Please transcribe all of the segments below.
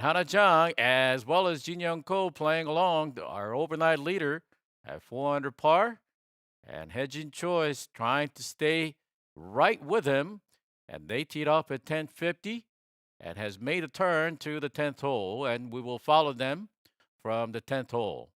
Hana Jong, as well as Jin Young Ko playing along, our overnight leader at 4 under par. And Hejin Choi is trying to stay right with him. And they teed off at 10:50 and has made a turn to the 10th hole. And we will follow them from the 10th hole.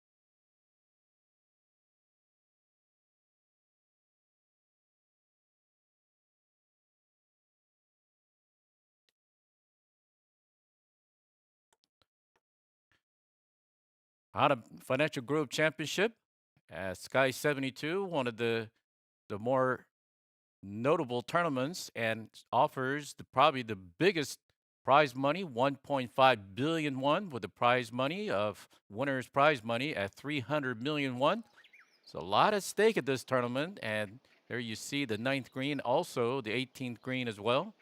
Hana Financial Group Championship at Sky 72, one of the more notable tournaments, and offers probably the biggest prize money, 1.5 billion won, with the prize money of winner's prize money at 300 million won. So a lot at stake at this tournament, and there you see the 9th green, also the 18th green as well.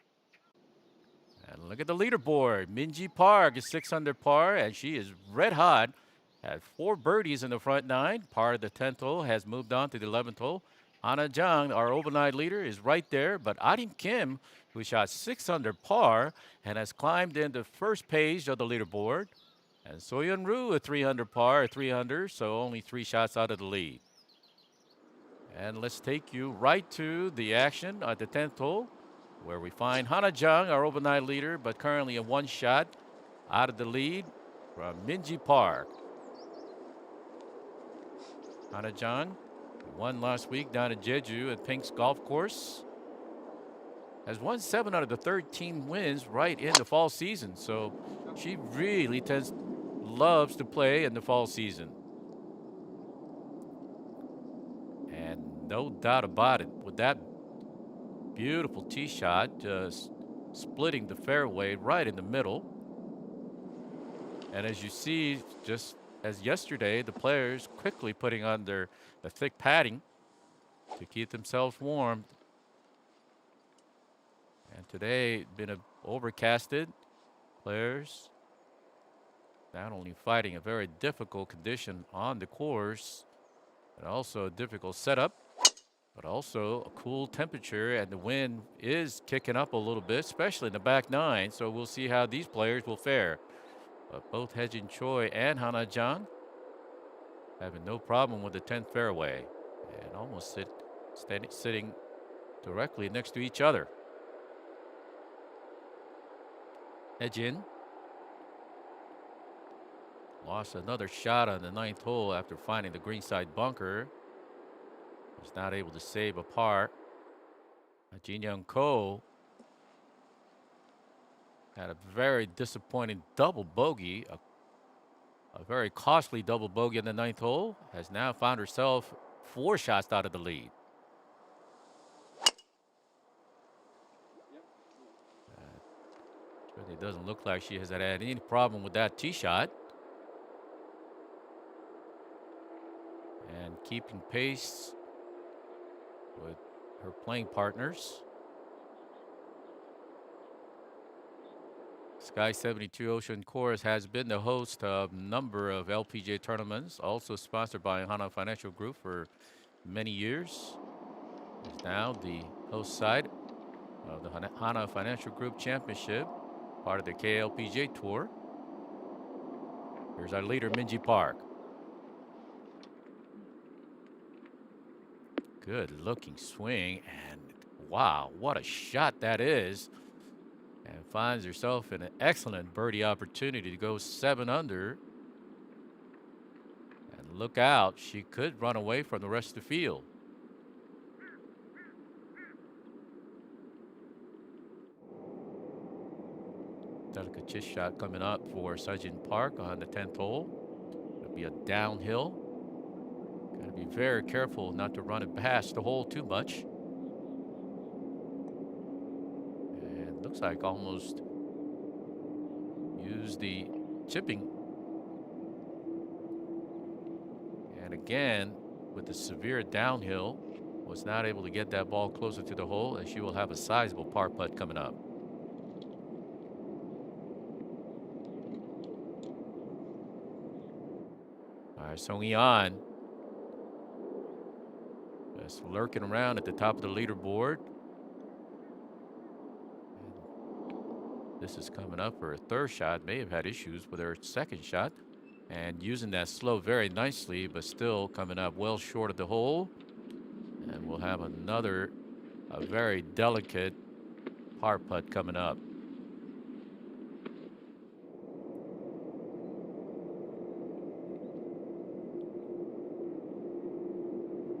And look at the leaderboard. Minji Park is 6 under par, and she is red hot. Had 4 birdies in the front 9. Par of the 10th hole, has moved on to the 11th hole. Hana Jang, our overnight leader, is right there. But Arim Kim, who shot 6 under par and has climbed in the first page of the leaderboard. And Soyun Roo, a 3 under par, 300, so only 3 shots out of the lead. And let's take you right to the action at the 10th hole, where we find Hana Jang, our overnight leader, but currently a 1 shot out of the lead from Minji Park. Hana Jang won last week down at Jeju at Pink's Golf Course. Has won 7 out of the 13 wins right in the fall season. So she really loves to play in the fall season. And no doubt about it, with that beautiful tee shot, just splitting the fairway right in the middle. And as you see, just as yesterday, the players quickly putting on the thick padding to keep themselves warm. And today, been overcasted. Players not only fighting a very difficult condition on the course, but also a difficult setup, but also a cool temperature, and the wind is kicking up a little bit, especially in the back 9. So we'll see how these players will fare. But both Hejin Choi and Hana Jang having no problem with the 10th fairway, and almost sitting directly next to each other. Hejin lost another shot on the 9th hole after finding the greenside bunker. Was not able to save a par. Jin Young Ko had a very disappointing double bogey, a very costly double bogey in the 9th hole. Has now found herself 4 shots out of the lead. Really doesn't look like she has had any problem with that tee shot. And keeping pace with her playing partners. Sky 72 Ocean Course has been the host of a number of LPGA tournaments, also sponsored by Hana Financial Group for many years. Is now the host side of the Hana Financial Group Championship, part of the KLPGA Tour. Here's our leader, Minji Park. Good looking swing, and wow, what a shot that is. And finds herself in an excellent birdie opportunity to go 7 under. And look out, she could run away from the rest of the field. Delicate chip shot coming up for Sejin Park on the 10th hole. It'll be a downhill. Got to be very careful not to run it past the hole too much. And looks like almost used the chipping. And again, with the severe downhill, was not able to get that ball closer to the hole, and she will have a sizable par putt coming up. All right, Song Yi-an just lurking around at the top of the leaderboard. This is coming up for a third shot. May have had issues with her second shot. And using that slow very nicely, but still coming up well short of the hole. And we'll have a very delicate par putt coming up.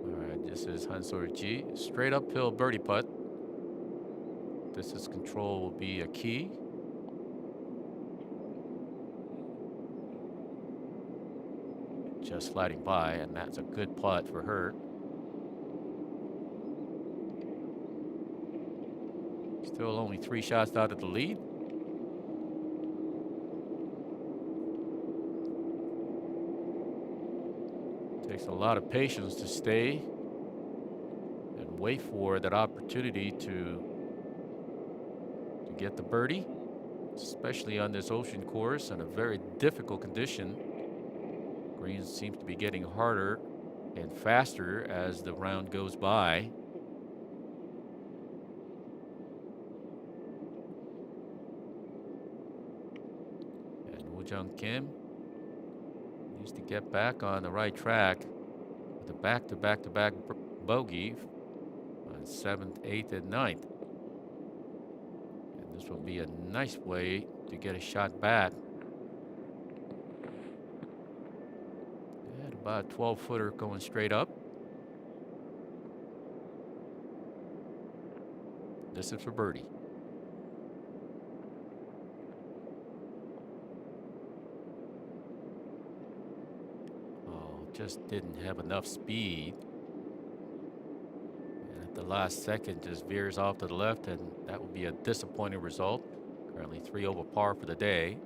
All right, this is Han-Seo-ji. Straight uphill birdie putt. Distance control will be a key. Just sliding by, and that's a good putt for her. Still only 3 shots out of the lead. Takes a lot of patience to stay and wait for that opportunity to get the birdie, especially on this ocean course in a very difficult condition. Greens seems to be getting harder and faster as the round goes by. And Woo-Jung Kim needs to get back on the right track with a back-to-back bogey on 7th, 8th, and 9th. And this will be a nice way to get a shot back. About a 12-footer going straight up. This is for birdie. Oh, just didn't have enough speed. And at the last second just veers off to the left, and that would be a disappointing result. Currently 3 over par for the day.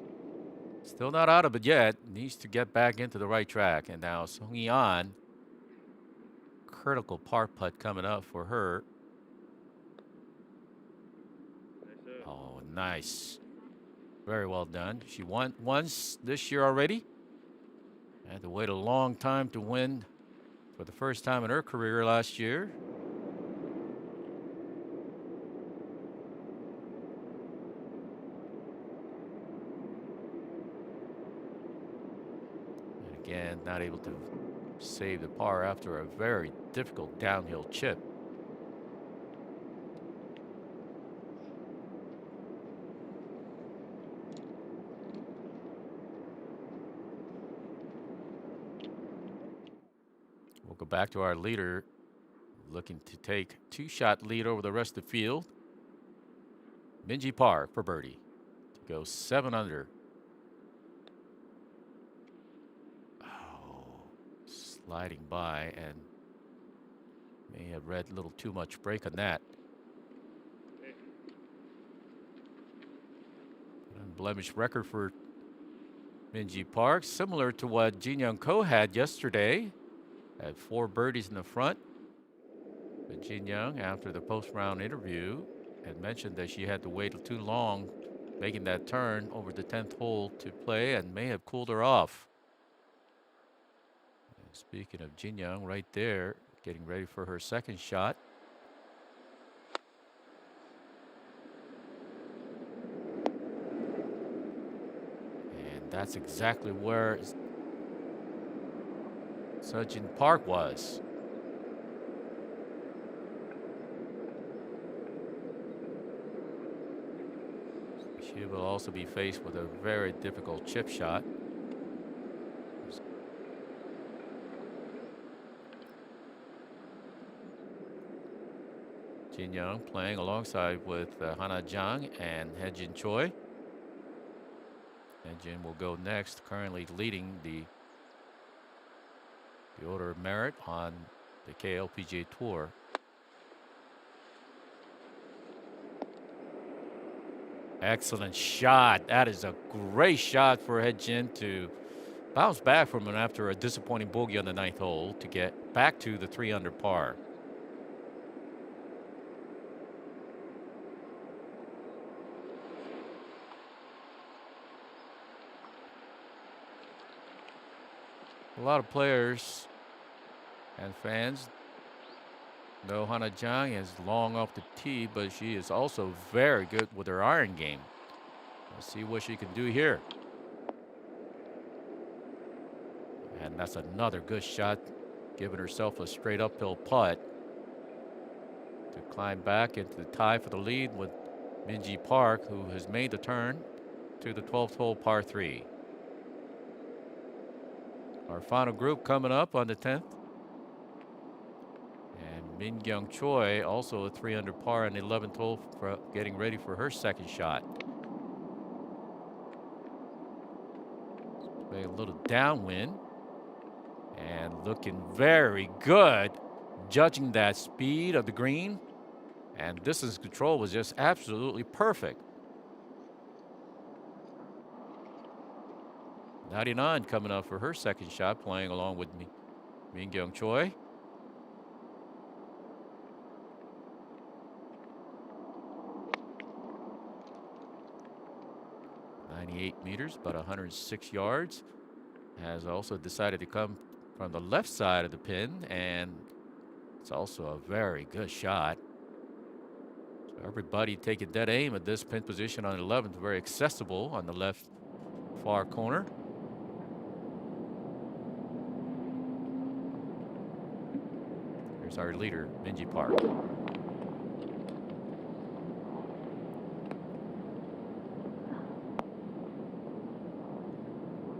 Still not out of it yet. Needs to get back into the right track. And now Song Hee-an, critical par putt coming up for her. Oh, nice. Very well done. She won once this year already. Had to wait a long time to win for the first time in her career last year. Again, not able to save the par after a very difficult downhill chip. We'll go back to our leader, looking to take 2-shot lead over the rest of the field. Minji Park for birdie to go 7 under. Sliding by, and may have read a little too much break on that. Unblemished record for Minji Park, similar to what Jin Young Ko had yesterday. Had 4 birdies in the front. But Jin Young, after the post-round interview, had mentioned that she had to wait too long making that turn over the 10th hole to play, and may have cooled her off. Speaking of Jin Young, right there, getting ready for her second shot. And that's exactly where Seo-jin Park was. She will also be faced with a very difficult chip shot. Jin Young playing alongside with Hana Jang and Hye-jin Choi. Hye-jin will go next, currently leading the order of merit on the KLPGA Tour. Excellent shot. That is a great shot for Hye-jin to bounce back from it after a disappointing bogey on the 9th hole to get back to the 3 under par. A lot of players and fans know Hana Jang is long off the tee, but she is also very good with her iron game. Let's see what she can do here. And that's another good shot, giving herself a straight uphill putt to climb back into the tie for the lead with Minji Park, who has made the turn to the 12th hole par 3. Our final group coming up on the 10th. And Choi, also a 3 under par on the 11th hole, for getting ready for her second shot. Play a little downwind. And looking very good, judging that speed of the green. And distance control was just absolutely perfect. 99 coming up for her second shot, playing along with Mingyong Choi. meters, about 106 yards. Has also decided to come from the left side of the pin, and it's also a very good shot. So everybody taking dead aim at this pin position on 11th, very accessible on the left far corner. Here's our leader, Minji Park.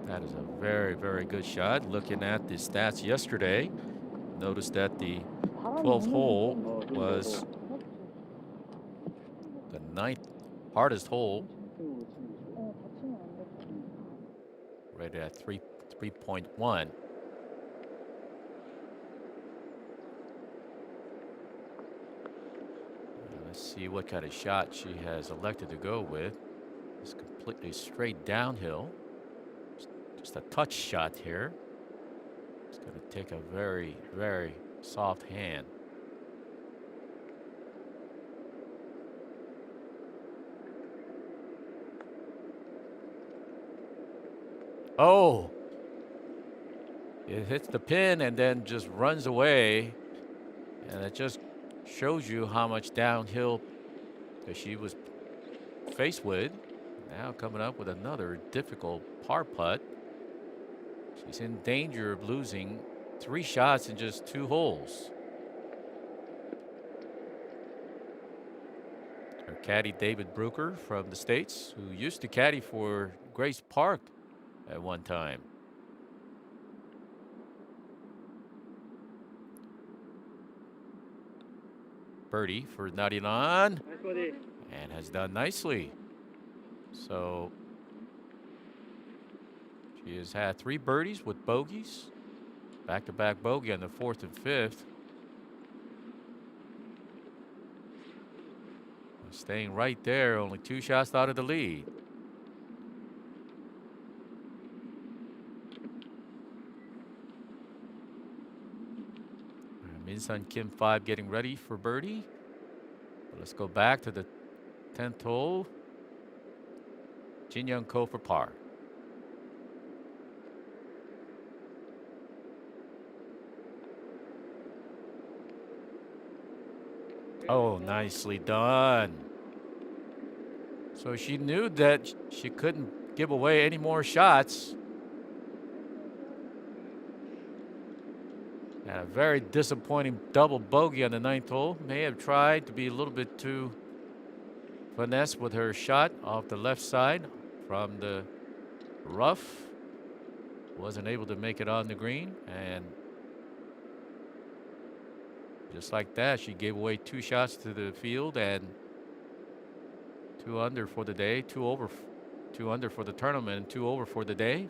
That is a very, very good shot. Looking at the stats yesterday, noticed that the 12th hole was the 9th hardest hole, rated at 3.1. Let's see what kind of shot she has elected to go with. It's completely straight downhill. Just a touch shot here. It's going to take a very, very soft hand. Oh! It hits the pin and then just runs away. And it just shows you how much downhill that she was faced with. Now coming up with another difficult par putt. She's in danger of losing 3 shots in just 2 holes. Her caddy, David Brooker from the States, who used to caddy for Grace Park at one time. Birdie for 99. And has done nicely. So she has had 3 birdies with bogeys. Back-to-back bogey on the 4th and 5th. Staying right there, only 2 shots out of the lead. Min-sun Kim 5 getting ready for birdie. But let's go back to the 10th hole. Jin Young Ko for par. Oh, nicely done. So she knew that she couldn't give away any more shots. And a very disappointing double bogey on the 9th hole. May have tried to be a little bit too finesse with her shot off the left side from the rough. Wasn't able to make it on the green, and just like that, she gave away 2 shots to the field and 2 under for the day, 2 under for the tournament, and 2 over for the day.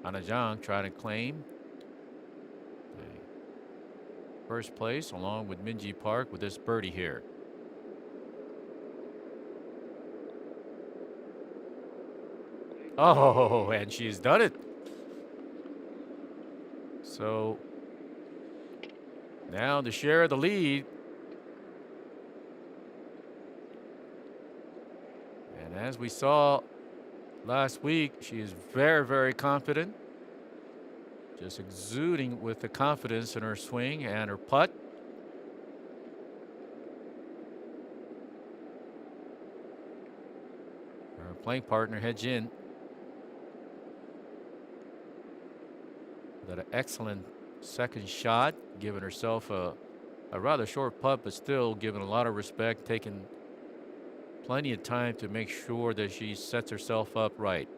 Hana Jong trying to claim first place along with Minji Park with this birdie here. Oh, and she's done it. So now to share the lead. And as we saw last week, she is very, very confident. Just exuding with the confidence in her swing and her putt. playing partner, hedge in. Got an excellent second shot, giving herself a rather short putt, but still giving a lot of respect, taking plenty of time to make sure that she sets herself up right.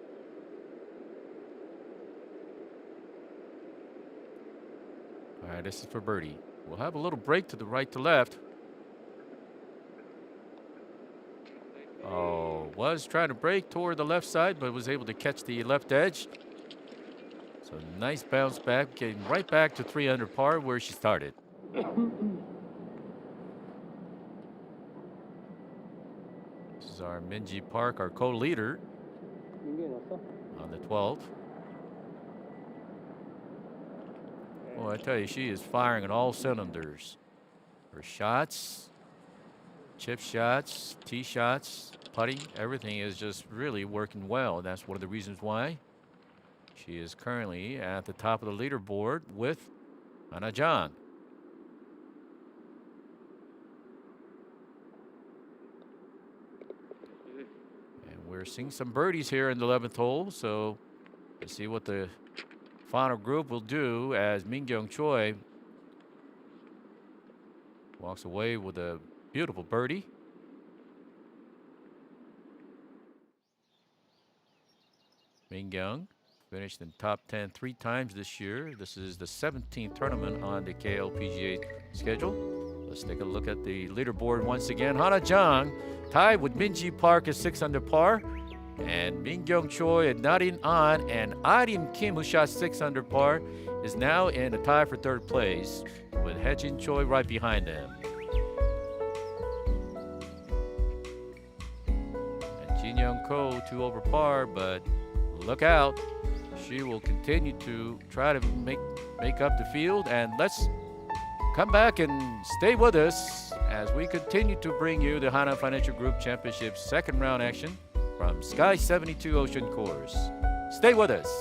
All right, this is for birdie. We'll have a little break to the right to left. Oh, was trying to break toward the left side, but was able to catch the left edge. So nice bounce back, getting right back to 3 under par where she started. This is our Minji Park, our co-leader on the 12th. Well, I tell you, she is firing on all cylinders. Her shots, chip shots, tee shots, putting, everything is just really working well. That's one of the reasons why she is currently at the top of the leaderboard with Jong. And we're seeing some birdies here in the 11th hole, so let's see what the final group will do as Choi walks away with a beautiful birdie. Mingyung finished in top 10 3 times this year. This is the 17th tournament on the KLPGA schedule. Let's take a look at the leaderboard once again. Jong tied with Minji Park at 6 under par. And Choi and Narin An and Arim Kim, who shot 6 under par, is now in a tie for 3rd place with Hejin Choi right behind them. And Jin Young Ko 2 over par, but look out. She will continue to try to make up the field. And let's come back and stay with us as we continue to bring you the Hana Financial Group Championship 2nd round action from Sky 72 Ocean Course. Stay with us.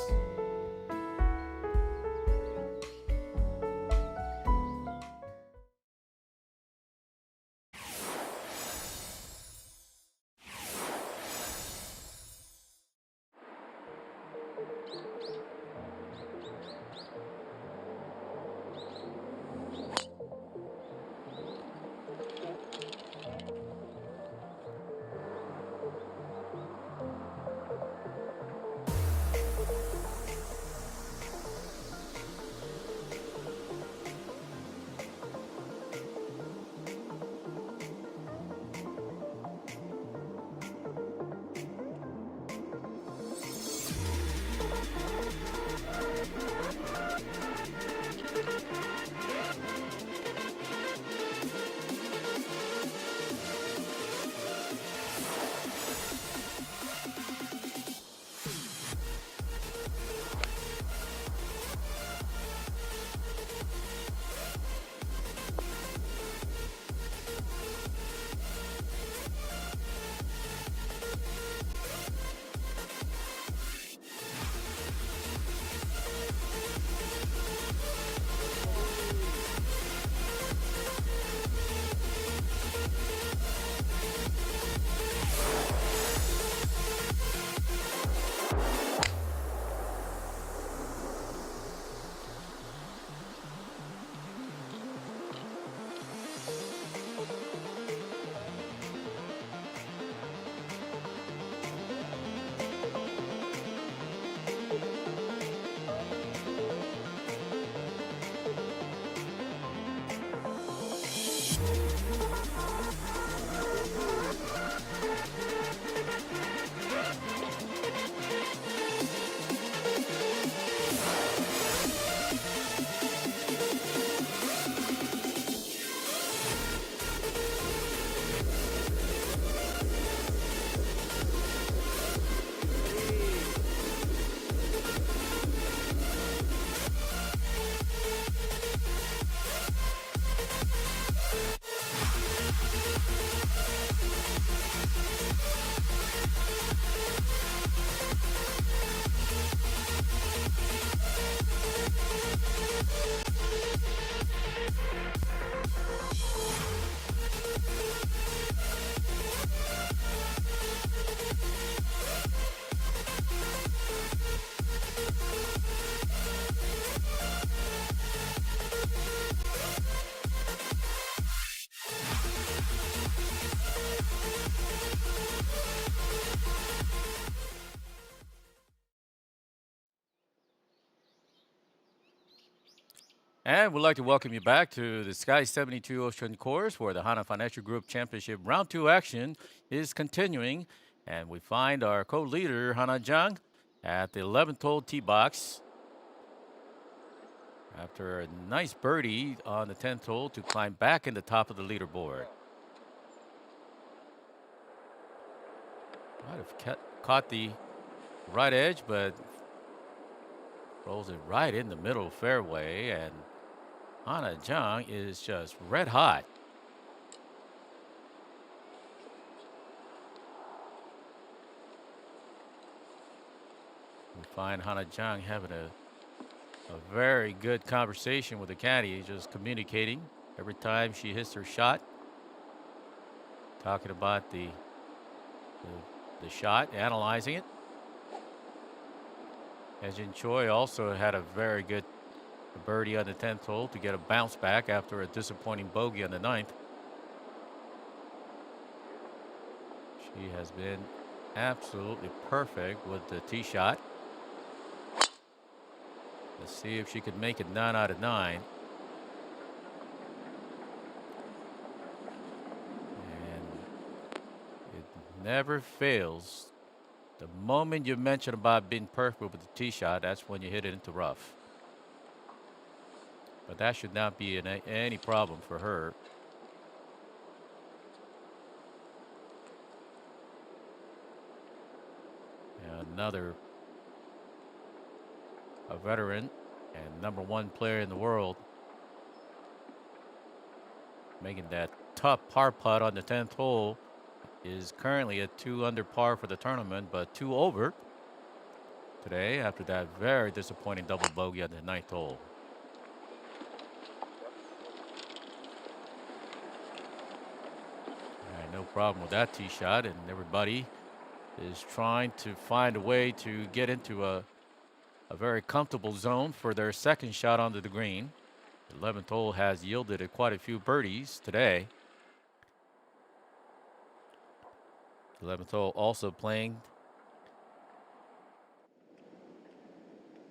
And we'd like to welcome you back to the Sky 72 Ocean Course, where the Hana Financial Group Championship Round 2 action is continuing. And we find our co-leader, Hana Jong, at the 11th hole tee box after a nice birdie on the 10th hole to climb back in the top of the leaderboard. Might have caught the right edge, but rolls it right in the middle fairway, and Hana Jong is just red hot. We find Hana Jong having a very good conversation with the caddy, just communicating every time she hits her shot, talking about the shot, analyzing it. As-in Choi also had a very good birdie on the 10th hole to get a bounce back after a disappointing bogey on the 9th. She has been absolutely perfect with the tee shot. Let's see if she can make it 9 out of 9. And it never fails. The moment you mention about being perfect with the tee shot, that's when you hit it into rough. But that should not be any problem for her. Another a veteran and #1 player in the world making that tough par putt on the 10th hole. Is currently at 2 under par for the tournament, but 2 over today after that very disappointing double bogey on the 9th hole. No problem with that tee shot, and everybody is trying to find a way to get into a very comfortable zone for their second shot onto the green. The 11th hole has yielded quite a few birdies today. 11th hole also playing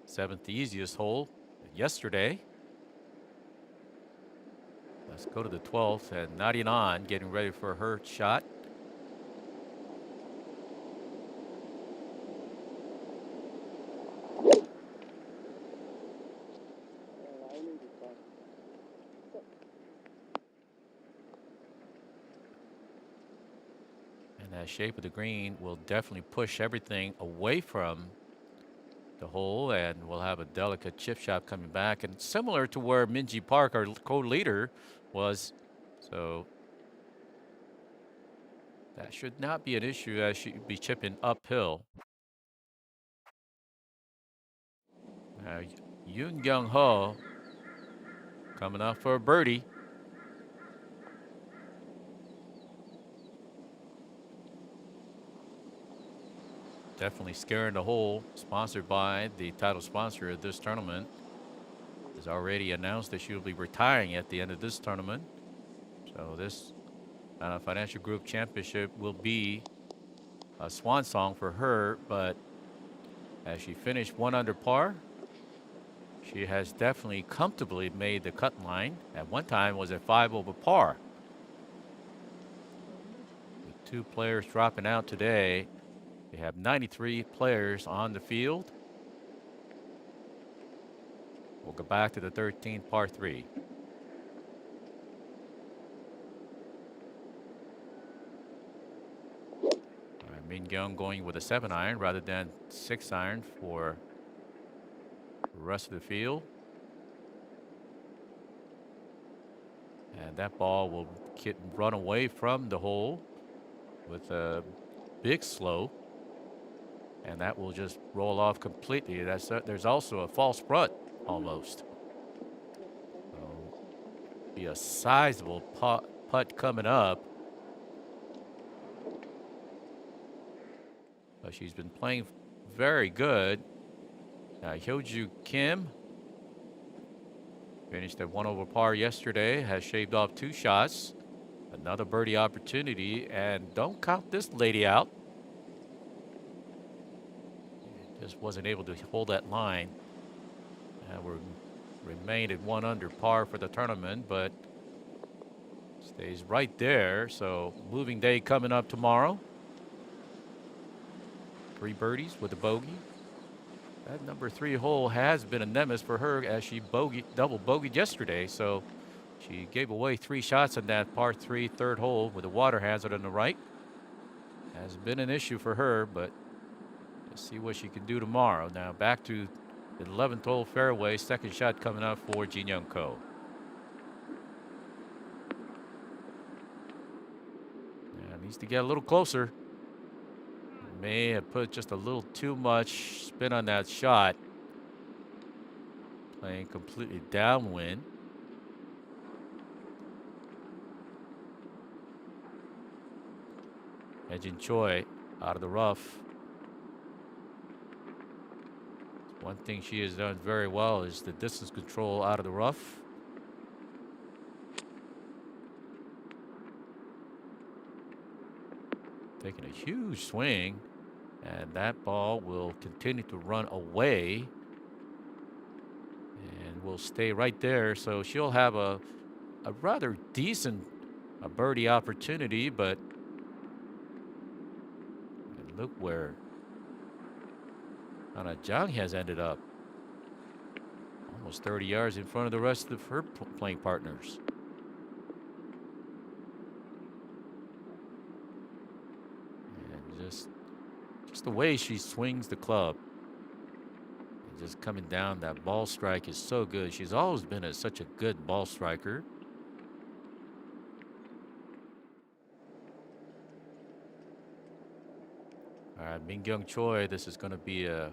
7th easiest hole yesterday. Let's go to the 12th, and Narinan getting ready for her shot. And that shape of the green will definitely push everything away from the hole, and we'll have a delicate chip shot coming back, and similar to where Minji Park, our co-leader, was. So that should not be an issue, as she'd be chipping uphill. Now Yoon Ho coming up for a birdie. Definitely scaring the hole. Sponsored by the title sponsor of this tournament. Has already announced that she'll be retiring at the end of this tournament. So this Financial Group Championship will be a swan song for her. But as she finished 1 under par, she has definitely comfortably made the cut line. At one time was at 5 over par. With 2 players dropping out today, we have 93 players on the field. We'll go back to the 13th par 3. Min Young going with a 7-iron rather than 6-iron for the rest of the field. And that ball will run away from the hole with a big slope. And that will just roll off completely. There's also a false front almost. So be a sizable putt coming up. But she's been playing very good. Hyoju Kim finished at 1 over par yesterday. Has shaved off 2 shots. Another birdie opportunity, and don't count this lady out. Just wasn't able to hold that line. We're remained at 1 under par for the tournament, but stays right there. So moving day coming up tomorrow. 3 birdies with a bogey. That number 3 hole has been a nemesis for her as she double bogeyed yesterday. So she gave away 3 shots on that par 3 third hole with a water hazard on the right. Has been an issue for her, but let's see what she can do tomorrow. Now back to the 11th hole fairway. Second shot coming up for Jin Young Ko. Yeah, needs to get a little closer. May have put just a little too much spin on that shot. Playing completely downwind. Edging Choi out of the rough. One thing she has done very well is the distance control out of the rough. Taking a huge swing, and that ball will continue to run away and will stay right there. So she'll have a rather decent birdie opportunity, but look where Jong has ended up. Almost 30 yards in front of the rest of her playing partners. And just the way she swings the club. And just coming down, that ball strike is so good. She's always been such a good ball striker. All right, Mingyung Choi, this is going to be a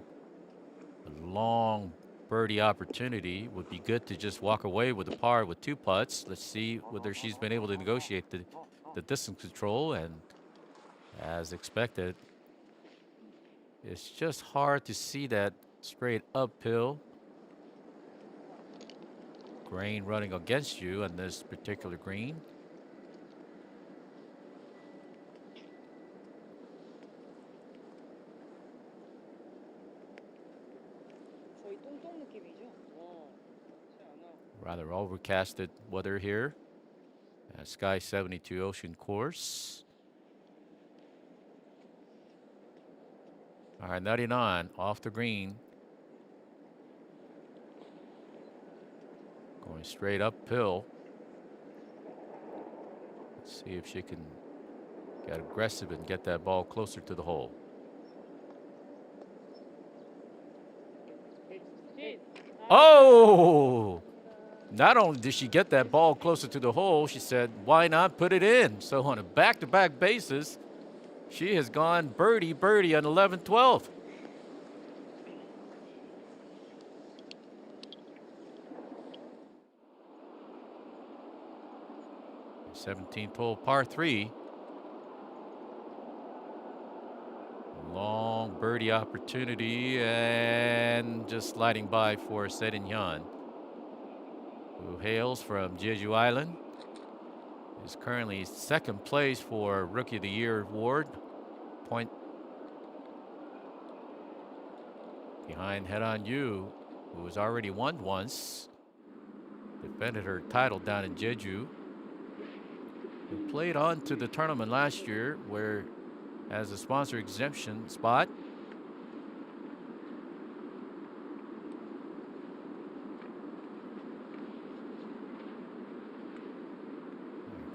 long birdie opportunity. Would be good to just walk away with a par with 2 putts. Let's see whether she's been able to negotiate the distance control. And as expected, it's just hard to see that straight uphill grain running against you on this particular green. Rather overcasted weather here at Sky 72 Ocean Course. All right, 99 off the green. Going straight uphill. Let's see if she can get aggressive and get that ball closer to the hole. Oh! Not only did she get that ball closer to the hole, she said, why not put it in? So on a back-to-back basis, she has gone birdie on 11th, 12th. Seventeenth hole, par 3. Long birdie opportunity and just sliding by for Sedin Hyun, who hails from Jeju Island. Is currently 2nd place for Rookie of the Year award. Point behind Head-On Yu, who has already won once. Defended her title down in Jeju. Who played on to the tournament last year where as a sponsor exemption spot.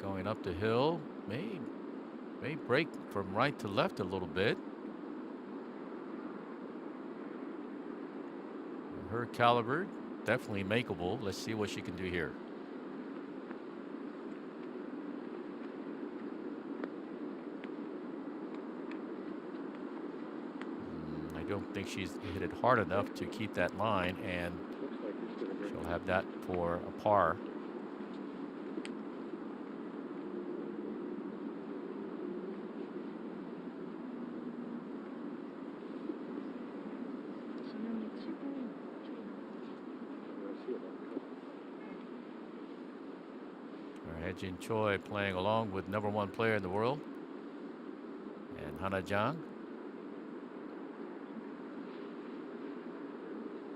Going up the hill, may break from right to left a little bit. Her caliber, definitely makeable. Let's see what she can do here. I don't think she's hit it hard enough to keep that line, and she'll have that for a par. Jin Choi playing along with #1 player in the world and Hana Jang.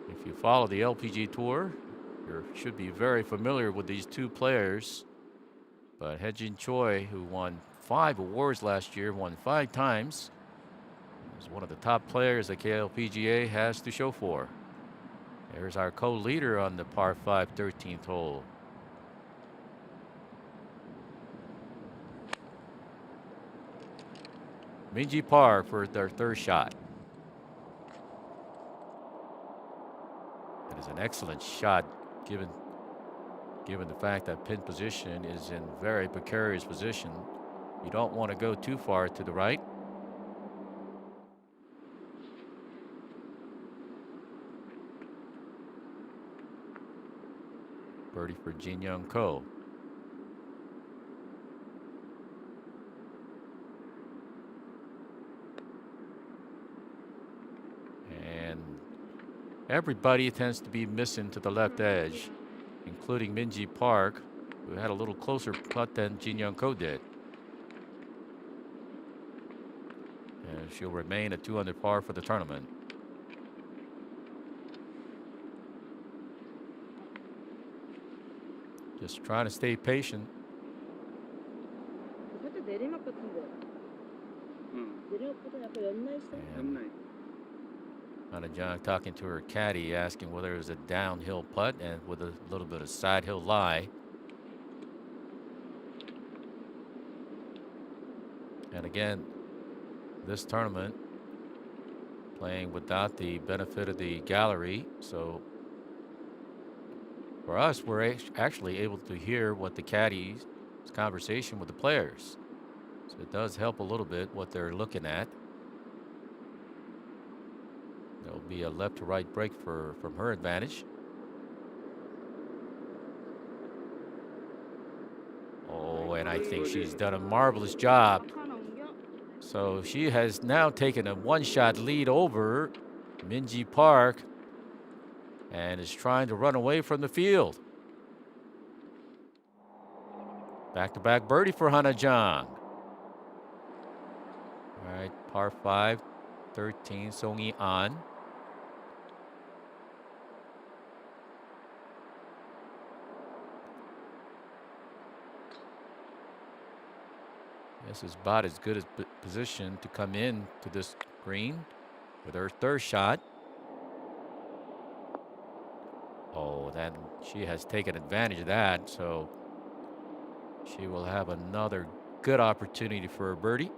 If you follow the LPG Tour, You should be very familiar with these two players. But Hye-jin Choi, who won 5 awards last year, won 5 times, is one of the top players that KLPGA has to show for. There's our co-leader on the par 5 13th hole. Minji Park for their third shot. That is an excellent shot given the fact that pin position is in very precarious position. You don't want to go too far to the right. Birdie for Jin Young Ko. And everybody tends to be missing to the left edge, including Minji Park, who had a little closer putt than Jin Young Ko did. And she'll remain at 2 under par for the tournament. Just trying to stay patient. Jong talking to her caddy, asking whether it was a downhill putt and with a little bit of side hill lie. And again, this tournament playing without the benefit of the gallery, so for us, we're actually able to hear what the caddy's conversation with the players. So it does help a little bit what they're looking at. There'll be a left to right break from her advantage. Oh, and I think she's done a marvelous job. So she has now taken a 1-shot lead over Minji Park and is trying to run away from the field. Back-to-back birdie for Hana Jong. All right, par 5, 13, Song An. This is about as good a position to come in to this green with her third shot. Oh, then she has taken advantage of that, so she will have another good opportunity for a birdie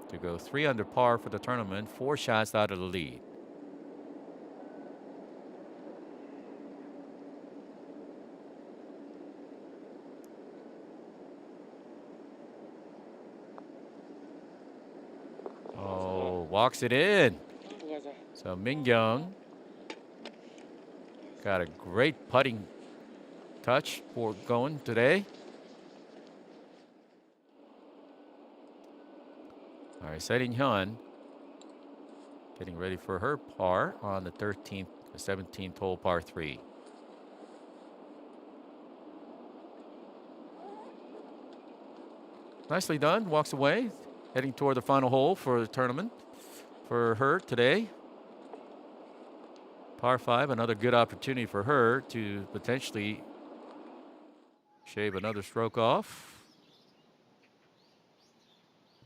to go 3 under par for the tournament, 4 shots out of the lead. Oh, walks it in. So Min-young got a great putting touch for going today. All right, Setting Hyun getting ready for her par on the 17th hole, par 3. Nicely done, walks away, heading toward the final hole for the tournament for her today. Par 5, another good opportunity for her to potentially shave another stroke off.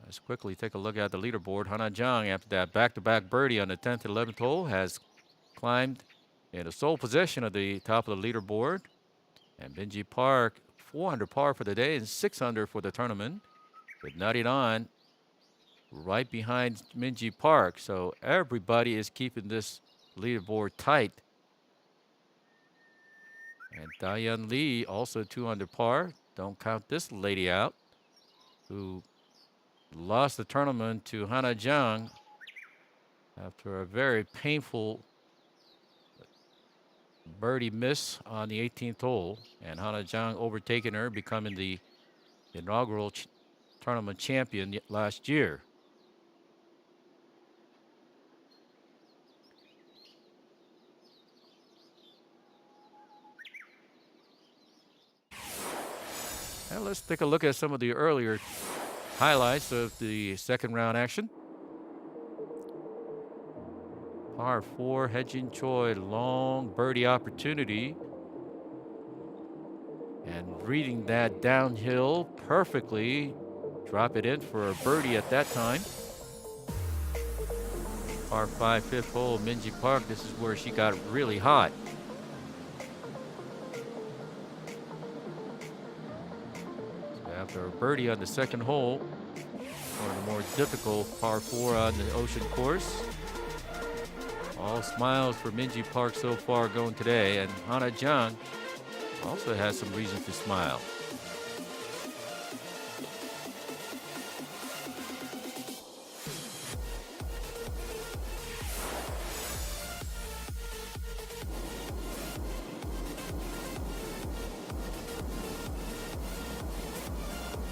Let's quickly take a look at the leaderboard. Hana Jong, after that back-to-back birdie on the 10th and 11th hole, has climbed into sole possession of the top of the leaderboard. And Minji Park, 4 under par for the day and 6 under for the tournament, with Nariran right behind Minji Park. So everybody is keeping this leaderboard tight. And Dayan Lee also 2 under par. Don't count this lady out, who lost the tournament to Hana Jong after a very painful birdie miss on the 18th hole, and Hana Jong overtaking her, becoming the inaugural tournament champion last year. Now let's take a look at some of the earlier highlights of the second round action. Par 4, Hejin Choi, long birdie opportunity. And reading that downhill perfectly. Drop it in for a birdie at that time. Par 5, 5th hole, Minji Park. This is where she got really hot. So after a birdie on the second hole, or the more difficult par 4 on the ocean course. All smiles for Minji Park so far going today, and Hana Jong also has some reason to smile.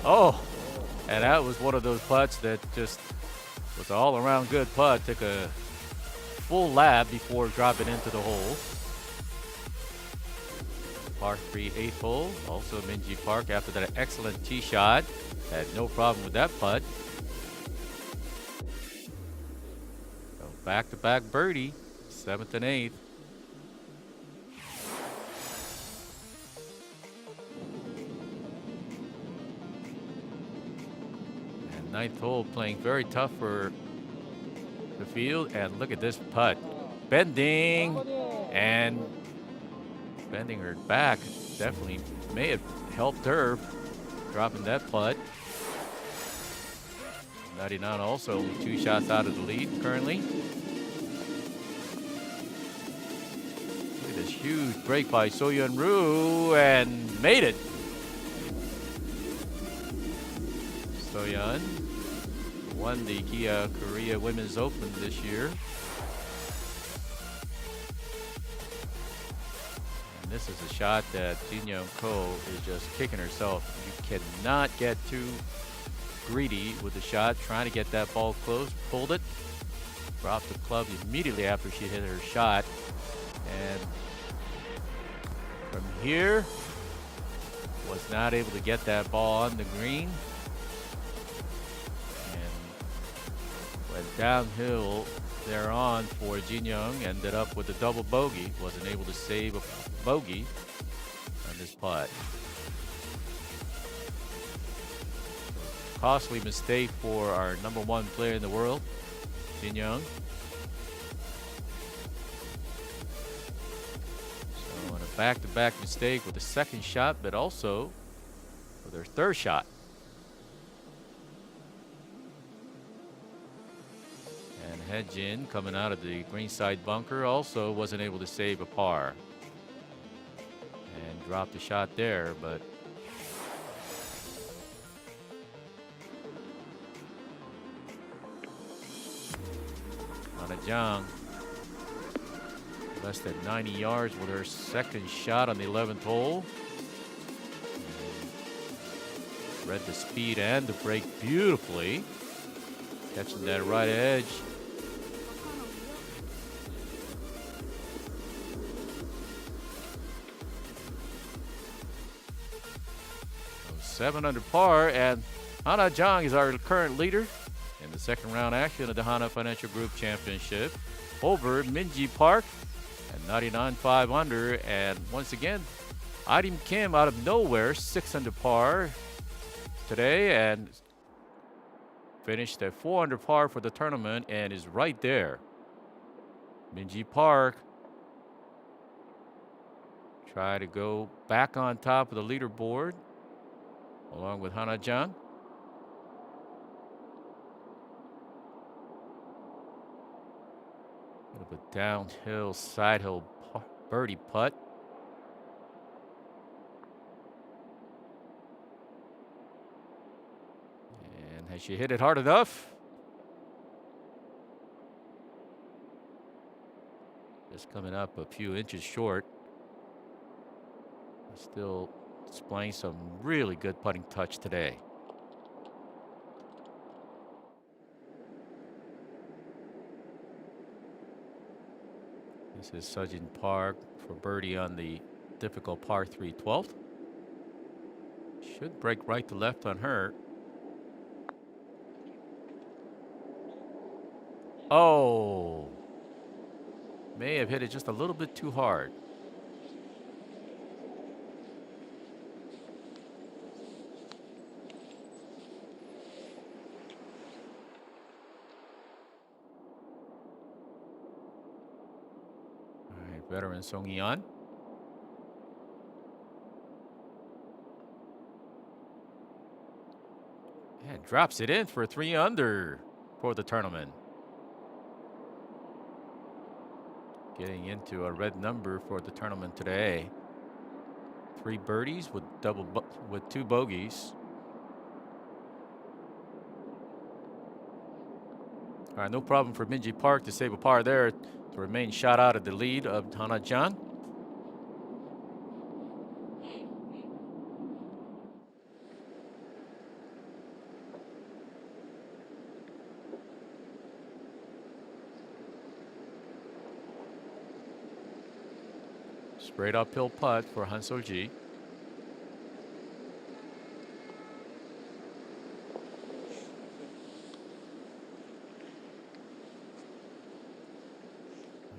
Oh, and that was one of those putts that just was an all-around good putt. Took a full lap before dropping into the hole. Par 3, 8th hole. Also Minji Park after that excellent tee shot. Had no problem with that putt. So back-to-back birdie, 7th and 8th. And 9th hole playing very tough for the field. And look at this putt. Bending and bending her back definitely may have helped her dropping that putt. 99 also only 2 shots out of the lead currently. Look at this huge break by Soyun and made it. Soyun won the Kia Korea Women's Open this year. And this is a shot that Jin Young is just kicking herself. You cannot get too greedy with the shot, trying to get that ball close. Pulled it, dropped the club immediately after she hit her shot. And from here, was not able to get that ball on the green. Went downhill thereon for Jin Young, ended up with a double bogey. Wasn't able to save a bogey on this putt. Costly mistake for our number 1 player in the world, Jin Young. So on a back-to-back mistake with the second shot, but also with her third shot. Hejin coming out of the greenside bunker also wasn't able to save a par and dropped a shot there, but Hana Jong less than 90 yards with her second shot on the 11th hole. And read the speed and the break beautifully, catching that right edge. 7 under par, and Hana Jong is our current leader in the second round action of the Hana Financial Group Championship over Minji Park and 99 5 under. And once again, Arim Kim out of nowhere, 6 under par today, and finished at 4 under par for the tournament and is right there. Minji Park try to go back on top of the leaderboard along with Hana Jong. Bit of a downhill, side hill birdie putt. And has she hit it hard enough? Just coming up a few inches short. Still displaying some really good putting touch today. This is Sejin Park for birdie on the difficult par 3 12th. Should break right to left on her. Oh, may have hit it just a little bit too hard. All right, veteran Soyun. And drops it in for 3 under for the tournament. Getting into a red number for the tournament today. 3 birdies with 2 bogeys. All right, no problem for Minji Park to save a par there to remain shot out of the lead of Hana Jong. Straight uphill putt for Han Sol-ji.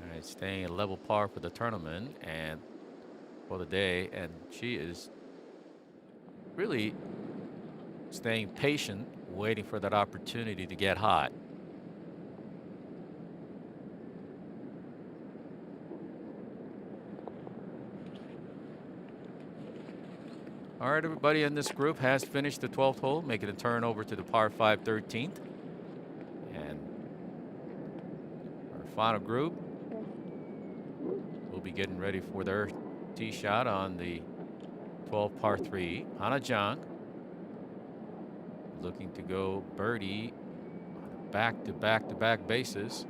All right, staying at level par for the tournament and for the day, and she is really staying patient, waiting for that opportunity to get hot. All right, everybody in this group has finished the 12th hole, making a turn over to the par 5 13th. And our final group will be getting ready for their tee shot on the 12th par 3. Hana Jong looking to go birdie on a back-to-back-to-back basis.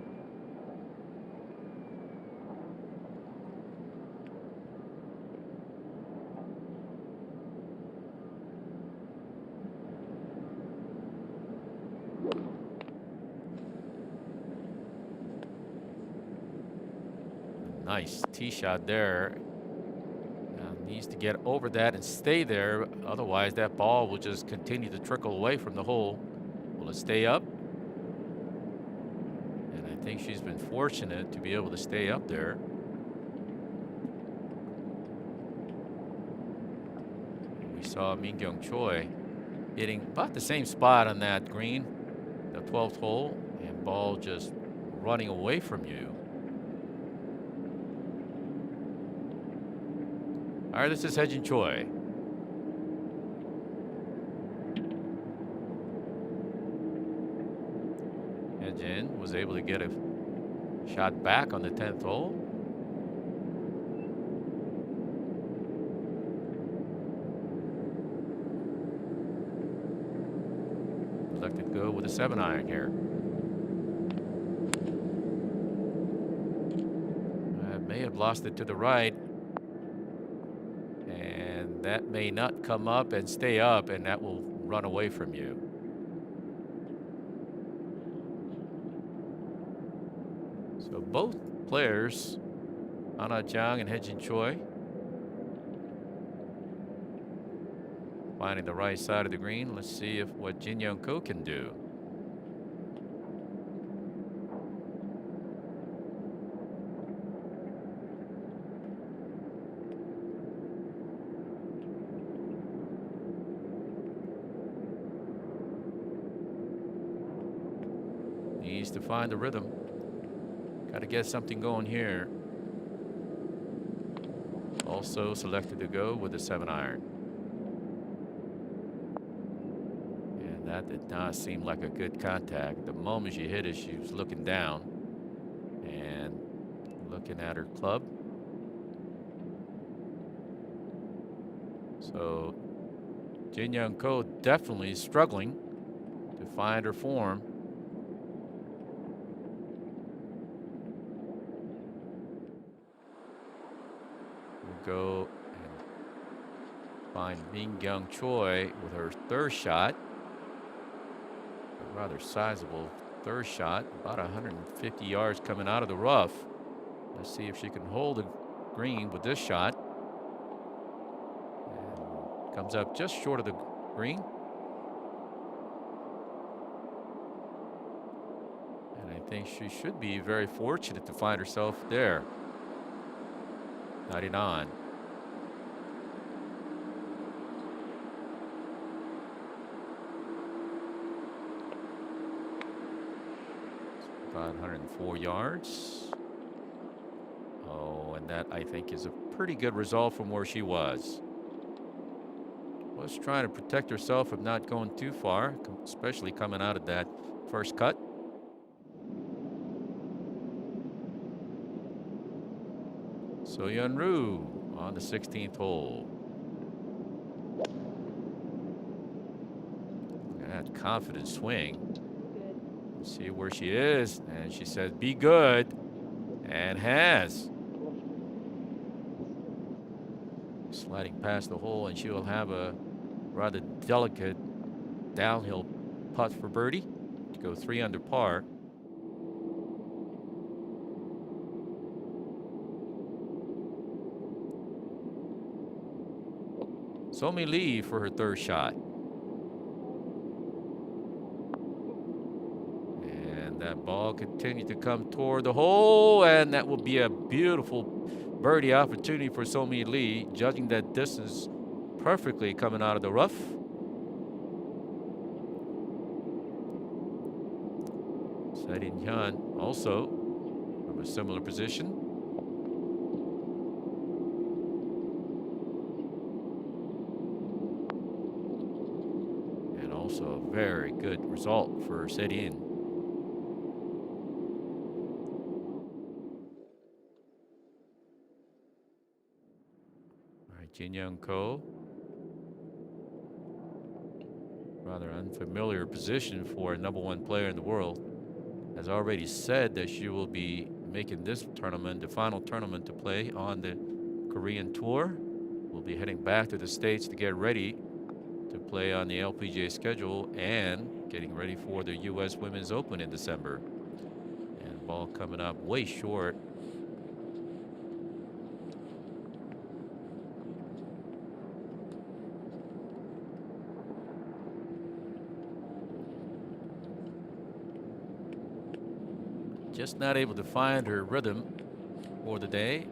Nice tee shot there. Needs to get over that and stay there. Otherwise, that ball will just continue to trickle away from the hole. Will it stay up? And I think she's been fortunate to be able to stay up there. We saw Choi hitting about the same spot on that green, the 12th hole, and ball just running away from you. All right, this is Choi. Jin was able to get a shot back on the 10th hole. Elected to go with a 7-iron here. I may have lost it to the right. That may not come up and stay up, and that will run away from you. So both players, Hana Jong and Choi, finding the right side of the green. Let's see what Jin Young Ko can do. Needs to find the rhythm. Got to get something going here. Also selected to go with the 7-iron. And that did not seem like a good contact. The moment she hit it, she was looking down and looking at her club. So Jin Young Ko definitely struggling to find her form. Go and find Choi with her 3rd shot. A rather sizable 3rd shot, about 150 yards coming out of the rough. Let's see if she can hold the green with this shot. And comes up just short of the green. And I think she should be very fortunate to find herself there. 99. About 104 yards. Oh, and that I think is a pretty good result from where she was. Was trying to protect herself from not going too far, especially coming out of that first cut. Soyun on the 16th hole. That confident swing. See where she is, and she says, "Be good," and has. Sliding past the hole, and she will have a rather delicate downhill putt for birdie to go 3 under par. Somi Lee for her third shot. And that ball continued to come toward the hole, and that will be a beautiful birdie opportunity for Somi Lee, judging that distance perfectly coming out of the rough. Sedin Hyun also from a similar position. And also a very good result for Sedin. Jin Young Ko. Rather unfamiliar position for a #1 player in the world. Has already said that she will be making this tournament the final tournament to play on the Korean tour. Will be heading back to the States to get ready to play on the LPGA schedule and getting ready for the U.S. Women's Open in December. And ball coming up way short. Just not able to find her rhythm for the day.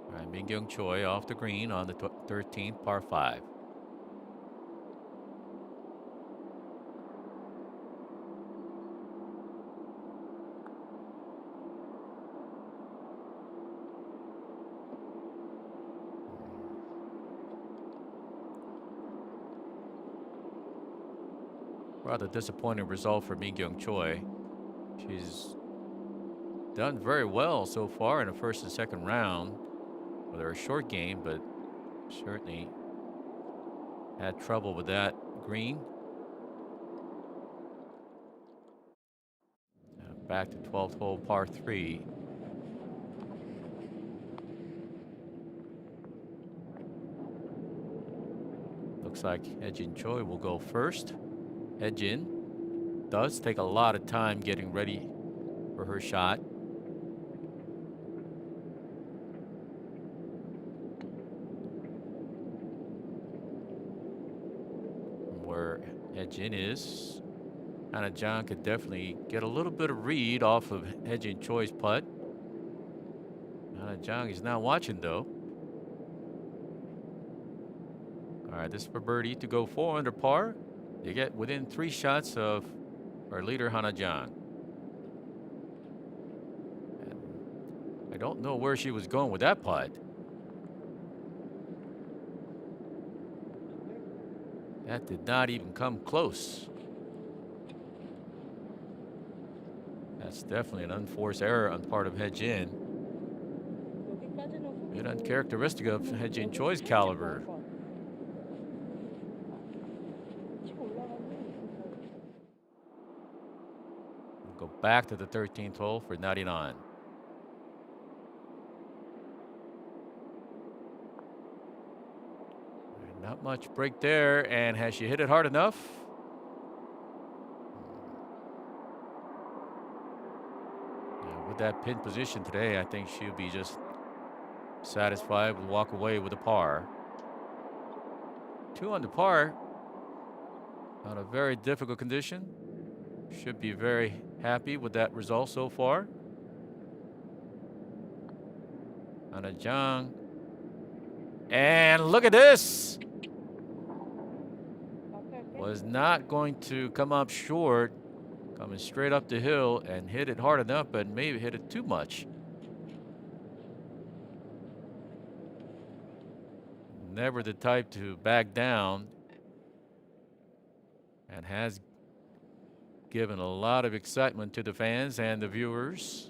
All right, Mingyong Choi off the green on the 13th par 5. Rather disappointing result for Mingyong Choi. She's done very well so far in the first and second round with her short game, but certainly had trouble with that green. Back to 12th hole, par 3. Looks like Ejin Choi will go first. Ejin does take a lot of time getting ready for her shot. Where Ejin is, Hana Jong could definitely get a little bit of read off of Ejin Choi's putt. Hana Jong is not watching though. All right, this is for birdie to go 4 under par. You get within 3 shots of our leader, Hana Jong. I don't know where she was going with that putt. That did not even come close. That's definitely an unforced error on part of Hejin. Bit uncharacteristic of Hejin Choi's caliber. Go back to the 13th hole for 99. Not much break there, and has she hit it hard enough? Yeah, with that pin position today, I think she'll be just satisfied with walk away with a par. 2 under par. on a very difficult condition. Should be very happy with that result so far. Hana Jong. And look at this. Was not going to come up short. Coming straight up the hill and hit it hard enough, but maybe hit it too much. Never the type to back down, and has given a lot of excitement to the fans and the viewers.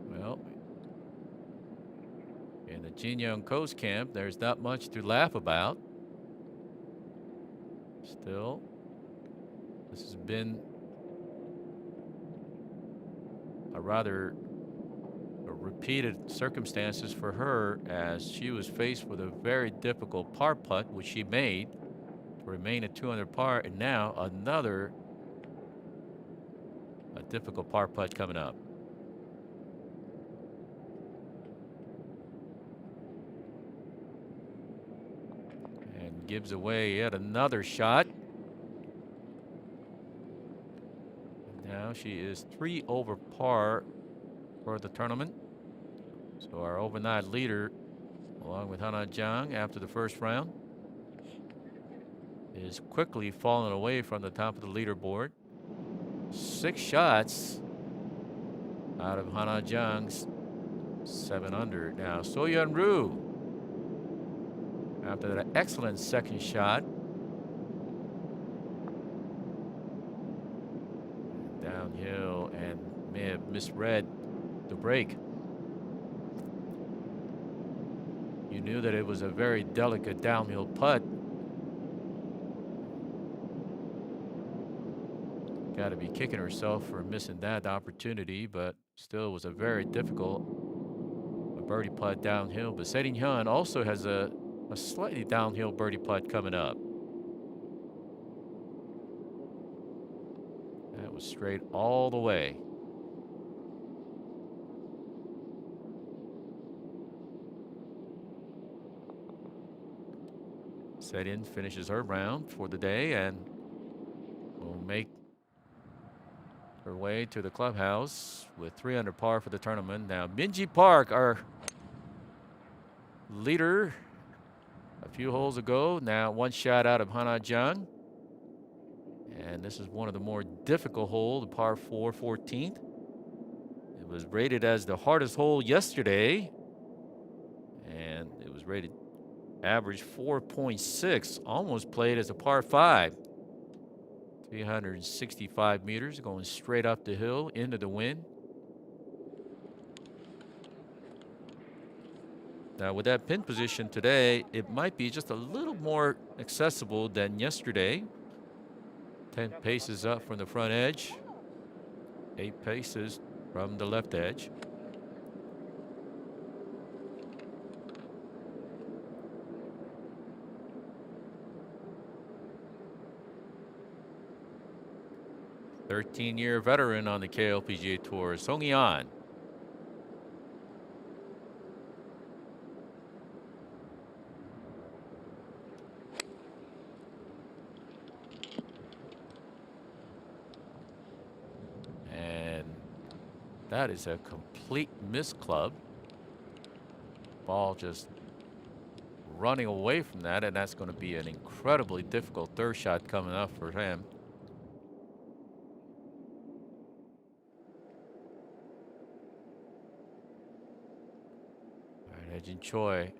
Well, in the Jin Young Coast camp, there's not much to laugh about. Still, this has been a rather repeated circumstances for her, as she was faced with a very difficult par putt, which she made to remain at 2 under par, and now another difficult par putt coming up. And gives away yet another shot. Now she is 3 over par for the tournament. So our overnight leader, along with Hana Jong after the first round, is quickly falling away from the top of the leaderboard. 6 shots out of Hana Jong's 7 under. Now Soyun Ryu, after that excellent second shot, downhill and may have misread the break. You knew that it was a very delicate downhill putt. Got to be kicking herself for missing that opportunity, but still was a very difficult birdie putt downhill. But Se Hyun also has a slightly downhill birdie putt coming up. That was straight all the way. Se-in finishes her round for the day and will make her way to the clubhouse with 3 under par for the tournament. Now Minji Park, our leader a few holes ago, now 1 shot out of Hana Jong. And this is one of the more difficult holes, the par 4, 14th. It was rated as the hardest hole yesterday, and it was rated average 4.6, almost played as a par 5. 365 meters going straight up the hill into the wind. Now with that pin position today, it might be just a little more accessible than yesterday. 10 paces up from the front edge, 8 paces from the left edge. Thirteen-year veteran on the KLPGA Tour, Soyun. And that is a complete miss club. Ball just running away from that, and that's going to be an incredibly difficult third shot coming up for him. And Choi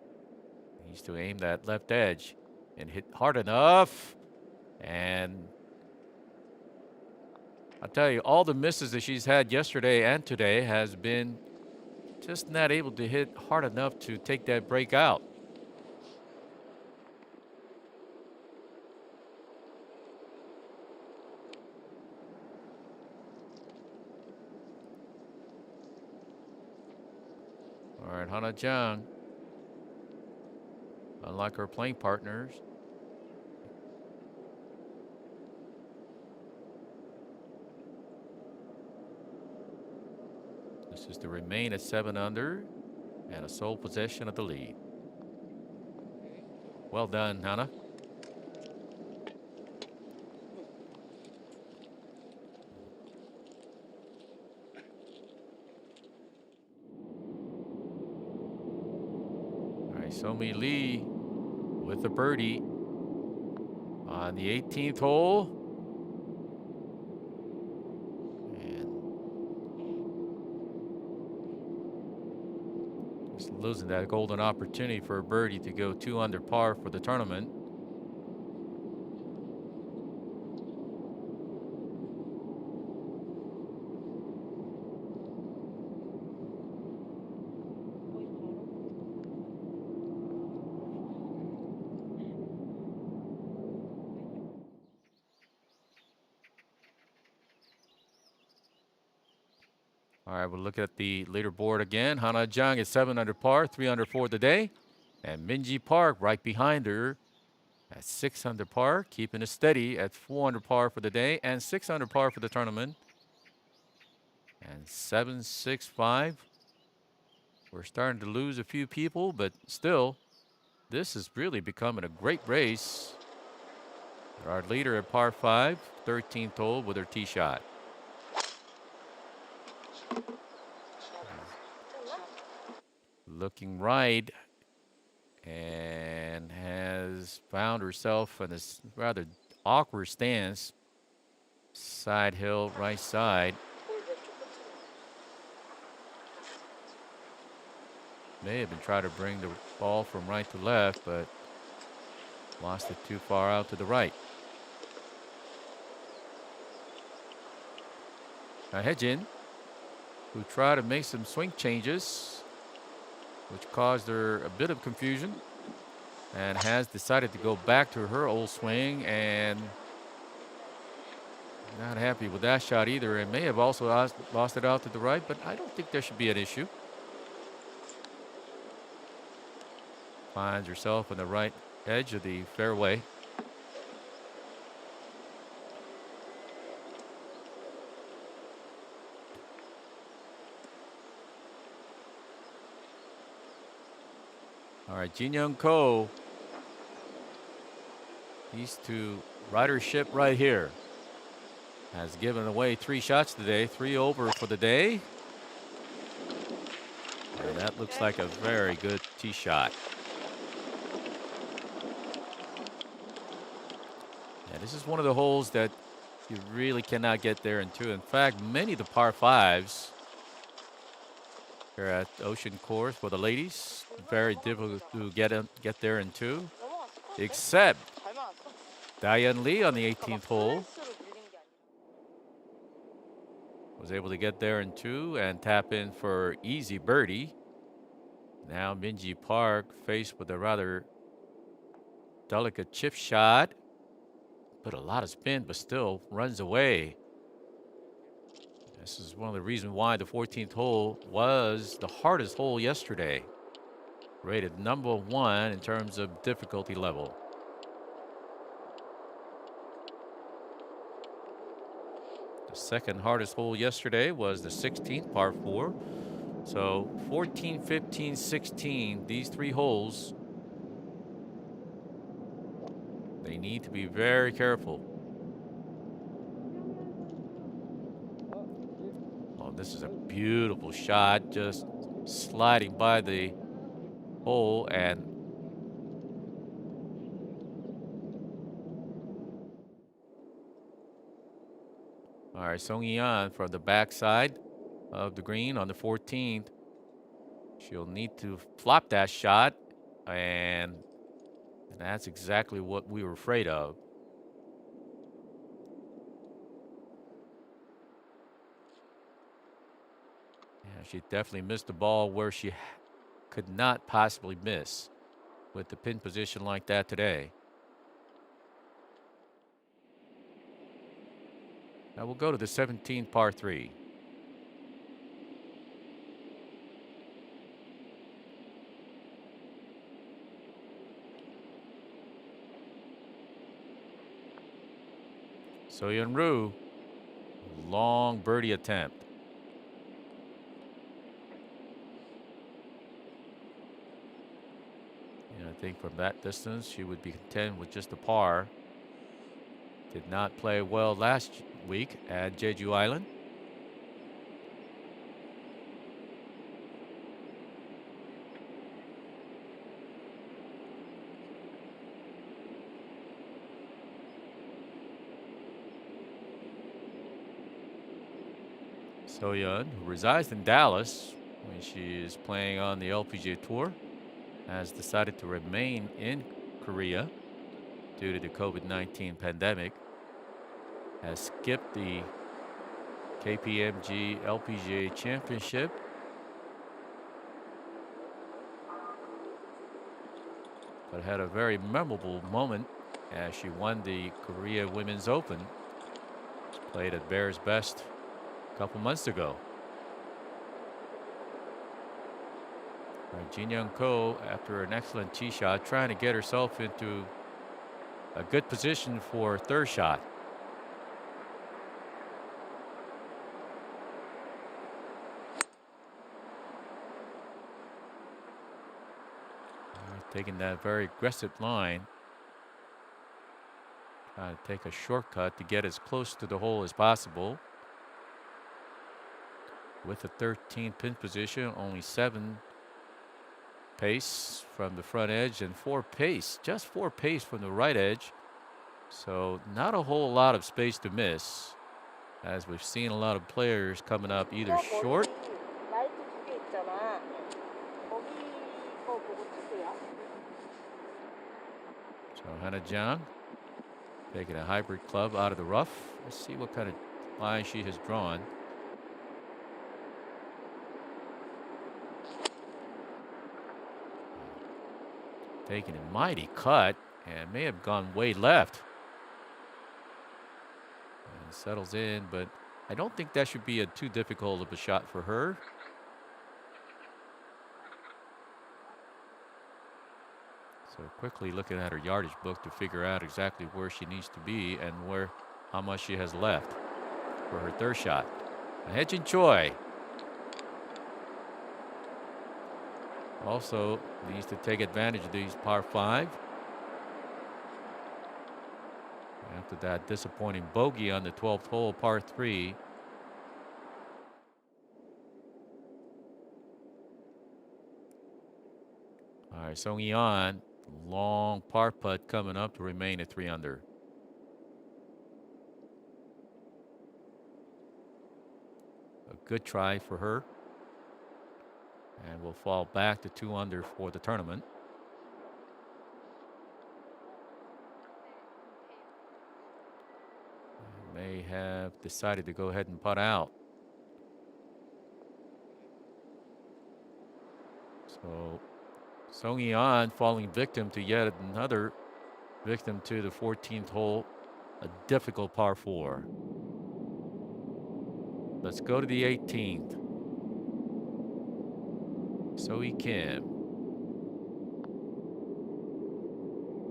needs to aim that left edge and hit hard enough. And I'll tell you, all the misses that she's had yesterday and today has been just not able to hit hard enough to take that break out. All right, Hana Jong, unlike her playing partners, This is to remain at 7 under and a sole possession of the lead. Well done, Hana. All right, So-mi Lee with the birdie on the 18th hole. Losing that golden opportunity for a birdie to go 2 under par for the tournament. All right, we'll look at the leaderboard again. Hana Jong is 7 under par, 3 under for the day. And Minji Park right behind her at 6 under par, keeping it steady at 4 under par for the day and 6 under par for the tournament. And 7, 6, 5. We're starting to lose a few people, but still, this is really becoming a great race. Our leader at par 5, 13th hole with her tee shot. Looking right and has found herself in this rather awkward stance. Side hill, right side. May have been trying to bring the ball from right to left, but lost it too far out to the right. Now Hye-jin, who tried to make some swing changes, which caused her a bit of confusion, and has decided to go back to her old swing, and not happy with that shot either, and may have also lost it out to the right, but I don't think there should be an issue. Finds herself on the right edge of the fairway. All right, Jin Young Ko. These two ridership right here. Has given away 3 shots today, 3 over for the day. And that looks like a very good tee shot. Yeah, this is one of the holes that you really cannot get there in 2. In fact, many of the par 5s here at Ocean Course for the ladies, very difficult to get there in 2, except Diane Lee on the 18th hole was able to get there in 2 and tap in for easy birdie. Now Minji Park faced with a rather delicate chip shot, put a lot of spin, but still runs away. This is one of the reasons why the 14th hole was the hardest hole yesterday. Rated number 1 in terms of difficulty level. The second hardest hole yesterday was the 16th, par 4. So 14, 15, 16, these 3 holes, they need to be very careful. Oh, this is a beautiful shot, just sliding by the hole, and all right, Song Yi-an from the backside of the green on the 14th. She'll need to flop that shot, and that's exactly what we were afraid of. Yeah, she definitely missed the ball where she could not possibly miss with the pin position like that today. Now we'll go to the 17th, par 3. Soyun Ryu, long birdie attempt. I think from that distance, she would be content with just a par. Did not play well last week at Jeju Island. Soyun, who resides in Dallas when she is playing on the LPGA Tour, has decided to remain in Korea due to the COVID-19 pandemic, has skipped the KPMG LPGA Championship, but had a very memorable moment as she won the Korea Women's Open. She played at Bears Best a couple months ago. Jin Young Ko, after an excellent tee shot, trying to get herself into a good position for third shot. Taking that very aggressive line. Trying to take a shortcut to get as close to the hole as possible. With the 13th pin position, only 7 pace from the front edge and 4 pace, just 4 pace from the right edge. So not a whole lot of space to miss, as we've seen a lot of players coming up either short. So Hannah Jong taking a hybrid club out of the rough. Let's see what kind of line she has drawn. Taking a mighty cut and may have gone way left. And settles in, but I don't think that should be too difficult of a shot for her. So quickly looking at her yardage book to figure out exactly where she needs to be and how much she has left for her third shot. Hye-jin Choi also needs to take advantage of these par 5. After that disappointing bogey on the 12th hole, par 3. All right, Song Yeon, long par putt coming up to remain at 3 under. A good try for her. And will fall back to 2 under for the tournament. May have decided to go ahead and putt out. So Song Yeon falling victim to yet another victim to the 14th hole, a difficult par 4. Let's go to the 18th. Sohee Kim.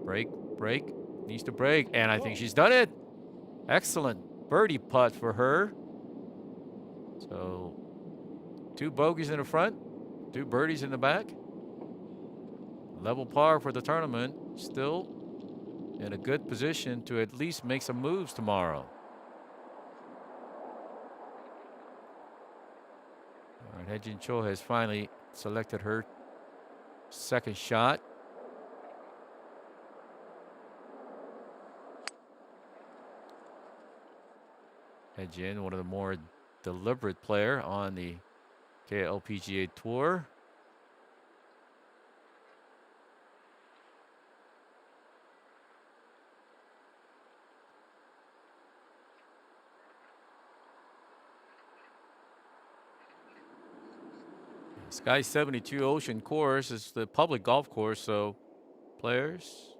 Break, needs to break, and I think she's done it. Excellent birdie putt for her. So 2 bogeys in the front, 2 birdies in the back. Level par for the tournament. Still in a good position to at least make some moves tomorrow. All right, Hye-jin Cho has finally selected her second shot. Hye-jin, one of the more deliberate player on the KLPGA Tour. Sky 72 Ocean Course is the public golf course, so players,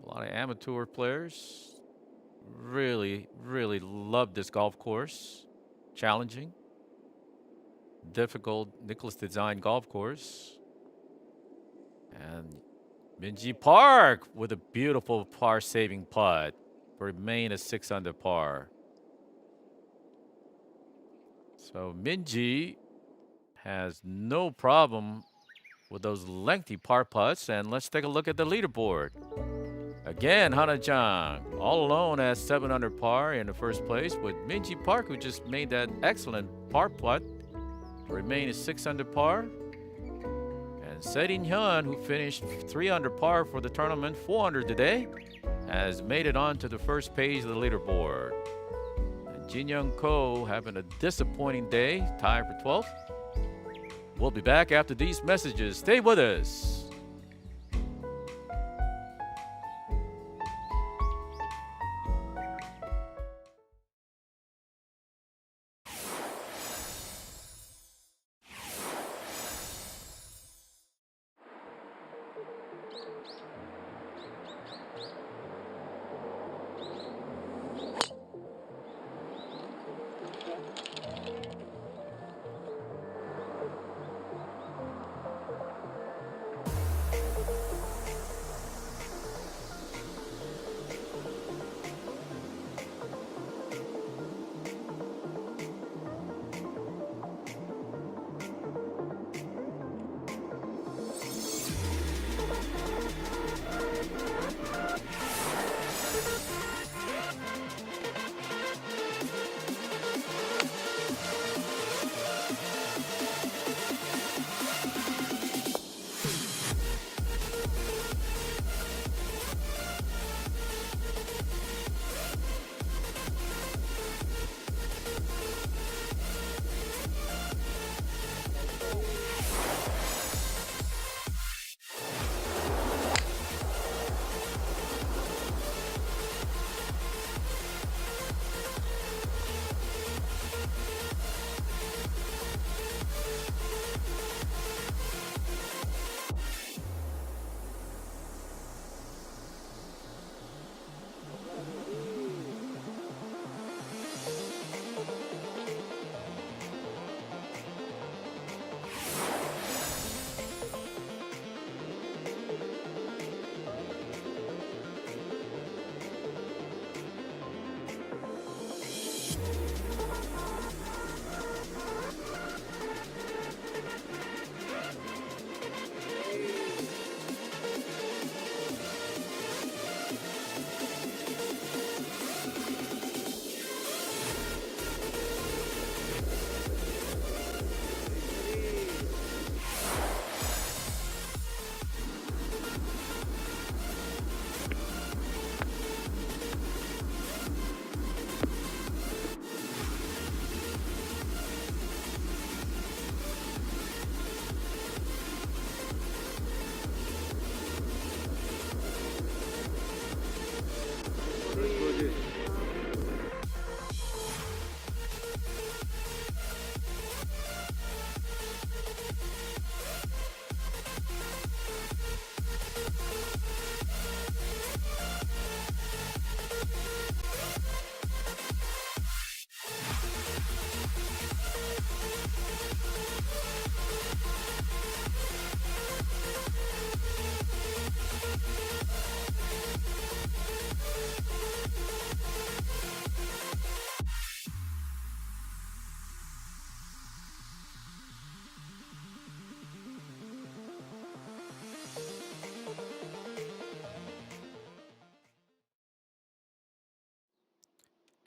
a lot of amateur players, really love this golf course. Challenging, difficult Nicklaus design golf course. And Minji Park with a beautiful par saving putt. Remain a 6 under par. So Minji has no problem with those lengthy par putts. And let's take a look at the leaderboard. Again, Hana Jong all alone at 7 under par in the first place, with Minji Park, who just made that excellent par putt to remain at 6 under par. And Serin Hyun, who finished 3 under par for the tournament, 4 under today, has made it onto the first page of the leaderboard. And Jin Young Ko having a disappointing day, tied for 12th. We'll be back after these messages. Stay with us.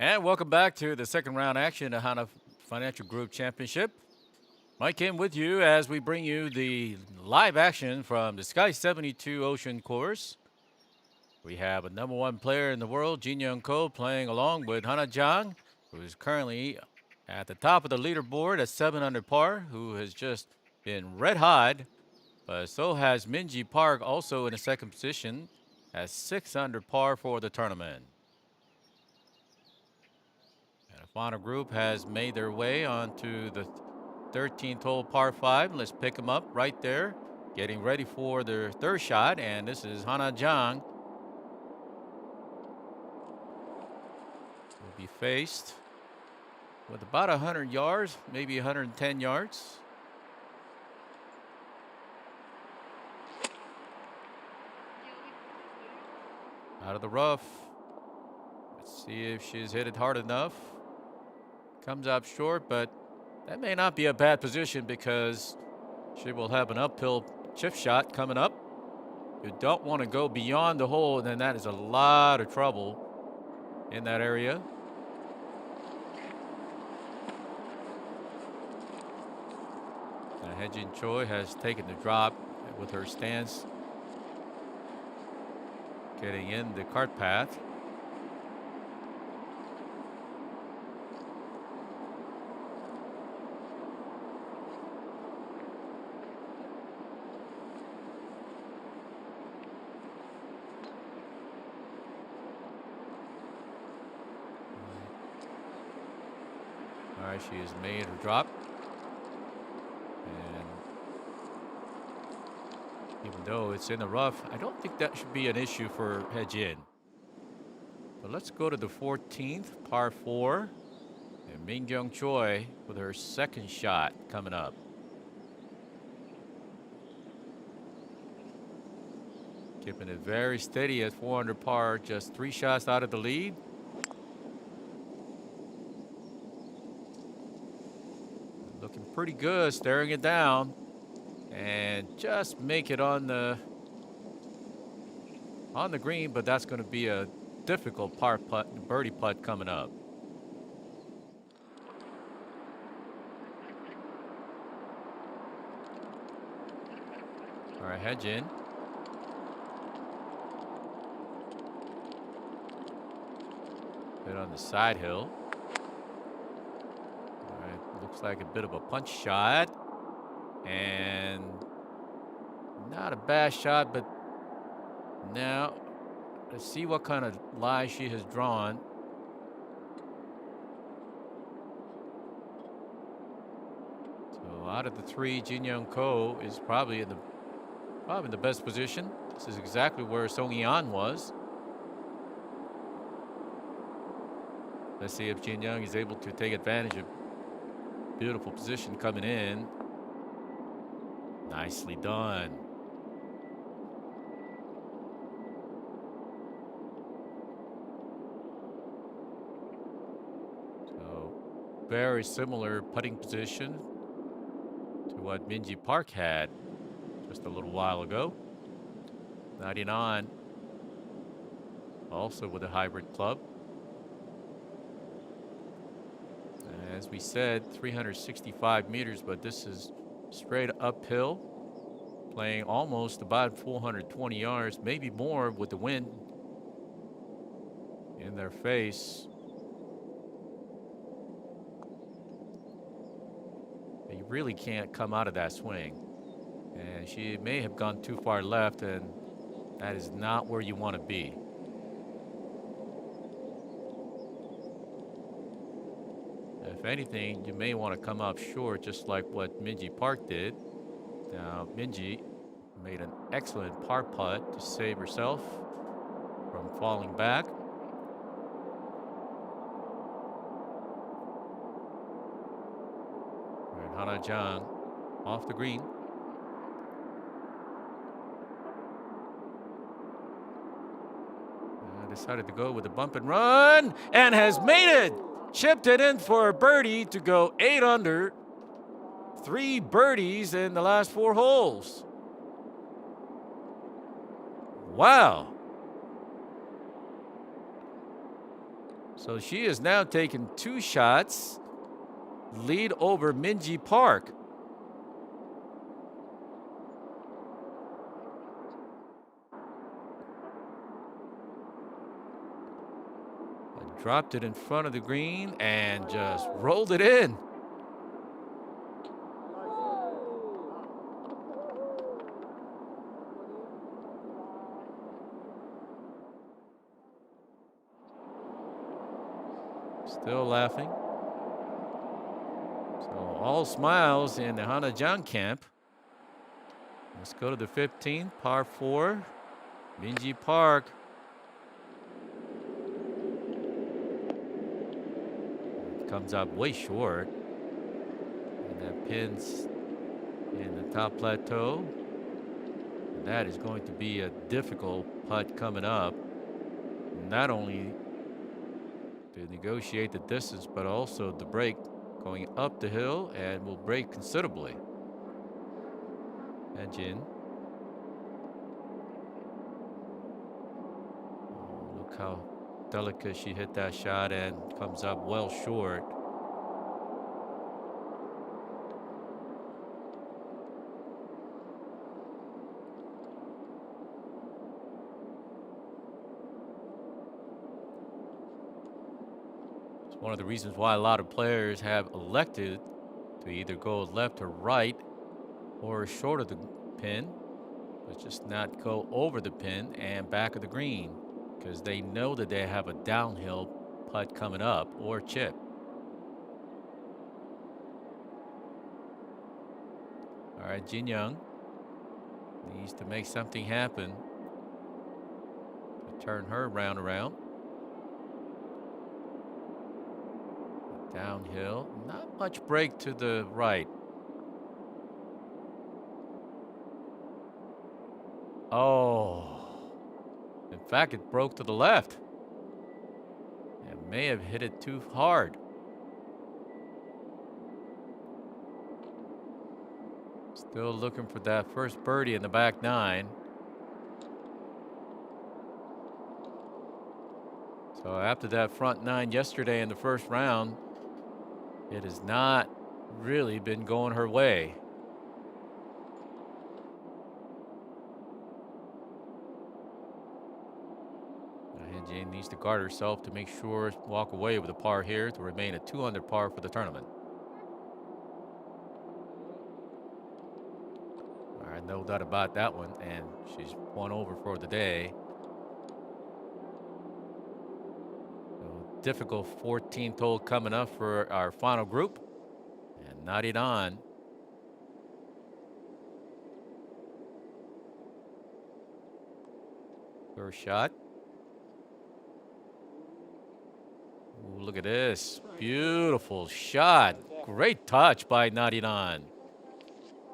And welcome back to the second round action of Hana Financial Group Championship. Mike Kim with you as we bring you the live action from the Sky 72 Ocean course. We have a number 1 player in the world, Jin Young Ko, playing along with Hana Jang, who is currently at the top of the leaderboard at 7 under par, who has just been red hot. But so has Minji Park, also in the second position at 6 under par for the tournament. And the final group has made their way onto the 13th hole par 5. Let's pick them up right there, getting ready for their third shot. And this is Hana Jang. Will be faced with about 100 yards, maybe 110 yards. Out of the rough. Let's see if she's hit it hard enough. Comes up short, but that may not be a bad position because she will have an uphill chip shot coming up. You don't want to go beyond the hole, and then that is a lot of trouble in that area. Now, Hye-jin Choi has taken the drop with her stance getting in the cart path. All right, she has made her drop. And even though it's in the rough, I don't think that should be an issue for Hye-jin. But let's go to the 14th, par 4. And Min-kyung Choi with her second shot coming up. Keeping it very steady at 4 under par, just 3 shots out of the lead. Looking pretty good, staring it down. And just make it on the green, but that's going to be a difficult par putt, birdie putt coming up. All right, Hye-jin. Bit on the side hill. All right, looks like a bit of a punch shot. And not a bad shot, but now let's see what kind of lie she has drawn. So out of the 3, Jin Young-ko is probably in the best position. This is exactly where Soyun was. Let's see if Jin Young is able to take advantage of beautiful position coming in. Nicely done. So very similar putting position to what Minji Park had just a little while ago. 99, also with a hybrid club. And as we said, 365 meters, but this is straight uphill, playing almost about 420 yards, maybe more with the wind in their face. You really can't come out of that swing. And she may have gone too far left, and that is not where you want to be. If anything, you may want to come up short, just like what Minji Park did. Now, Minji made an excellent par putt to save herself from falling back. And Hana Jong off the green. Decided to go with a bump and run, and has made it. Chipped it in for a birdie to go 8 under. 3 birdies in the last 4 holes. Wow. So she has now taken 2 shots, lead over Minji Park. Dropped it in front of the green and just rolled it in. Still laughing. So all smiles in the Hana Jong camp. Let's go to the 15th, par 4. Minji Park. Comes up way short. And that pins in the top plateau. And that is going to be a difficult putt coming up. Not only to negotiate the distance, but also the break going up the hill, and will break considerably. Hye-jin Look how delicate she hit that shot and comes up well short. It's one of the reasons why a lot of players have elected to either go left or right or short of the pin, but just not go over the pin and back of the green, because they know that they have a downhill putt coming up or chip. All right, Jin Young needs to make something happen to turn her around. Downhill, not much break to the right. Oh, in fact, it broke to the left. It may have hit it too hard. Still looking for that first birdie in the back nine. So after that front nine yesterday in the first round, it has not really been going her way. Jane needs to guard herself to make sure walk away with a par here to remain at 2 under par for the tournament. All right, no doubt about that one, and she's 1 over for the day. So difficult 14th hole coming up for our final group, and not it on. First shot. Ooh, look at this. Beautiful shot. Great touch by Narinan.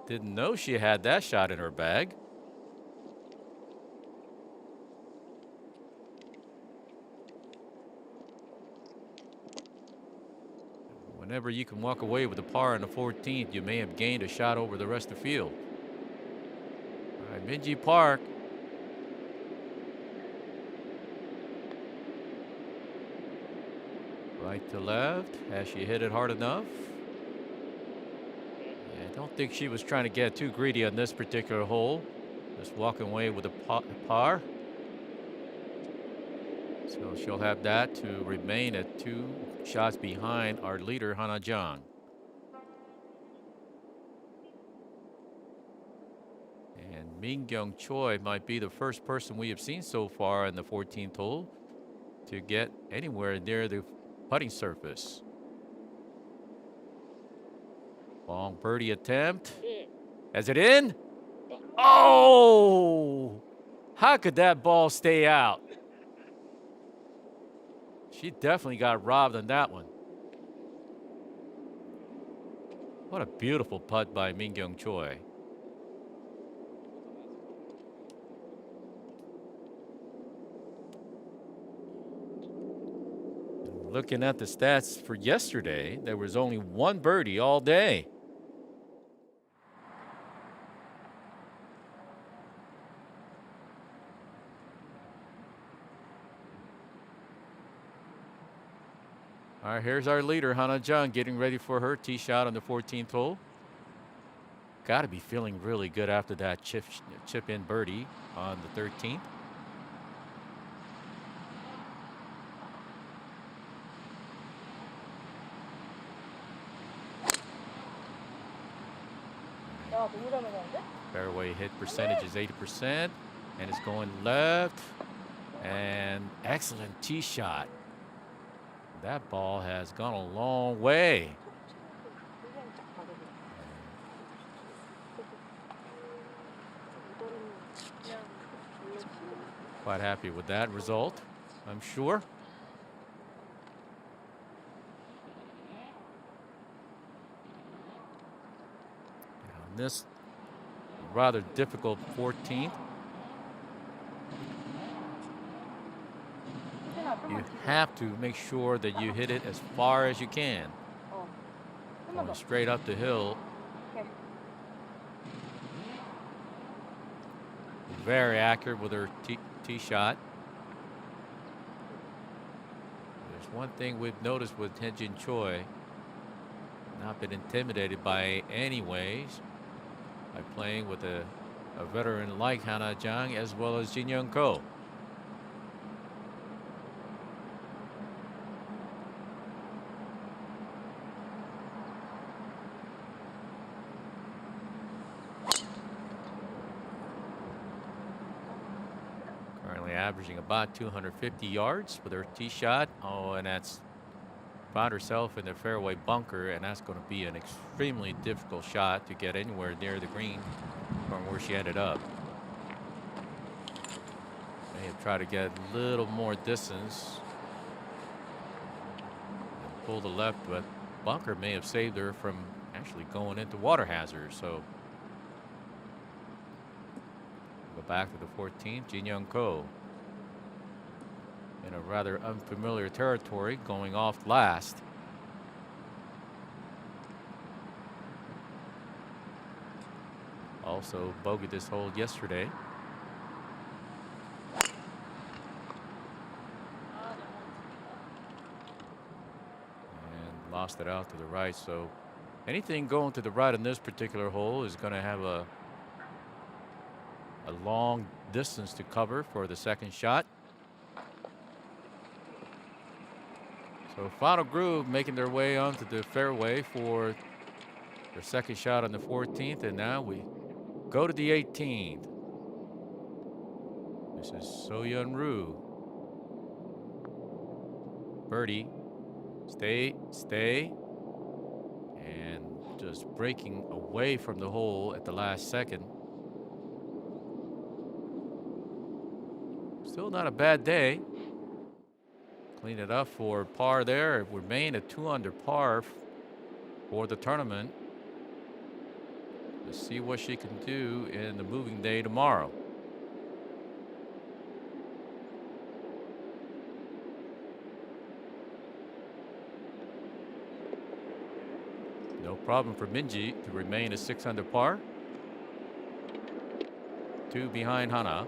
Didn't know she had that shot in her bag. Whenever you can walk away with a par on the 14th, you may have gained a shot over the rest of the field. All right, Minji Park. Right to left. Has she hit it hard enough? I don't think she was trying to get too greedy on this particular hole. Just walking away with a par. So she'll have that to remain at 2 shots behind our leader, Hana Jong. And Choi might be the first person we have seen so far in the 14th hole to get anywhere near the putting surface. Long birdie attempt. Is it in? Oh! How could that ball stay out? She definitely got robbed on that one. What a beautiful putt by Choi. Looking at the stats for yesterday, there was only 1 birdie all day. All right, here's our leader, Hana Jung, getting ready for her tee shot on the 14th hole. Got to be feeling really good after that chip in birdie on the 13th. Fairway hit percentage is 80%, and it's going left. And excellent tee shot. That ball has gone a long way. Quite happy with that result, I'm sure. On this rather difficult 14th, you have to make sure that you hit it as far as you can. Going straight up the hill. Very accurate with her tee shot. one thing we've noticed with Choi, not been intimidated by any ways by playing with a veteran like Hana Jong as well as Jin Young Ko. Currently averaging about 250 yards with her tee shot. Oh, and that's found herself in the fairway bunker, and that's going to be an extremely difficult shot to get anywhere near the green from where she ended up. May have tried to get a little more distance and pull the left, but bunker may have saved her from actually going into water hazard. So go back to the 14th. Jin Young Ko in a rather unfamiliar territory, going off last. Also bogeyed this hole yesterday. And lost it out to the right. So anything going to the right in this particular hole is going to have a long distance to cover for the second shot. So final group making their way onto the fairway for their second shot on the 14th, and now we go to the 18th. This is Soyun Roo. Birdie, stay, and just breaking away from the hole at the last second. Still not a bad day. Clean it up for par there. Remain a 2 under par for the tournament. Let's see what she can do in the moving day tomorrow. No problem for Minji to remain a 6 under par. 2 behind Hana.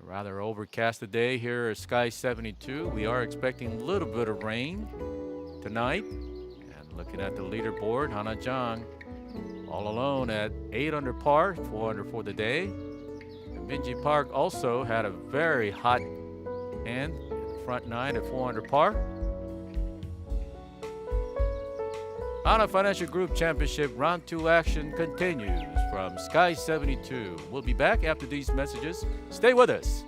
Rather overcast day here at Sky 72. We are expecting a little bit of rain tonight. And looking at the leaderboard, Hana Jong all alone at 8 under par, 4 under for the day. And Minji Park also had a very hot hand, front 9 at 4 under par. Hana Financial Group Championship Round 2 action continues from Sky 72. We'll be back after these messages. Stay with us.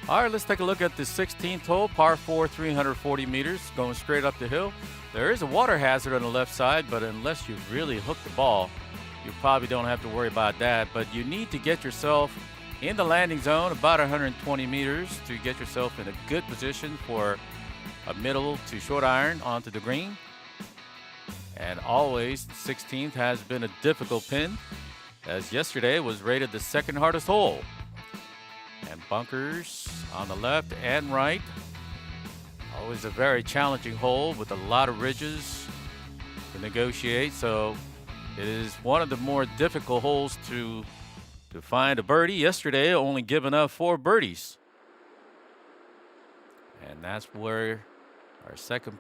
All right, let's take a look at the 16th hole, par 4, 340 meters, going straight up the hill. There is a water hazard on the left side, but unless you really hook the ball, you probably don't have to worry about that. But you need to get yourself in the landing zone about 120 meters to get yourself in a good position for a middle to short iron onto the green. And always, 16th has been a difficult pin, as yesterday was rated the second hardest hole. And bunkers on the left and right. Always a very challenging hole with a lot of ridges to negotiate. So it is one of the more difficult holes to find a birdie. Yesterday, only giving up 4 birdies. And that's where our second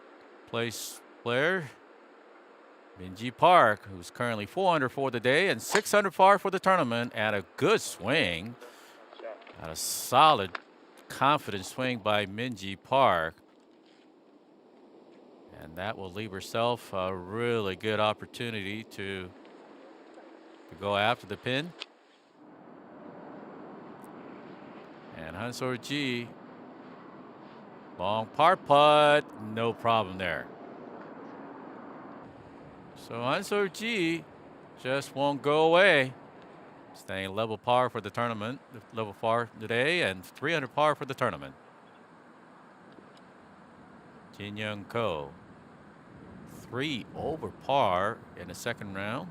place player, Minji Park, who's currently 4 under for the day and 6 under par for the tournament, and a good swing. And a solid, confident swing by Minji Park. And that will leave herself a really good opportunity to go after the pin. And Han-Seo-ji, long par putt, no problem there. So Han-Seo-ji just won't go away. Staying level par for the tournament, level par today, and 300 par for the tournament. Jin Young Ko, 3 over par in the second round.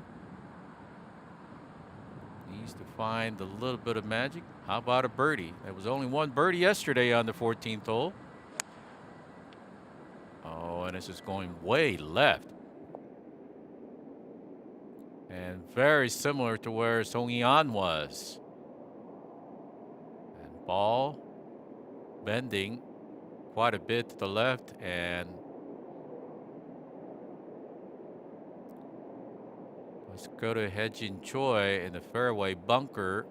Needs to find a little bit of magic. How about a birdie? There was only 1 birdie yesterday on the 14th hole. Oh, and this is going way left. And very similar to where Soyun was. And ball bending quite a bit to the left, and let's go to Hye-jin Choi in the fairway bunker.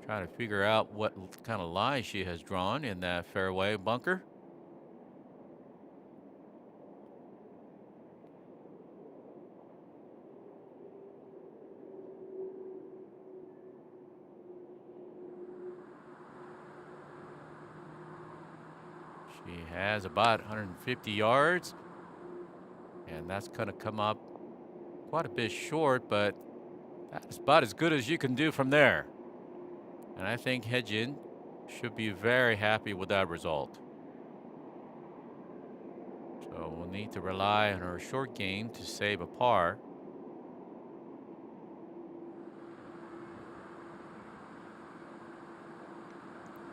Trying to figure out what kind of lie she has drawn in that fairway bunker. She has about 150 yards, and that's going to come up quite a bit short, but that's about as good as you can do from there. And I think Hye-jin should be very happy with that result. So we'll need to rely on her short game to save a par.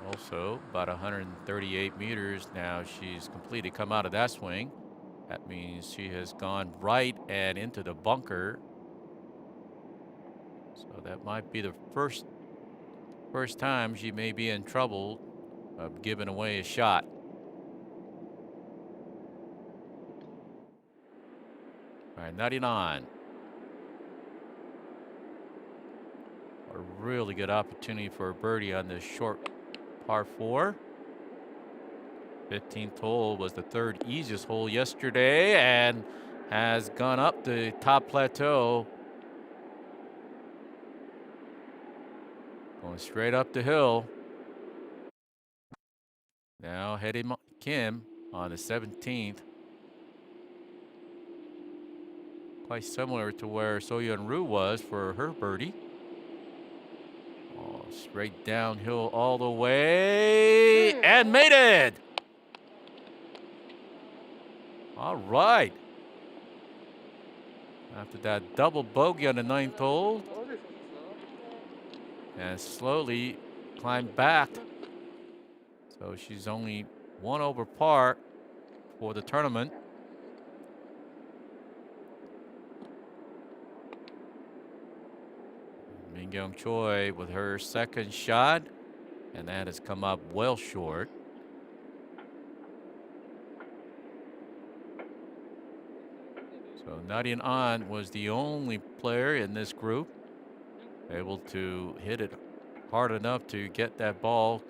Also, about 138 meters now she's completely come out of that swing. That means she has gone right and into the bunker. So that might be the first time she may be in trouble of giving away a shot. All right, 99. A really good opportunity for a birdie on this short par 4. 15th hole was the 3rd easiest hole yesterday and has gone up the top plateau. Going straight up the hill. Now heading Kim on the 17th. Quite similar to where Soyun Roo was for her birdie. Oh, straight downhill all the way and made it. All right. After that double bogey on the 9th hole, and slowly climbed back. So she's only 1 over par for the tournament. Min-kyung Choi with her second shot, and that has come up well short. So Nadian An was the only player in this group able to hit it hard enough to get that ball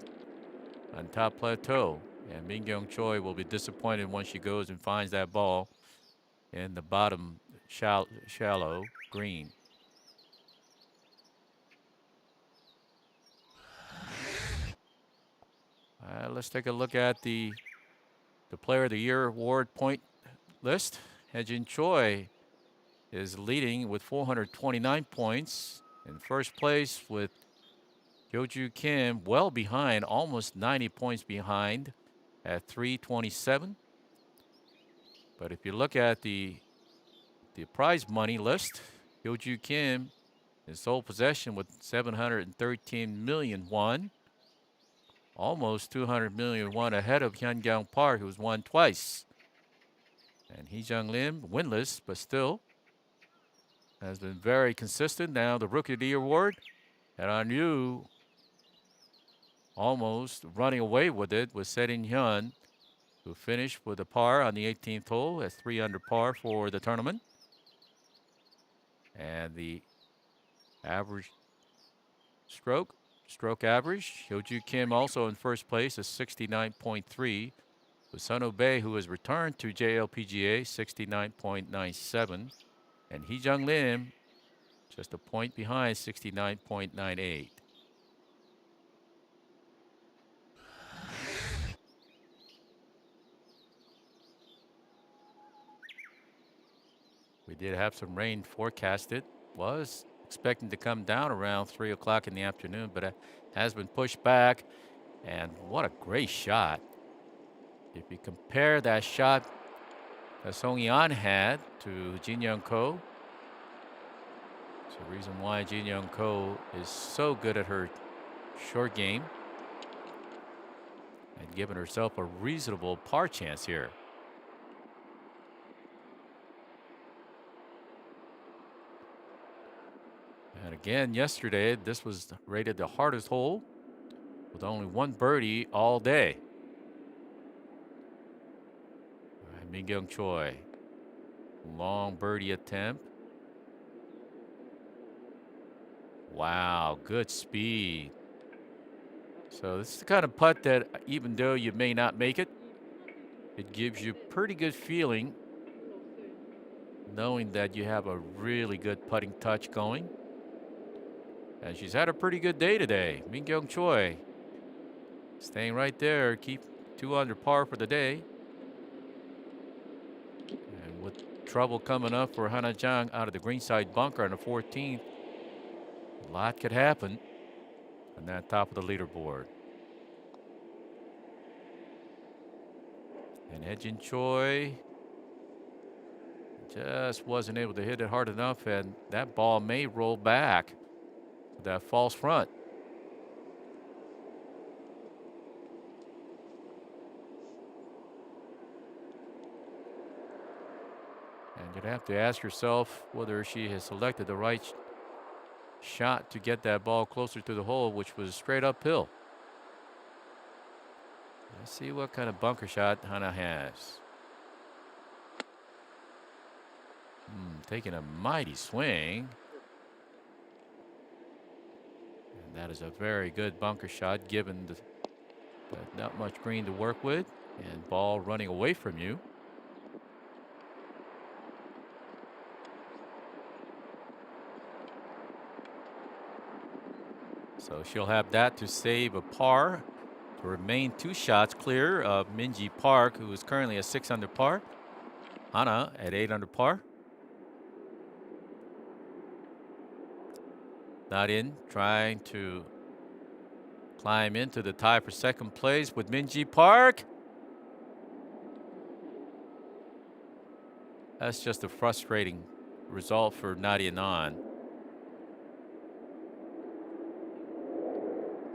on top plateau. And Min-kyung Choi will be disappointed once she goes and finds that ball in the bottom shallow green. let's take a look at the Player of the Year award point list. Hye-jin Choi is leading with 429 points. In first place with Hyo-ju Kim, well behind, almost 90 points behind at 327. But if you look at the prize money list, Hyo-ju Kim in sole possession with 713 million won. Almost 200 million won ahead of Hyun-kyung Park, who's won twice. And Hee-jung Lim, winless, but still has been very consistent. Now the Rookie of the Year award. And on you, almost running away with it with Se-in Hyun, who finished with a par on the 18th hole at 3 under par for the tournament. And the average stroke average, Hyo-ju Kim also in first place, is 69.3. With Sun Oh-bae, who has returned to JLPGA, 69.97. And Hee-jung Lim, just a point behind, 69.98. We did have some rain forecasted. Was expecting to come down around 3 o'clock in the afternoon, but it has been pushed back. And what a great shot. If you compare that shot that Soyun had to Jin Young Ko, it's the reason why Jin Young Ko is so good at her short game and giving herself a reasonable par chance here. And again, yesterday, this was rated the hardest hole with only one birdie all day. Min-kyung Choi, long birdie attempt. Wow, good speed. So this is the kind of putt that even though you may not make it, it gives you pretty good feeling knowing that you have a really good putting touch going. And she's had a pretty good day today. Min-kyung Choi staying right there, keep 2 under par for the day. And with trouble coming up for Hana Jang out of the greenside bunker on the 14th, a lot could happen on that top of the leaderboard. And Hye-jin Choi just wasn't able to hit it hard enough, and that ball may roll back with that false front. And you'd have to ask yourself whether she has selected the right shot to get that ball closer to the hole, which was straight uphill. Let's see what kind of bunker shot Hana has. Taking a mighty swing. And that is a very good bunker shot given the not much green to work with and ball running away from you. So she'll have that to save a par to remain 2 shots clear of Minji Park, who is currently at 6 under par. Hana at 8 under par. Not in, trying to climb into the tie for second place with Minji Park. That's just a frustrating result for Nadia Nan.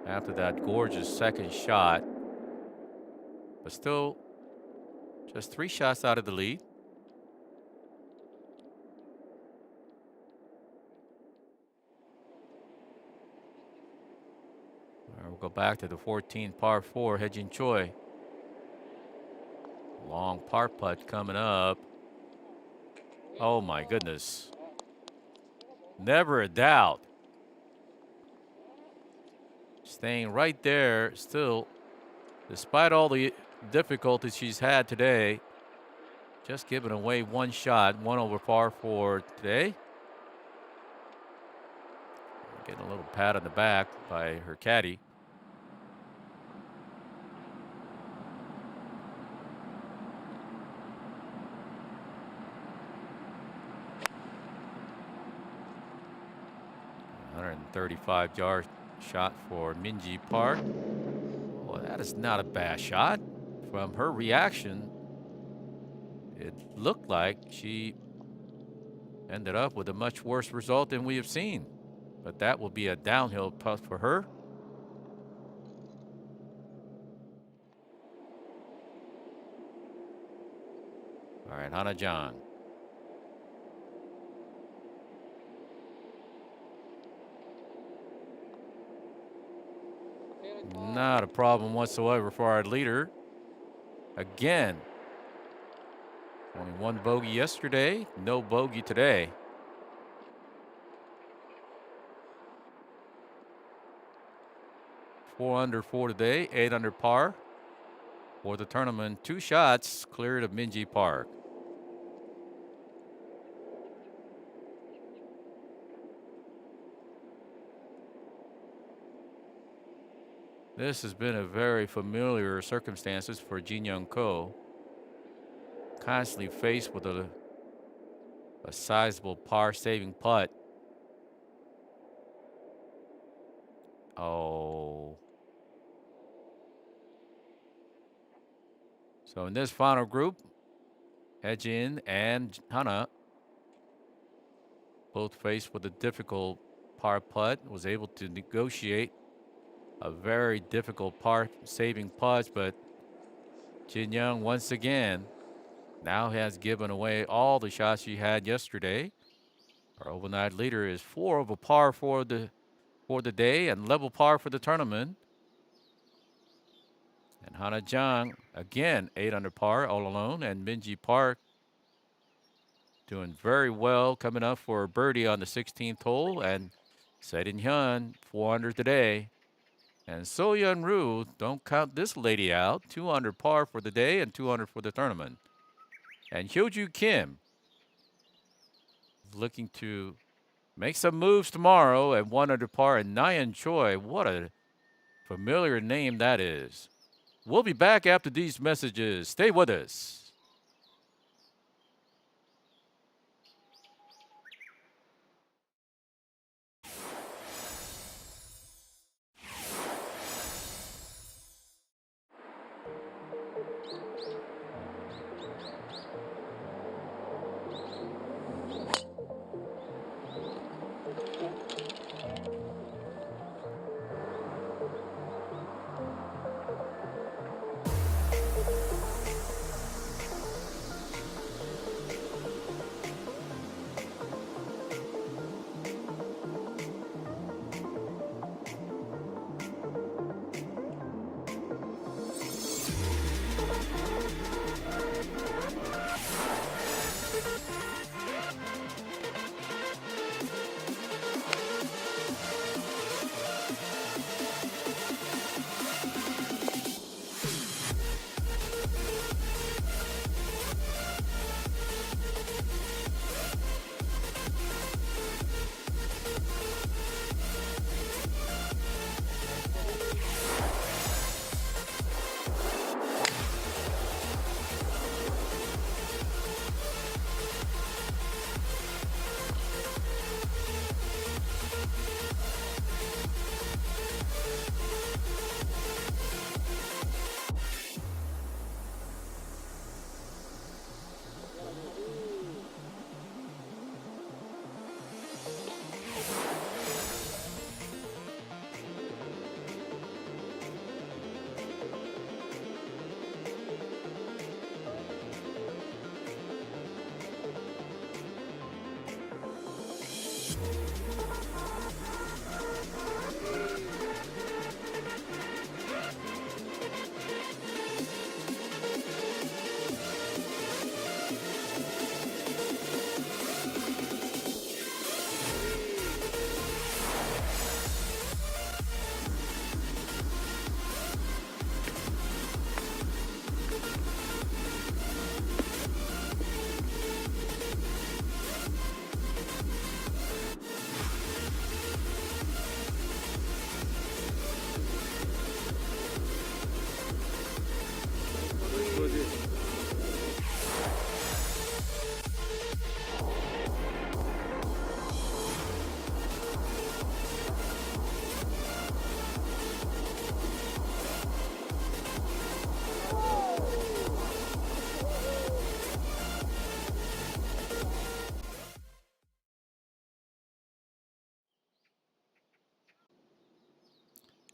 After that gorgeous second shot, but still just 3 shots out of the lead. We'll go back to the 14th par 4, Hye-jin Choi. Long par putt coming up. Oh my goodness. Never a doubt. Staying right there still, despite all the difficulties she's had today. Just giving away 1 shot, 1 over par for today. Getting a little pat on the back by her caddy. 35-yard shot for Minji Park. Well, that is not a bad shot. From her reaction, it looked like she ended up with a much worse result than we have seen. But that will be a downhill putt for her. All right, Hana Jong. Not a problem whatsoever for our leader. Again, only one bogey yesterday, no bogey today. Four under for today, 8 under par for the tournament. 2 shots cleared of Minji Park. This has been a very familiar circumstances for Jin Young Ko. Constantly faced with a sizable par-saving putt. Oh. So in this final group, Hye-jin and Hana both faced with a difficult par putt, was able to negotiate a very difficult par-saving putt, but Jin Young once again now has given away all the shots she had yesterday. Our overnight leader is 4 over par for the day and level par for the tournament. And Hana Jong again 8 under par all alone, and Minji Park doing very well, coming up for a birdie on the 16th hole, and Se-in Hyun 4 under today. And Soyun Roo, don't count this lady out, 2 under par for the day and 2 under for the tournament. And Hyo-ju Kim looking to make some moves tomorrow at 1 under par. And Nyan Choi, what a familiar name that is. We'll be back after these messages. Stay with us.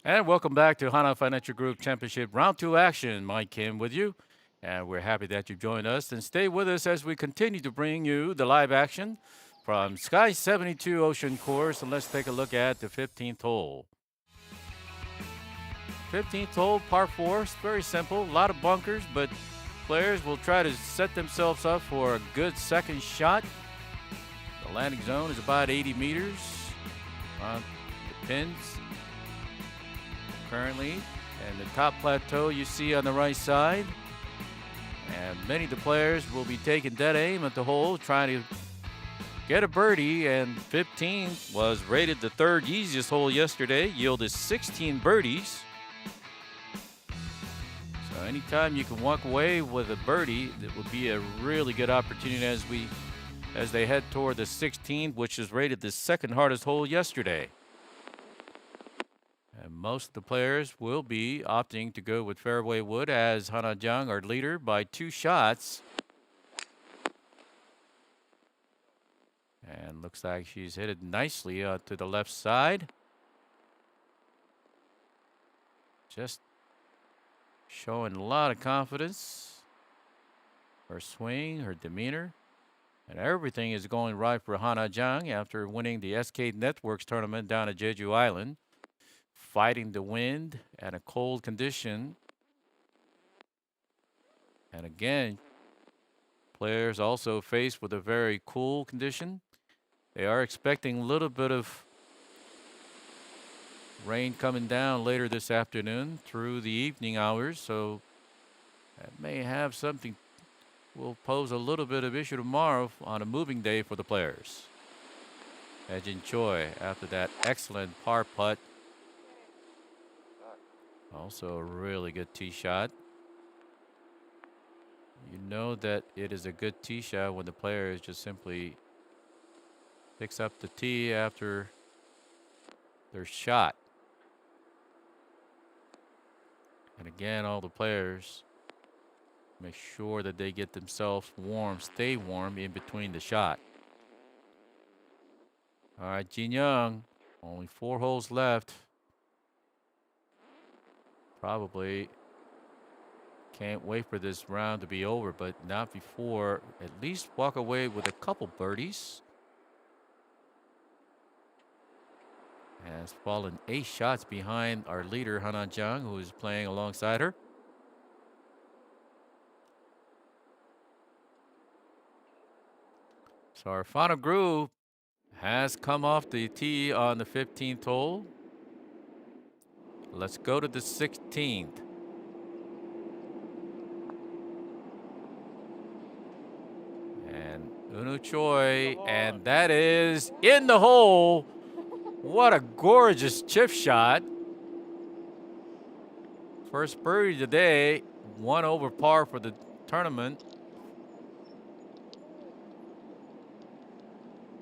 And welcome back to Hana Financial Group Championship Round 2 action. Mike Kim with you. And we're happy that you've joined us. And stay with us as we continue to bring you the live action from Sky 72 Ocean Course. And let's take a look at the 15th hole. 15th hole, par 4. It's very simple. A lot of bunkers, but players will try to set themselves up for a good second shot. The landing zone is about 80 meters on the pins currently, and the top plateau you see on the right side. And many of the players will be taking dead aim at the hole, trying to get a birdie. And 15 was rated the third easiest hole yesterday, yielded 16 birdies. So anytime you can walk away with a birdie, it will be a really good opportunity as they head toward the 16th, which is rated the second hardest hole yesterday. And most of the players will be opting to go with fairway wood, as Hana Jong, our leader, by 2 shots. And looks like she's hit it nicely to the left side. Just showing a lot of confidence. Her swing, her demeanor, and everything is going right for Hana Jong after winning the SK Networks tournament down at Jeju Island. Fighting the wind and a cold condition. And again, players also faced with a very cool condition. They are expecting a little bit of rain coming down later this afternoon through the evening hours, so that may have something, will pose a little bit of issue tomorrow on a moving day for the players. Jin Choi, after that excellent par putt. Also a really good tee shot. You know that it is a good tee shot when the player just simply picks up the tee after their shot. And again, all the players make sure that they get themselves warm, stay warm in between the shot. All right, Jin Young, only 4 holes left. Probably can't wait for this round to be over, but not before at least walk away with a couple birdies. Has fallen 8 shots behind our leader, Hana Jong, who is playing alongside her. So our final group has come off the tee on the 15th hole. Let's go to the 16th. And Choi, and that is in the hole. What a gorgeous chip shot. First birdie today, 1 over par for the tournament.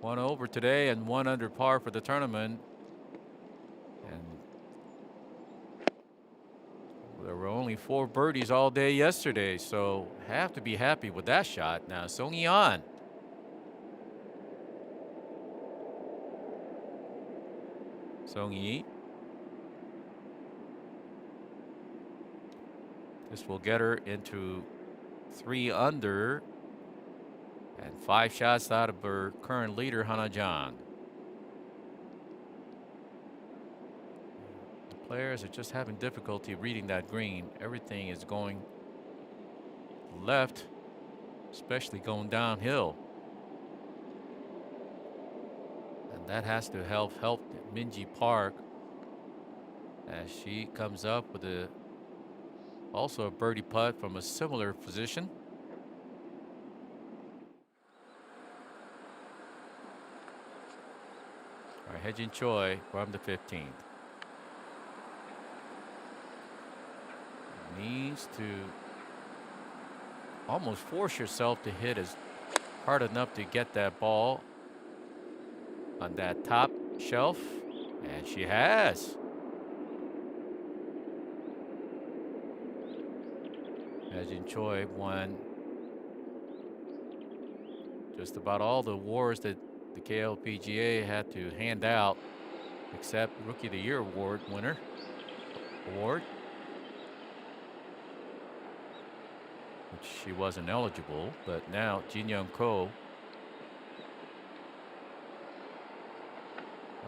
1 over today and 1 under par for the tournament. And there were only 4 birdies all day yesterday, so have to be happy with that shot. Now, Soyun. Song-yi. This will get her into 3 under and 5 shots out of her current leader, Hana Jong. The players are just having difficulty reading that green. Everything is going left, especially going downhill. And that has to help Minji Park as she comes up with also a birdie putt from a similar position. All right, Jin Choi from the 15th. Needs to almost force yourself to hit as hard enough to get that ball on that top shelf, and she has. Jin Choi won just about all the awards that the KLPGA had to hand out, except Rookie of the Year award winner. award, which she wasn't eligible, but now Jin Young Ko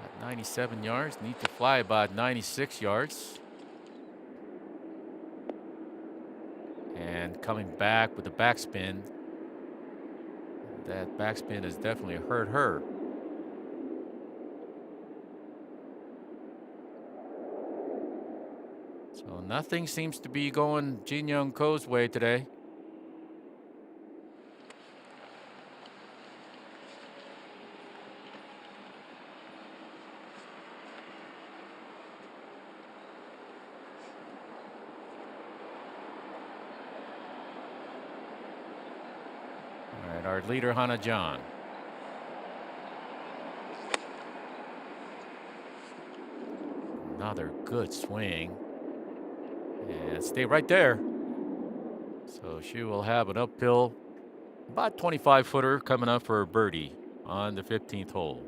at 97 yards, need to fly about 96 yards. And coming back with the backspin. That backspin has definitely hurt her. So nothing seems to be going Jin Young Ko's way today. All right, our leader, Hana Jong. Another good swing. And stay right there. So she will have an uphill, about 25-footer coming up for a birdie on the 15th hole.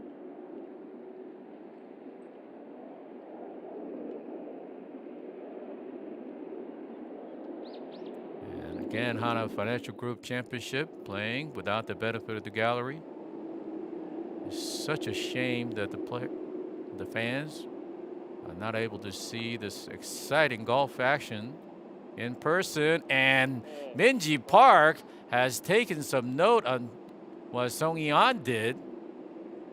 And again, Hana Financial Group Championship playing without the benefit of the gallery. It's such a shame that the fans are not able to see this exciting golf action in person. And Minji Park has taken some note on what Soyun did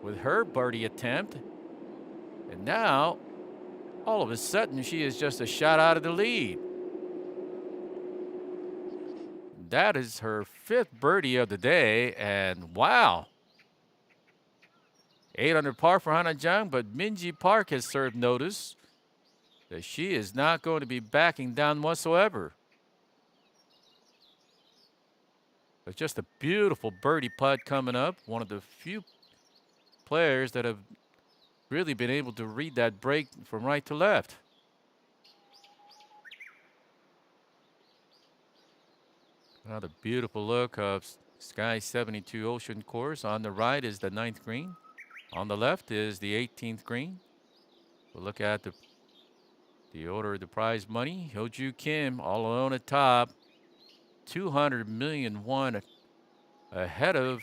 with her birdie attempt. And now, all of a sudden, she is just a shot out of the lead. That is her 5th birdie of the day. And wow. 8 under par for Hana Jong, but Minji Park has served notice that she is not going to be backing down whatsoever. It's just a beautiful birdie putt coming up. One of the few players that have really been able to read that break from right to left. Another beautiful look of Sky 72 Ocean Course. On the right is the 9th green. On the left is the 18th green. We'll look at the order of the prize money. Hyo-Joo Kim all alone at top. 200 million won ahead of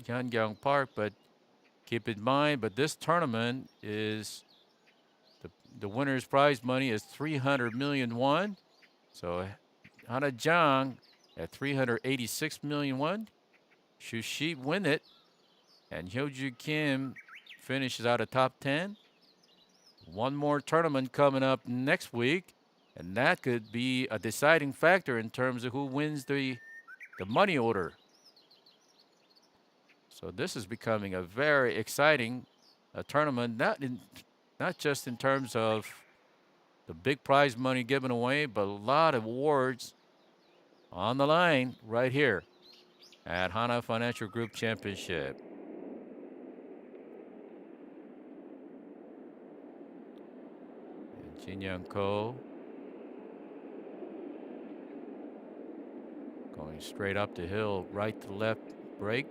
Yeongyang Park, but keep in mind, but this tournament is the winner's prize money is 300 million won. So Hana Jong at 386 million won. Should she win it, and Hyo-Joo Kim finishes out of top 10. One more tournament coming up next week, and that could be a deciding factor in terms of who wins the money order. So this is becoming a very exciting tournament, not just in terms of the big prize money given away, but a lot of awards on the line right here at Hana Financial Group Championship. Jin Young Ko going straight up the hill, right to left break.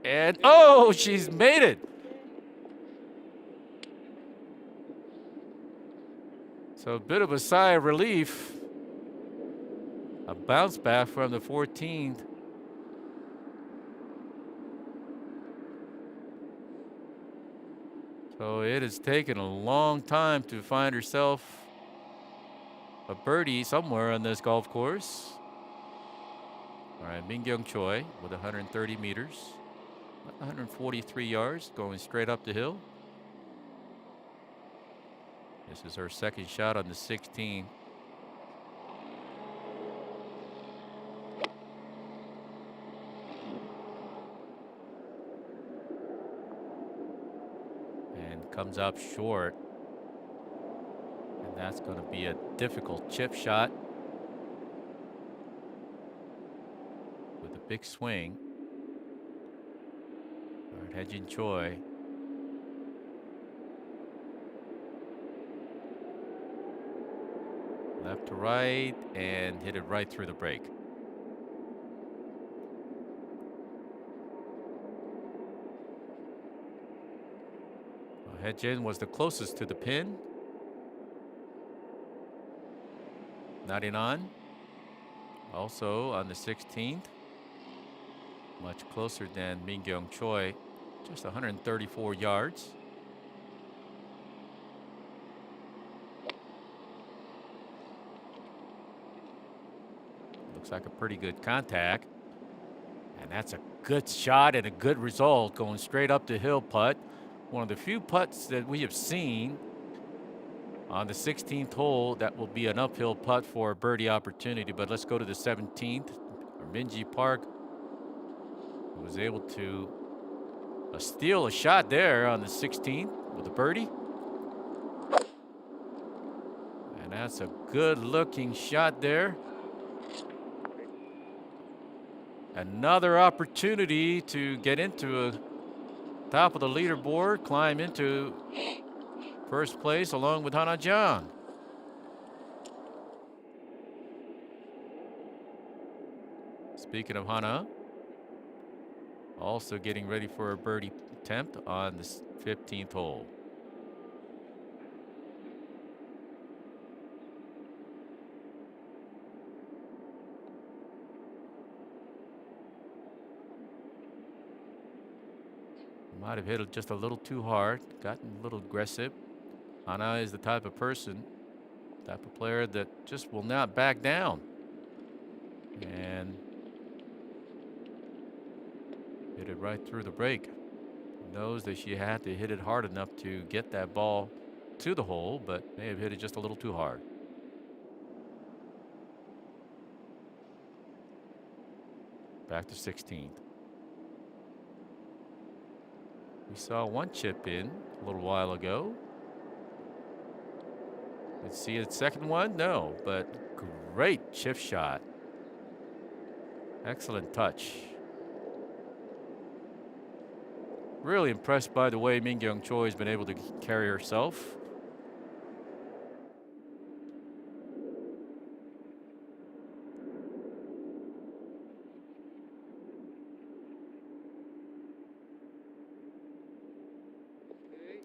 And oh, she's made it. So a bit of a sigh of relief. A bounce back from the 14th. So it has taken a long time to find herself a birdie somewhere on this golf course. All right, Mingyung Choi with 130 meters, 143 yards, going straight up the hill. This is her second shot on the 16. And comes up short. And that's going to be a difficult chip shot. With a big swing. All right, Hye-Jin Choi. Left to right and hit it right through the break. Hye-jin was the closest to the pin. 99. Also on the 16th. Much closer than Mingyong Choi. Just 134 yards. Looks like a pretty good contact. And that's a good shot and a good result, going straight up the hill putt. One of the few putts that we have seen on the 16th hole that will be an uphill putt for a birdie opportunity. But let's go to the 17th. Minji Park was able to steal a shot there on the 16th with a birdie. And that's a good looking shot there. Another opportunity to get into a top of the leaderboard, climb into first place along with Hana Jong. Speaking of Hana, also getting ready for a birdie attempt on the 15th hole. Might have hit it just a little too hard, gotten a little aggressive. Hana is the type of person, type of player that just will not back down. And hit it right through the break. Knows that she had to hit it hard enough to get that ball to the hole, but may have hit it just a little too hard. Back to 16th. We saw one chip in a little while ago. Let's see a second one. No, but great chip shot. Excellent touch. Really impressed by the way Mingyong Choi has been able to carry herself.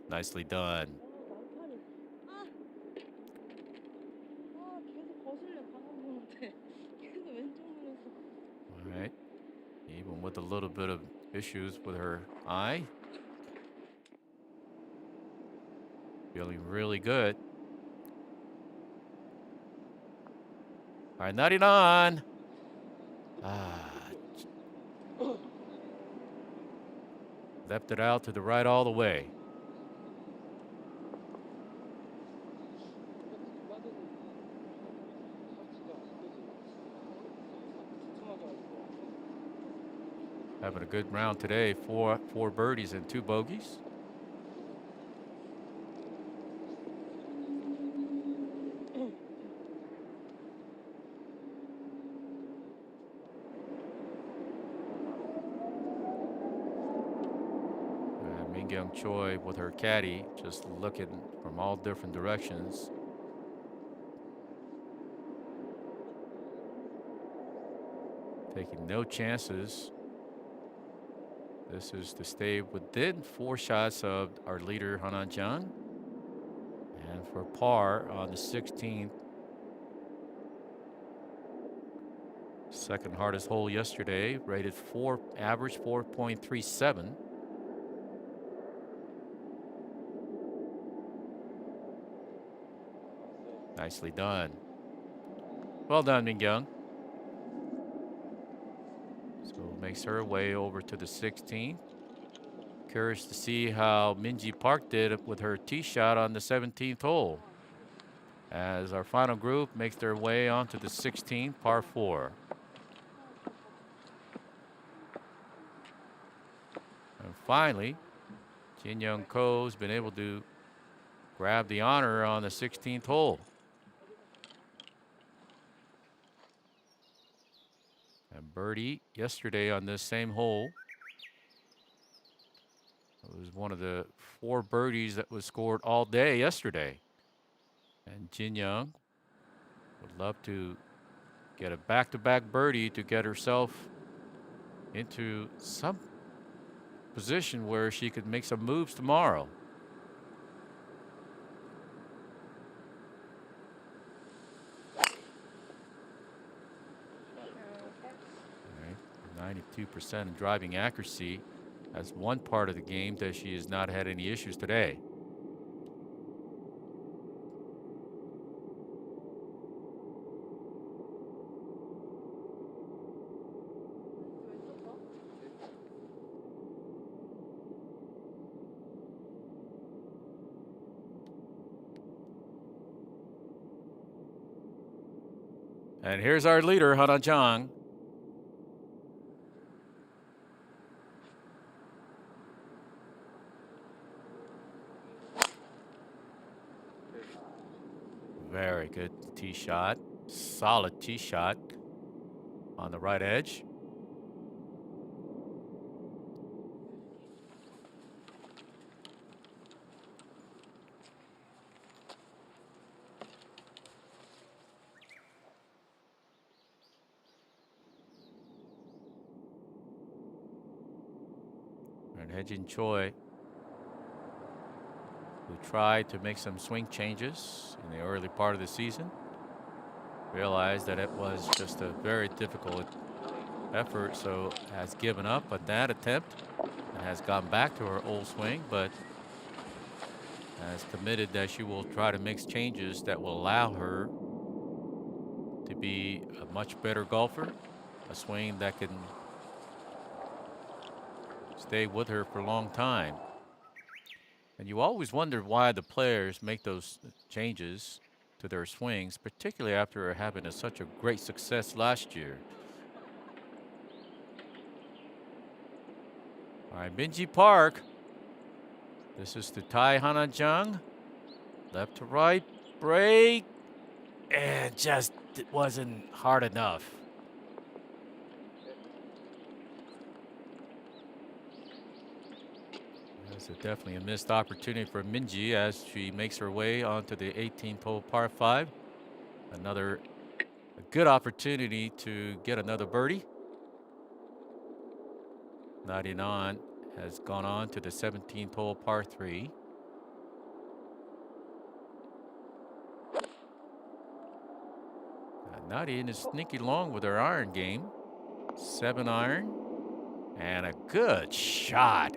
Nicely done. All right. Even with a little bit of issues with her eye. Feeling really good. All right, 99. Left it out to the right all the way. Having a good round today. Four birdies and 2 bogeys. Mingyong Choi with her caddy just looking from all different directions. Taking no chances. This is to stay within 4 shots of our leader, Hana Jong. And for par on the 16th. Second hardest hole yesterday, rated average 4.37. Nicely done. Well done, Mingyong. So makes her way over to the 16th. Curious to see how Minji Park did with her tee shot on the 17th hole. As our final group makes their way onto the 16th, par 4. And finally, Jin Young Ko's been able to grab the honor on the 16th hole. And birdie yesterday on this same hole. It was one of the 4 birdies that was scored all day yesterday. And Jin Young would love to get a back-to-back birdie to get herself into some position where she could make some moves tomorrow. 82% in driving accuracy. That's one part of the game that she has not had any issues today. And here's our leader, Jong. Very good tee shot. Solid tee shot on the right edge. And Choi, who tried to make some swing changes in the early part of the season, realized that it was just a very difficult effort, so has given up on that attempt and has gone back to her old swing, but has committed that she will try to make changes that will allow her to be a much better golfer, a swing that can stay with her for a long time. And you always wonder why the players make those changes to their swings, particularly after having such a great success last year. All right, Minji Park. This is to tie Jong. Left to right, break, and just it wasn't hard enough. So definitely a missed opportunity for Minji as she makes her way onto the 18th hole par 5. A good opportunity to get another birdie. 99 has gone on to the 17th hole par 3. Nadia is sneaky long with her iron game. 7 iron and a good shot.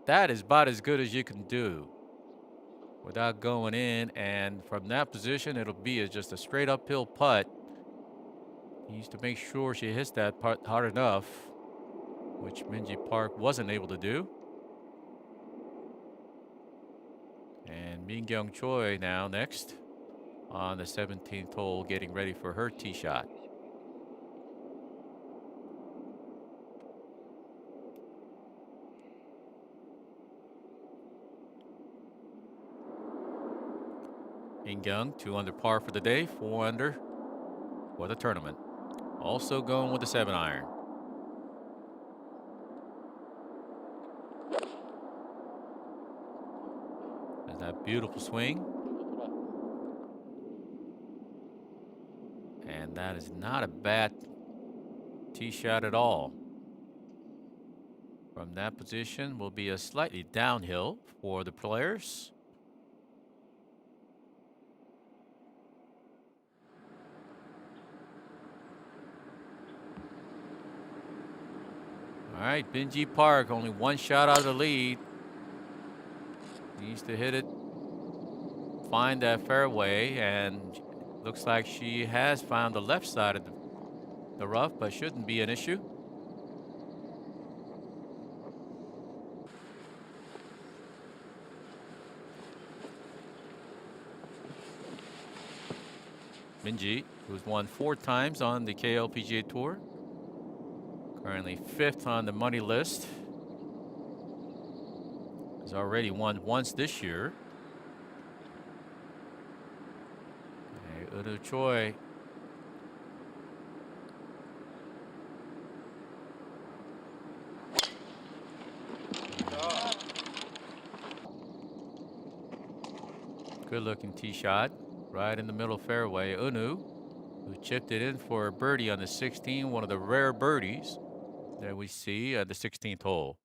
That is about as good as you can do without going in, and from that position it'll be just a straight uphill putt. Needs to make sure she hits that putt hard enough, which Minji Park wasn't able to do. And Choi now next on the 17th hole, getting ready for her tee shot. Young, 2 under par for the day, 4 under for the tournament. Also going with the 7 iron. There's that beautiful swing. And that is not a bad tee shot at all. From that position will be a slightly downhill for the players. All right, Minji Park, only 1 shot out of the lead. Needs to hit it, find that fairway, and looks like she has found the left side of the rough, but shouldn't be an issue. Minji, who's won 4 times on the KLPGA Tour. Currently 5th on the money list. Has already won once this year. Okay, Choi. Good looking tee shot. Right in the middle fairway. Unu, who chipped it in for a birdie on the 16th, one of the rare birdies that we see at the 16th hole.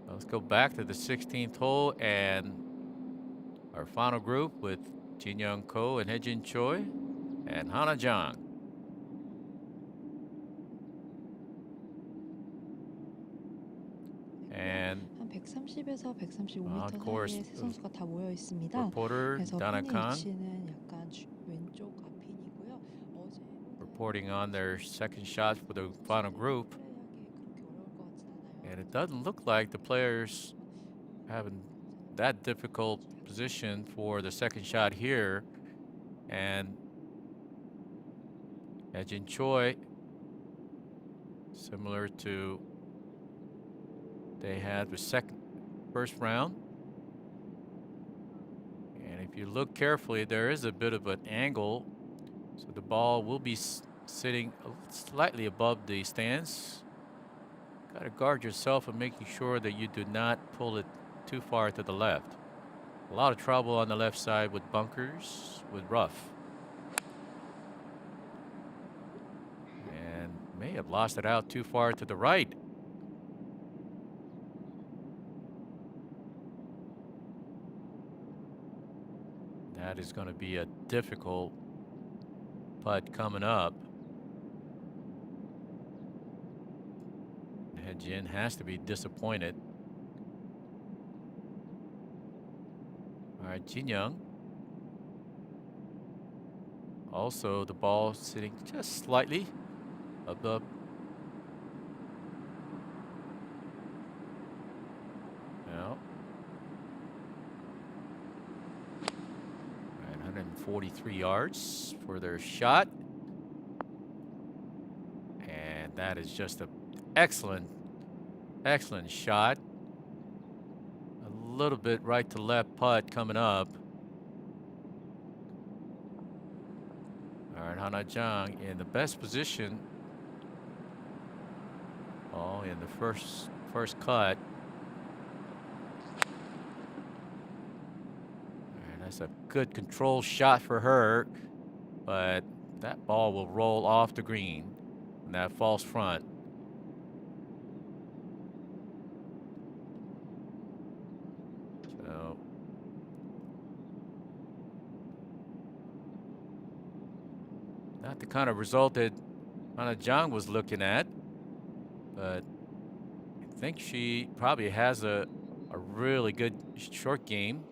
Let's go back to the 16th hole and our final group with Jin Young Ko and Choi and Jong. And 한 130에서 135m of course, 사이에 세 선수가 다 모여 있습니다. reporter 그래서 Dana 핀의 Khan 위치는 약간 왼쪽 앞핀이고요. 어제 reporting on their second shot for the final group. And it doesn't look like the players having that difficult position for the second shot here. And Jin Choi, similar to they had the first round. And if you look carefully, there is a bit of an angle, so the ball will be sitting slightly above the stance. Got to guard yourself and making sure that you do not pull it too far to the left. A lot of trouble on the left side with bunkers, with rough. And may have lost it out too far to the right. That is going to be a difficult putt coming up. Jin has to be disappointed. All right, Jin Young. Also, the ball sitting just slightly above. Well, 143 yards for their shot. And that is just an excellent shot. A little bit right to left putt coming up. All right, Hana Jong in the best position. Oh, in the first cut. And that's a good control shot for her, but that ball will roll off the green in that false front. Not the kind of result that Hana Jong was looking at, but I think she probably has a really good short game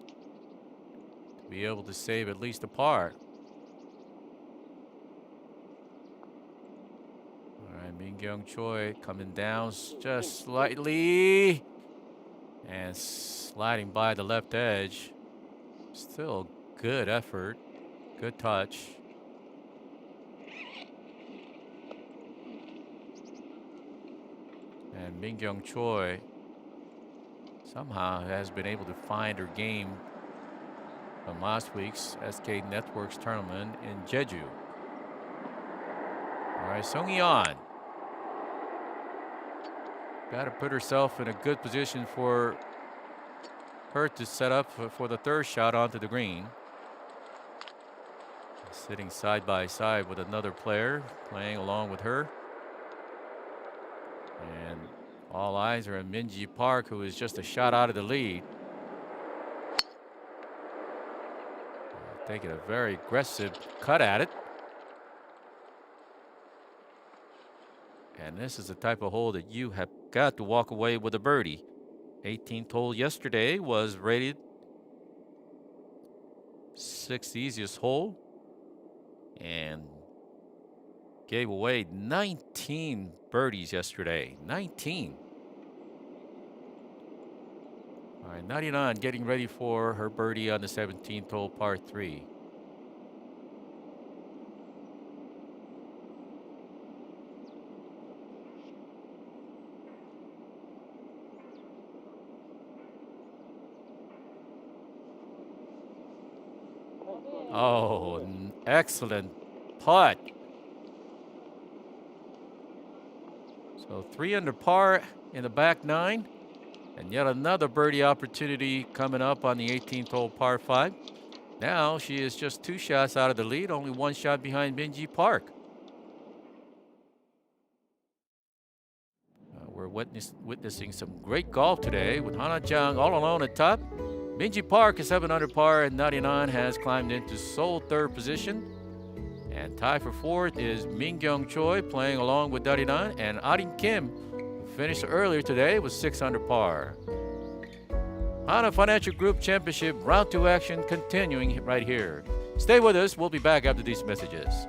to be able to save at least a par. All right, Mingyong Choi coming down just slightly and sliding by the left edge. Still good effort, good touch. And Mingyong Choi somehow has been able to find her game from last week's SK Networks tournament in Jeju. All right, Sung Yeon. Got to put herself in a good position for her to set up for the third shot onto the green. Sitting side by side with another player playing along with her. And all eyes are on Minji Park, who is just a shot out of the lead. Taking a very aggressive cut at it. And this is the type of hole that you have got to walk away with a birdie. 18th hole yesterday was rated 6th easiest hole and gave away 19 birdies yesterday. 19. All right, 99 getting ready for her birdie on the 17th hole, par 3. Oh, an excellent putt. So 3 under par in the back 9. And yet another birdie opportunity coming up on the 18th hole, par 5. Now she is just 2 shots out of the lead, only 1 shot behind Minji Park. We're witnessing some great golf today with Hana Jong all alone at top. Minji Park is 7 under par, and 99 has climbed into sole 3rd position. And tied for 4th is Mingyong Choi playing along with 99, and Arin Kim finished earlier today with 6 under par. Hana Financial Group Championship Round 2 action continuing right here. Stay with us. We'll be back after these messages.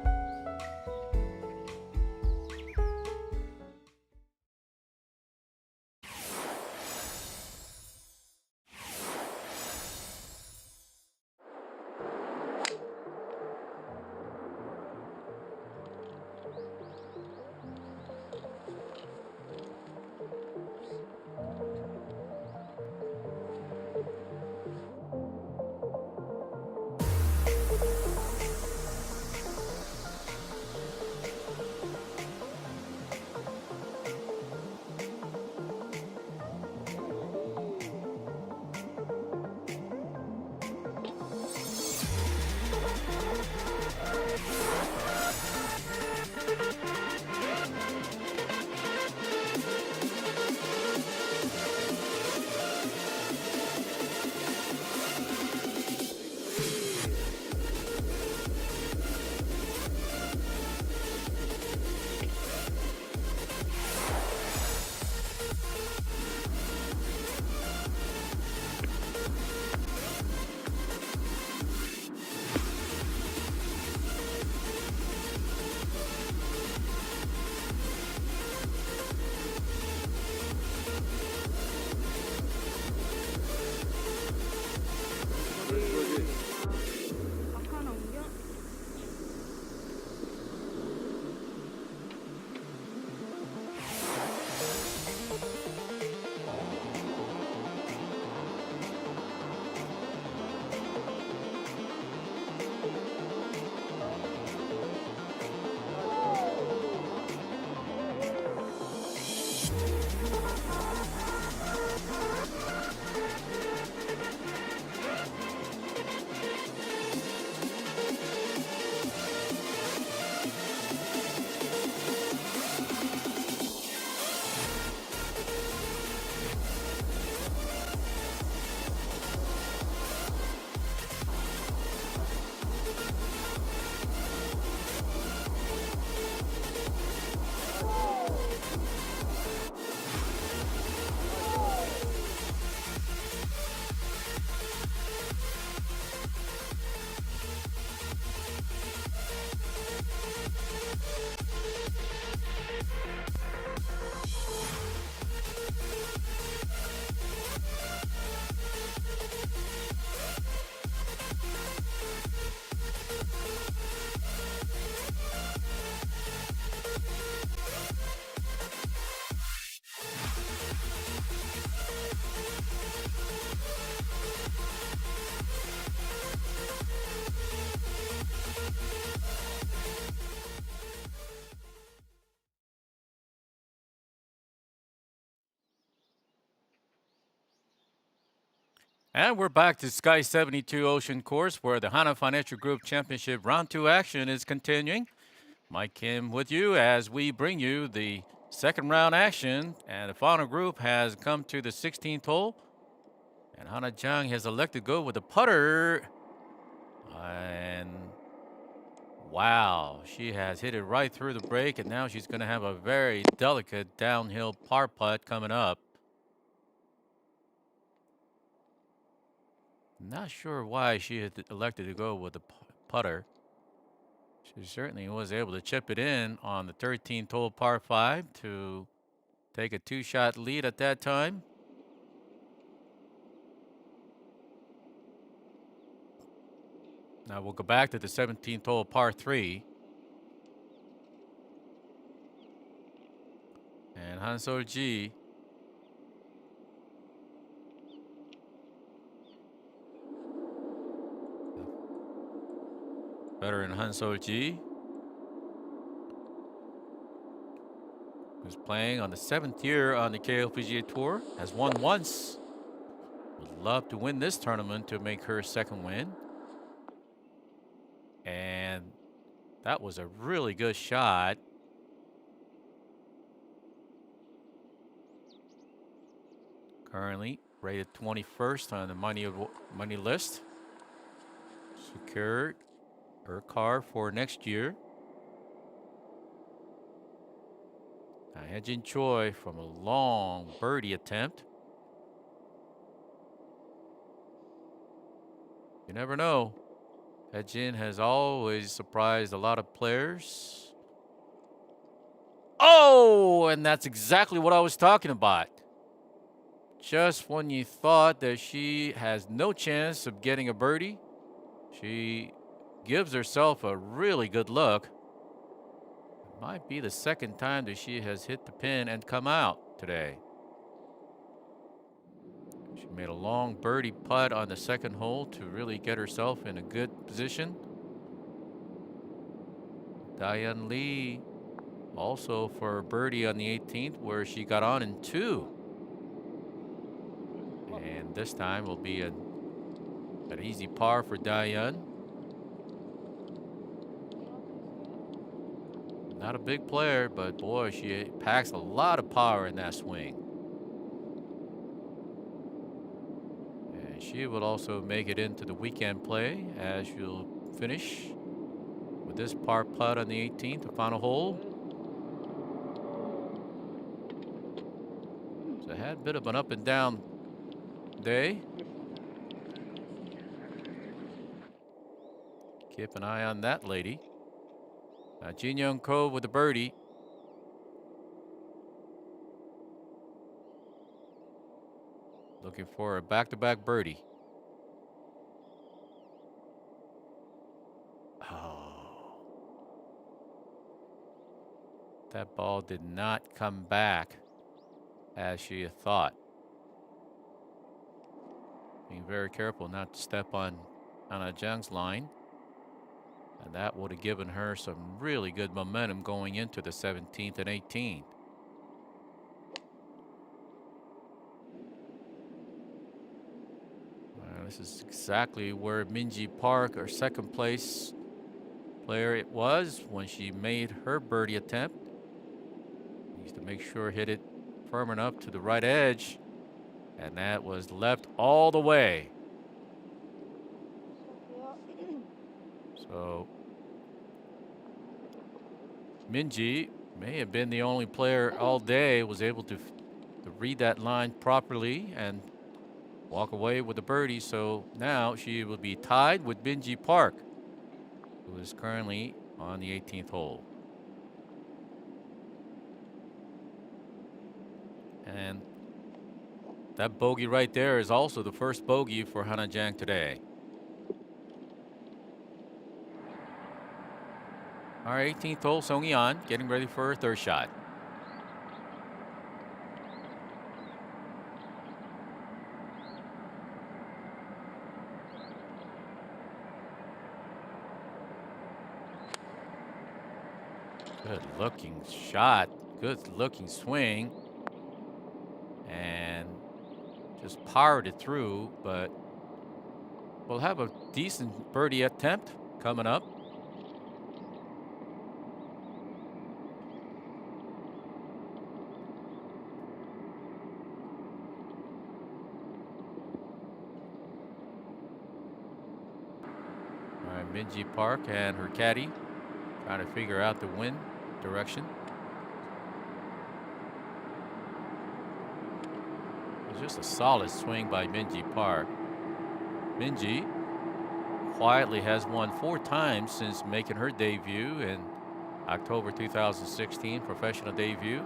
And we're back to Sky 72 Ocean Course, where the Hana Financial Group Championship Round 2 action is continuing. Mike Kim with you as we bring you the second round action. And the final group has come to the 16th hole. And Hana Jong has elected to go with the putter. And wow, she has hit it right through the break. And now she's going to have a very delicate downhill par putt coming up. Not sure why she had elected to go with the putter. She certainly was able to chip it in on the 13th hole par 5 to take a 2-shot lead at that time. Now we'll go back to the 17th hole par 3. And Han Sol-ji veteran Han Sol-ji, who's playing on the 7th year on the KLPGA Tour, has won once. Would love to win this tournament to make her second win. And that was a really good shot. Currently rated 21st on the money list. Secured her car for next year. Hye-jin Choi from a long birdie attempt. You never know. Hye-jin has always surprised a lot of players. Oh, and that's exactly what I was talking about. Just when you thought that she has no chance of getting a birdie, she gives herself a really good look. It might be the second time that she has hit the pin and come out today. She made a long birdie putt on the second hole to really get herself in a good position. Diane Lee also for a birdie on the 18th, where she got on in 2. And this time will be an easy par for Diane. Not a big player, but boy, she packs a lot of power in that swing. And she will also make it into the weekend play, as she'll finish with this par putt on the 18th, the final hole. So it had a bit of an up and down day. Keep an eye on that lady. Jin Young Ko with the birdie. Looking for a back-to-back birdie. Oh. That ball did not come back as she had thought. Being very careful not to step on Anna Jung's line. And that would have given her some really good momentum going into the 17th and 18th. This is exactly where Minji Park, our second place player, it was when she made her birdie attempt. Needs to make sure hit it firm enough to the right edge. And that was left all the way. So Minji may have been the only player all day was able to read that line properly and walk away with a birdie. So now she will be tied with Minji Park, who is currently on the 18th hole. And that bogey right there is also the first bogey for Hana Jang today. All right, 18th hole, Song Yeon getting ready for her third shot. Good looking shot, good looking swing. And just powered it through, but we'll have a decent birdie attempt coming up. Minji Park and her caddy trying to figure out the wind direction. It was just a solid swing by Minji Park. Minji quietly has won 4 times since making her debut in October 2016, professional debut.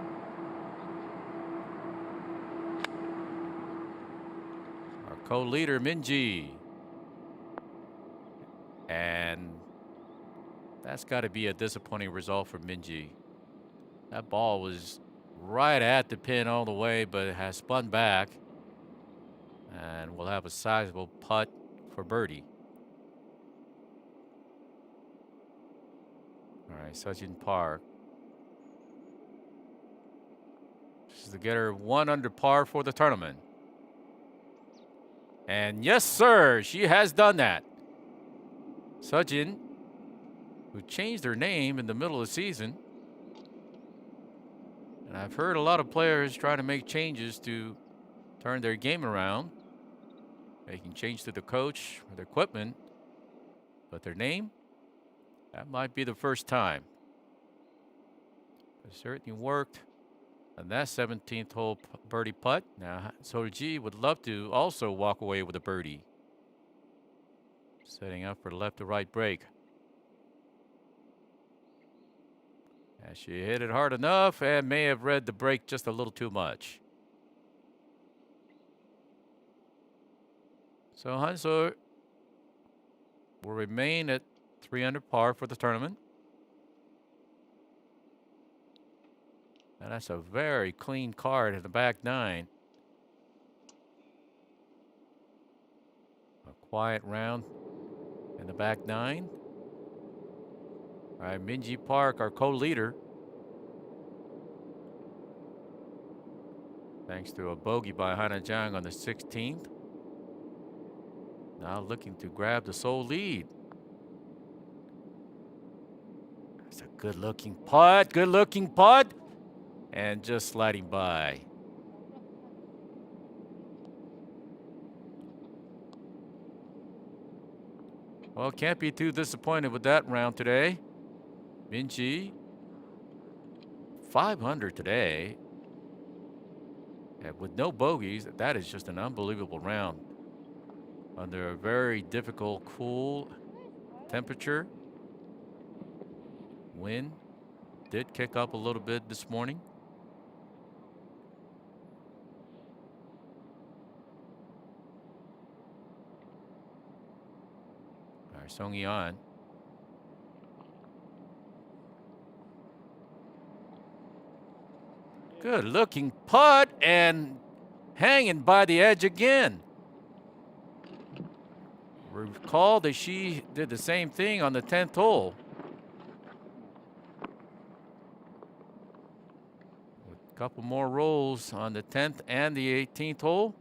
Our co-leader, Minji. And that's got to be a disappointing result for Minji. That ball was right at the pin all the way, but it has spun back. And we'll have a sizable putt for birdie. All right, Sejin Park. This is to get her 1 under par for the tournament. And yes, sir, she has done that. Sejin, who changed her name in the middle of the season. And I've heard a lot of players trying to make changes to turn their game around. Making change to the coach or the equipment. But their name, that might be the first time. It certainly worked And that 17th hole birdie putt. Now, Solji would love to also walk away with a birdie. Setting up for left to right break. And she hit it hard enough and may have read the break just a little too much. So Hanso will remain at 3 under par for the tournament. And that's a very clean card in the back nine. A quiet round in the back nine. All right, Minji Park, our co-leader. Thanks to a bogey by Jong on the 16th. Now looking to grab the sole lead. That's a good-looking putt, good-looking putt. And just sliding by. Well, can't be too disappointed with that round today. Minji, 500 today. And with no bogeys, that is just an unbelievable round. Under a very difficult, cool temperature. Wind did kick up a little bit this morning. All right, Soyun. Good looking putt and hanging by the edge again. Recall that she did the same thing on the 10th hole. With a couple more rolls on the 10th and the 18th hole,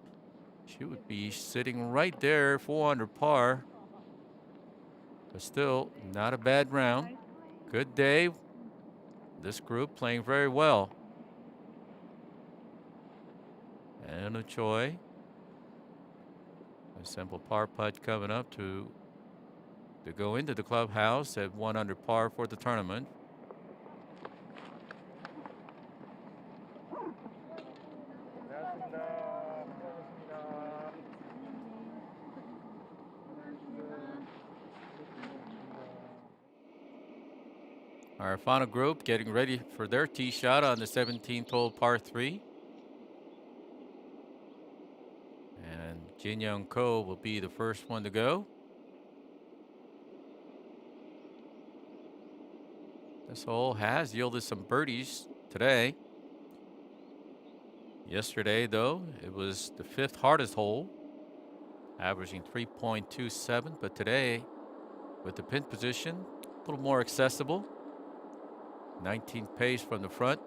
she would be sitting right there, 4 under par. But still, not a bad round. Good day. This group playing very well. And a Choi. A simple par putt coming up to go into the clubhouse at 1 under par for the tournament. Our final group getting ready for their tee shot on the 17th hole par 3. And Jin Young Ko will be the first one to go. This hole has yielded some birdies today. Yesterday, though, it was the 5th hardest hole, averaging 3.27. But today, with the pin position, a little more accessible. 19th pace from the front.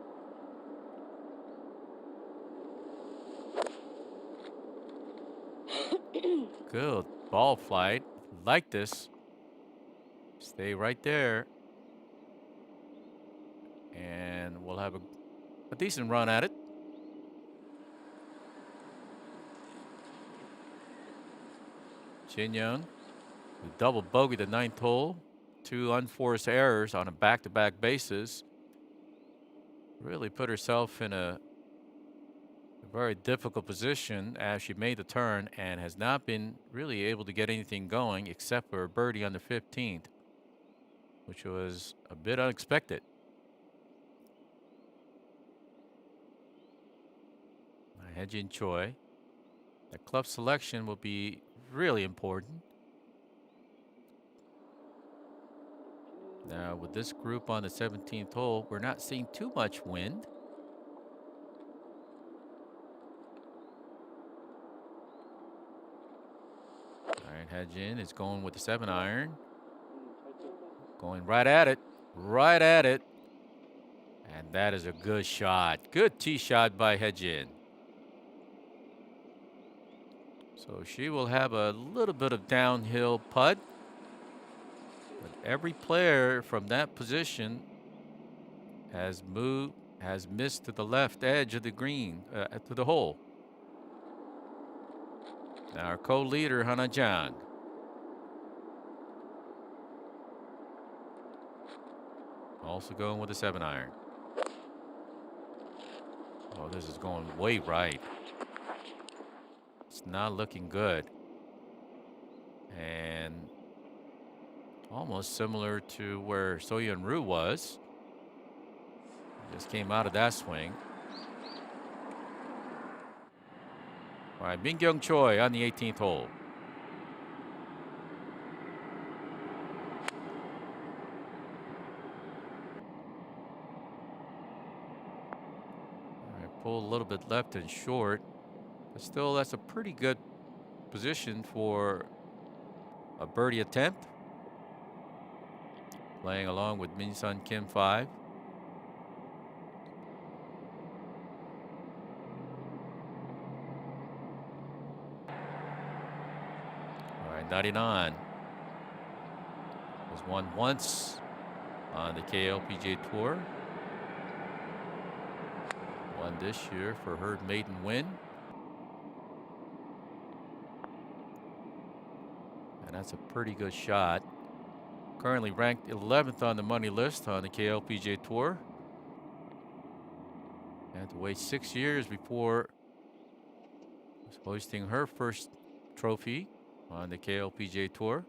Good ball flight. Like this. Stay right there. And we'll have a decent run at it. Jin Young, who double bogeyed the 9th hole. 2 unforced errors on a back-to-back basis. Really put herself in a very difficult position as she made the turn and has not been really able to get anything going except for a birdie on the 15th, which was a bit unexpected. Hye-jin Choi. The club selection will be really important. Now, with this group on the 17th hole, we're not seeing too much wind. All right, Hye-jin is going with the 7-iron. Going right at it. Right at it. And that is a good shot. Good tee shot by Hye-jin. So she will have a little bit of downhill putt. But every player from that position has missed to the left edge of the green, to the hole. Now our co-leader, Jong. Also going with a 7-iron. Oh, this is going way right. It's not looking good. And almost similar to where Soyun was. Just came out of that swing. All right, Choi on the 18th hole. All right, pull a little bit left and short, but still that's a pretty good position for a birdie attempt. Playing along with Min-sun Kim 5. All right, 99. Was won once on the KLPGA Tour. Won this year for her maiden win. And that's a pretty good shot. Currently ranked 11th on the money list on the KLPGA Tour. Had to wait 6 years before hoisting her first trophy on the KLPGA Tour.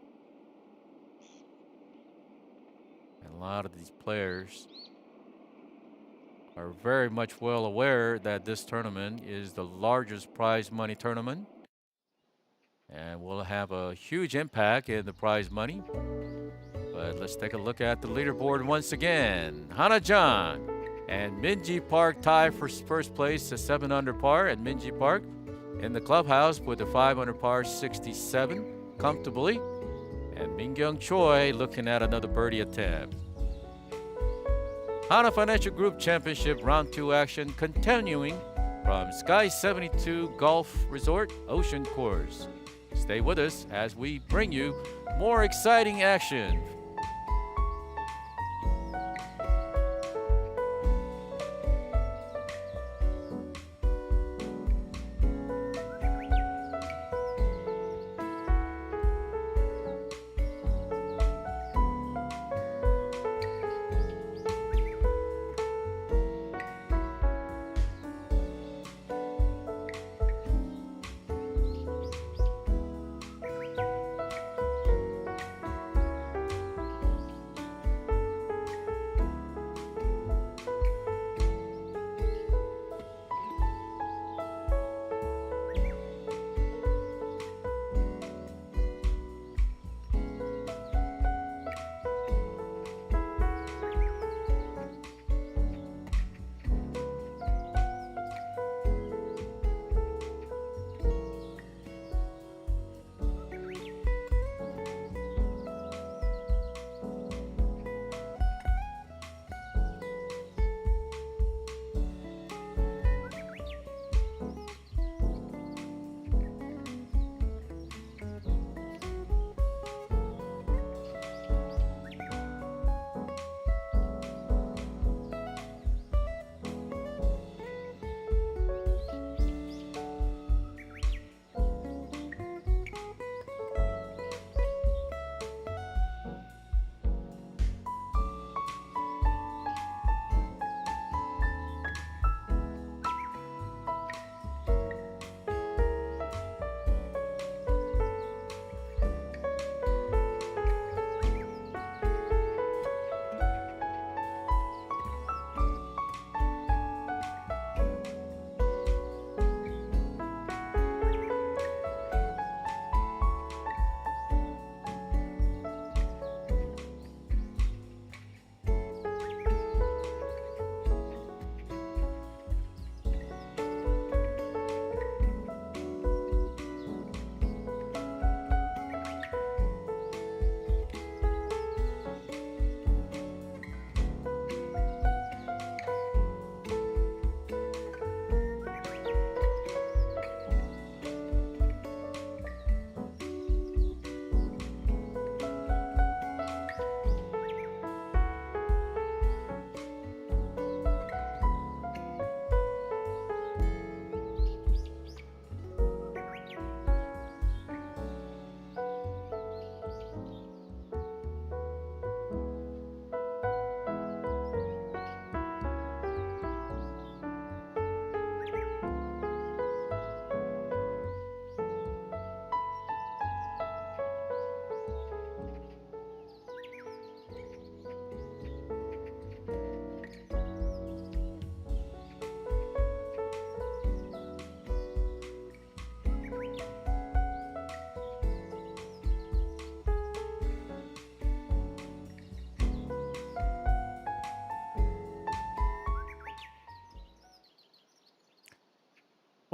And a lot of these players are very much well aware that this tournament is the largest prize money tournament and will have a huge impact in the prize money. But let's take a look at the leaderboard once again. Hana Jong and Minji Park tie for first place at 7 under par at Minji Park in the clubhouse with a 5 under par 67 comfortably. And Choi looking at another birdie attempt. Hana Financial Group Championship Round 2 action continuing from Sky 72 Golf Resort Ocean Course. Stay with us as we bring you more exciting action.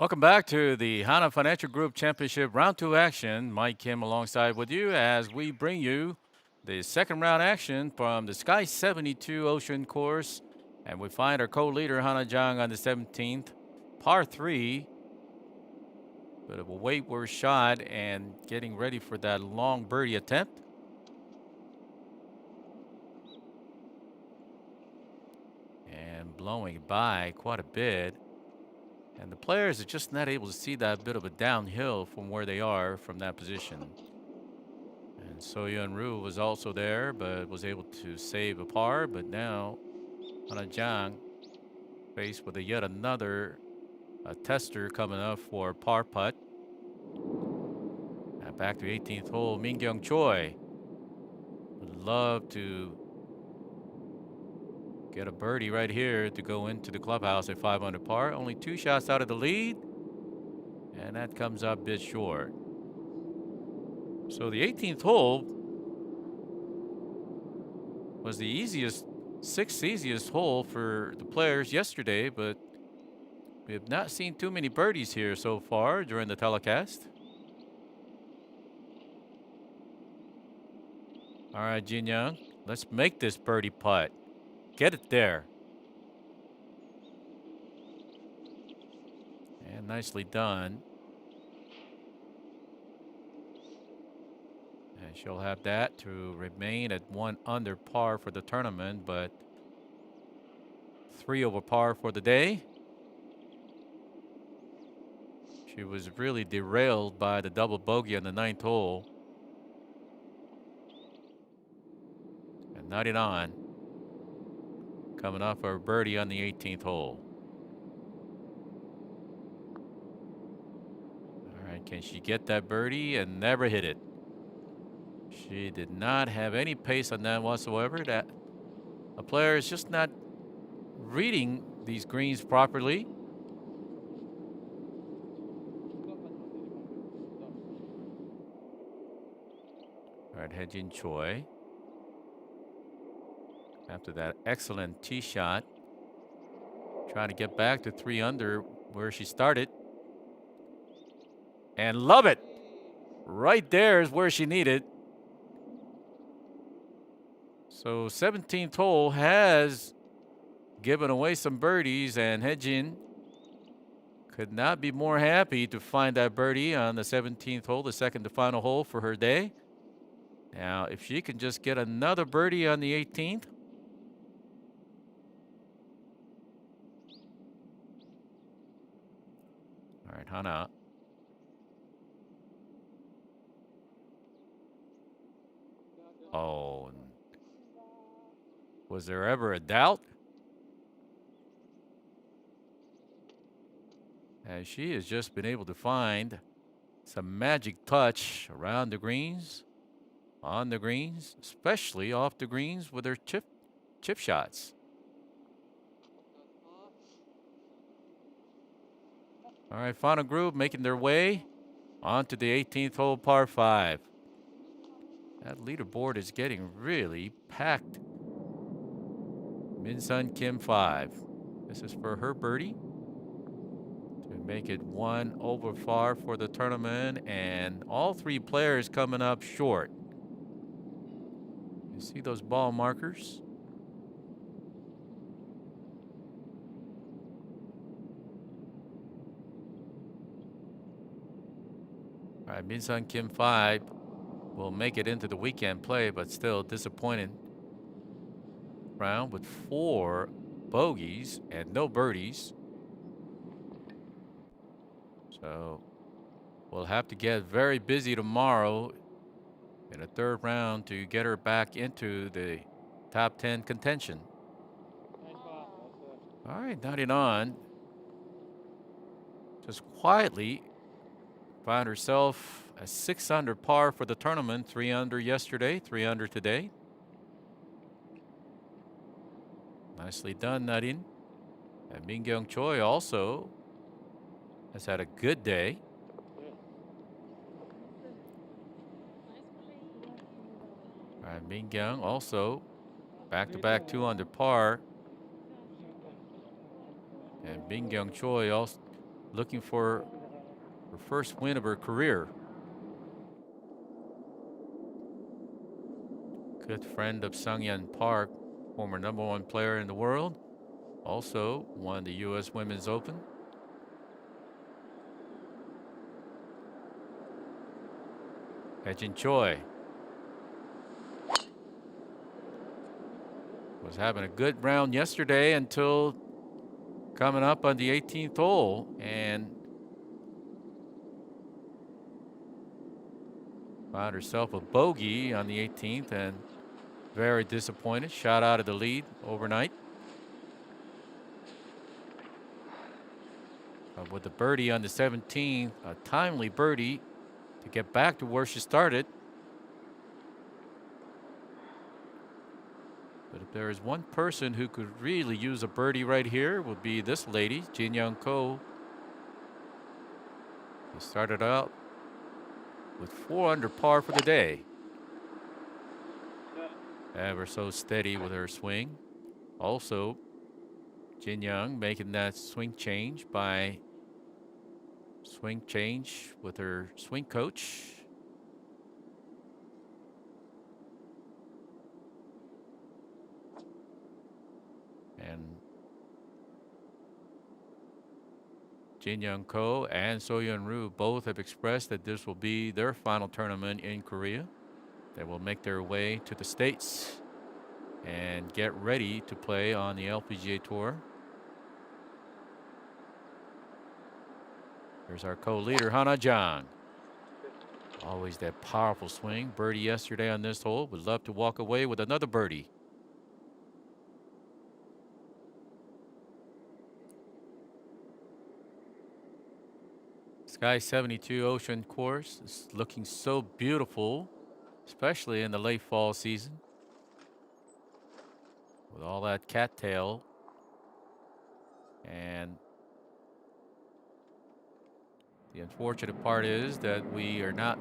Welcome back to the Hana Financial Group Championship Round 2 action. Mike Kim alongside with you as we bring you the second round action from the Sky 72 Ocean course. And we find our co-leader Hana Jong on the 17th, par 3. Bit of a wayward shot and getting ready for that long birdie attempt. And blowing by quite a bit. And the players are just not able to see that bit of a downhill from where they are from that position. And Soyun was also there, but was able to save a par. But now, Hana Jang faced with yet another tester coming up for a par putt. And back to 18th hole, Choi. Would love to get a birdie right here to go into the clubhouse at 5 under par. Only 2 shots out of the lead. And that comes up a bit short. So the 18th hole was the sixth easiest hole for the players yesterday, but we have not seen too many birdies here so far during the telecast. All right, Jin Young, let's make this birdie putt. Get it there. And nicely done. And she'll have that to remain at 1 under par for the tournament, but 3 over par for the day. She was really derailed by the double bogey on the 9th hole. And 99. Coming off our birdie on the 18th hole. All right, can she get that birdie and never hit it? She did not have any pace on that whatsoever. That a player is just not reading these greens properly. All right, Hye-jin Choi. After that excellent tee shot, trying to get back to 3 under where she started. And love it. Right there is where she needed. So 17th hole has given away some birdies, and Hye-jin could not be more happy to find that birdie on the 17th hole, the second to final hole for her day. Now, if she can just get another birdie on the 18th, all right, Hana. Oh, was there ever a doubt? And she has just been able to find some magic touch around the greens, on the greens, especially off the greens with her chip shots. All right, final group making their way onto the 18th hole, par 5. That leaderboard is getting really packed. Min Kim 5. This is for her birdie to make it 1 over par for the tournament, and all 3 players coming up short. You see those ball markers? All right, Min Kim 5 will make it into the weekend play, but still disappointed round with 4 bogeys and no birdies. So we'll have to get very busy tomorrow in a 3rd round to get her back into the top 10 contention. All right, 99. Just quietly found herself a 6 under par for the tournament. 3 under yesterday, 3 under today. Nicely done, Nadine. And Mingyong Choi also has had a good day. All right, Mingyong also back-to-back 2 under par. And Mingyong Choi also looking for her first win of her career. Good friend of Minji Park, former #1 player in the world. Also won the U.S. Women's Open. Choi was having a good round yesterday until coming up on the 18th hole, and found herself a bogey on the 18th and very disappointed. Shot out of the lead overnight. But with the birdie on the 17th, a timely birdie to get back to where she started. But if there is one person who could really use a birdie right here, would be this lady, Jin Ko. He started out with 4 under par for the day. Ever so steady with her swing. Also, Jin Young making that swing change with her swing coach. And Jin Young Ko and Soyun both have expressed that this will be their final tournament in Korea. They will make their way to the States and get ready to play on the LPGA Tour. Here's our co-leader, Hana Jong. Always that powerful swing. Birdie yesterday on this hole. Would love to walk away with another birdie. Sky 72 Ocean course is looking so beautiful, especially in the late fall season. With all that cattail. And the unfortunate part is that we are not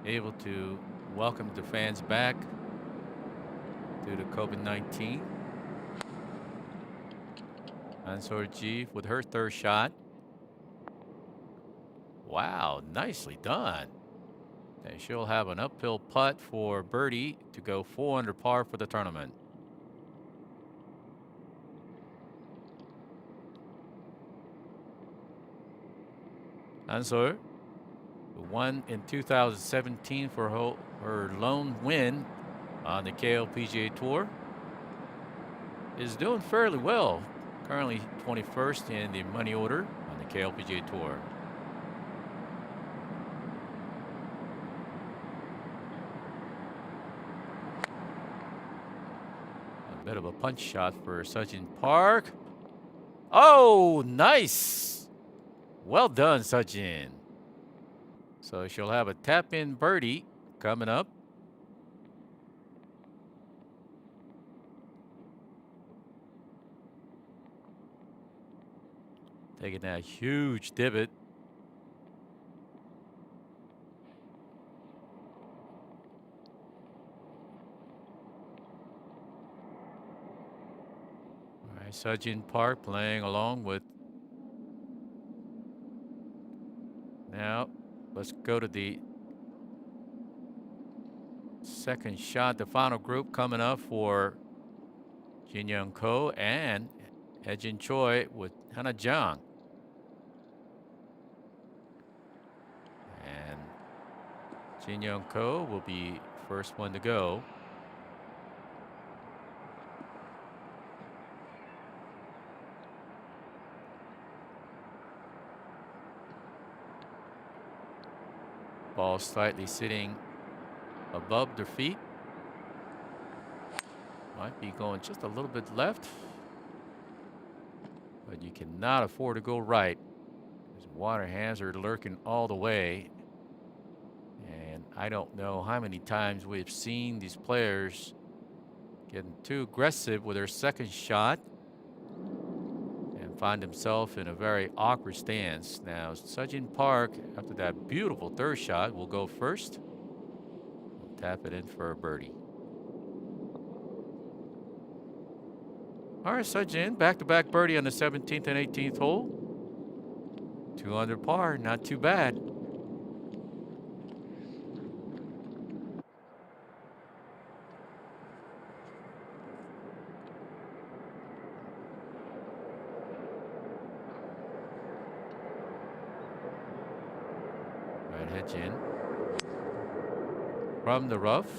able to welcome the fans back due to COVID-19. Ji with her third shot. Wow, nicely done. And she'll have an uphill putt for birdie to go 4 under par for the tournament. Ansor, who won in 2017 for her lone win on the KLPGA Tour, is doing fairly well. Currently 21st in the money order on the KLPGA Tour. A bit of a punch shot for Minji Park. Oh, nice. Well done, Soyun. So she'll have a tap-in birdie coming up. Taking that huge divot. All right, Minji Park playing along with. Now, let's go to the second shot. The final group coming up for Jin Young Ko and Choi with Hana Jong. And Jin Young Ko will be first one to go. Ball slightly sitting above their feet. Might be going just a little bit left. But you cannot afford to go right. These water hands are lurking all the way. And I don't know how many times we've seen these players getting too aggressive with their second shot and find themselves in a very awkward stance. Now, Minji Park, after that beautiful third shot, will go first. We'll tap it in for a birdie. All right, Soyun, back-to-back birdie on the 17th and 18th hole. 2 under par, not too bad. Right hedge in from the rough.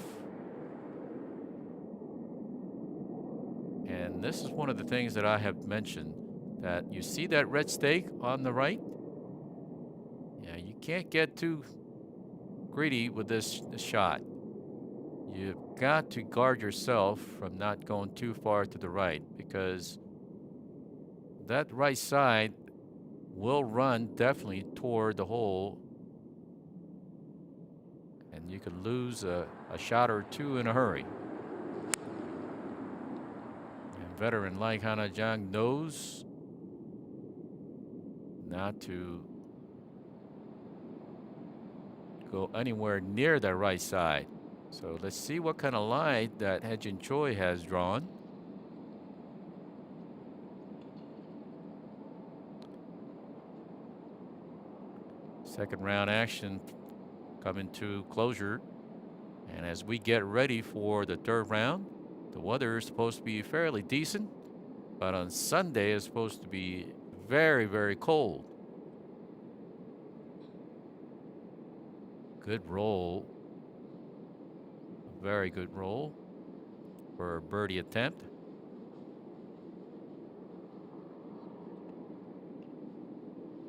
And this is one of the things that I have mentioned, that you see that red stake on the right? Yeah, you can't get too greedy with this shot. You've got to guard yourself from not going too far to the right, because that right side will run definitely toward the hole, and you could lose a shot or two in a hurry. And veteran like Hana Jong knows not to go anywhere near that right side. So let's see what kind of line that Hejin Choi has drawn. Second round action coming to closure. And as we get ready for the third round, the weather is supposed to be fairly decent, but on Sunday it's supposed to be very, very cold. Good roll. Very good roll for a birdie attempt.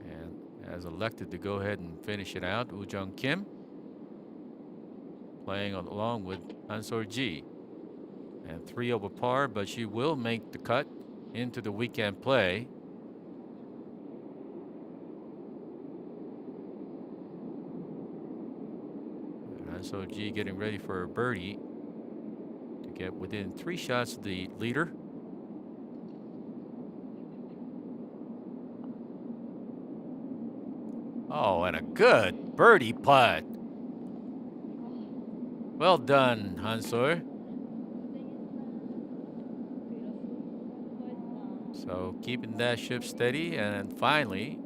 And has elected to go ahead and finish it out, Woo Jung Kim, playing along with Ansor Ji. And 3 over par, but she will make the cut into the weekend play. So G getting ready for a birdie to get within 3 shots of the leader. Oh, and a good birdie putt. Well done, Hansor. So keeping that ship steady, and finally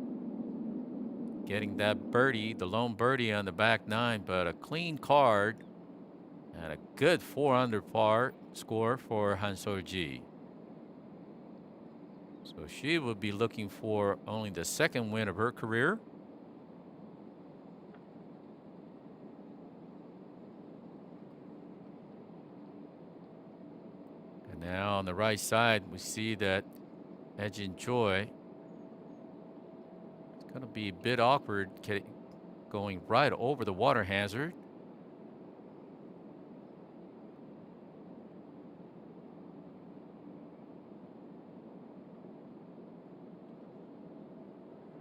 getting that birdie, the lone birdie on the back 9, but a clean card and a good 4 under par score for Hansor Ji. So she will be looking for only the 2nd win of her career. And now on the right side, we see that Hejin Choi, going to be a bit awkward going right over the water hazard.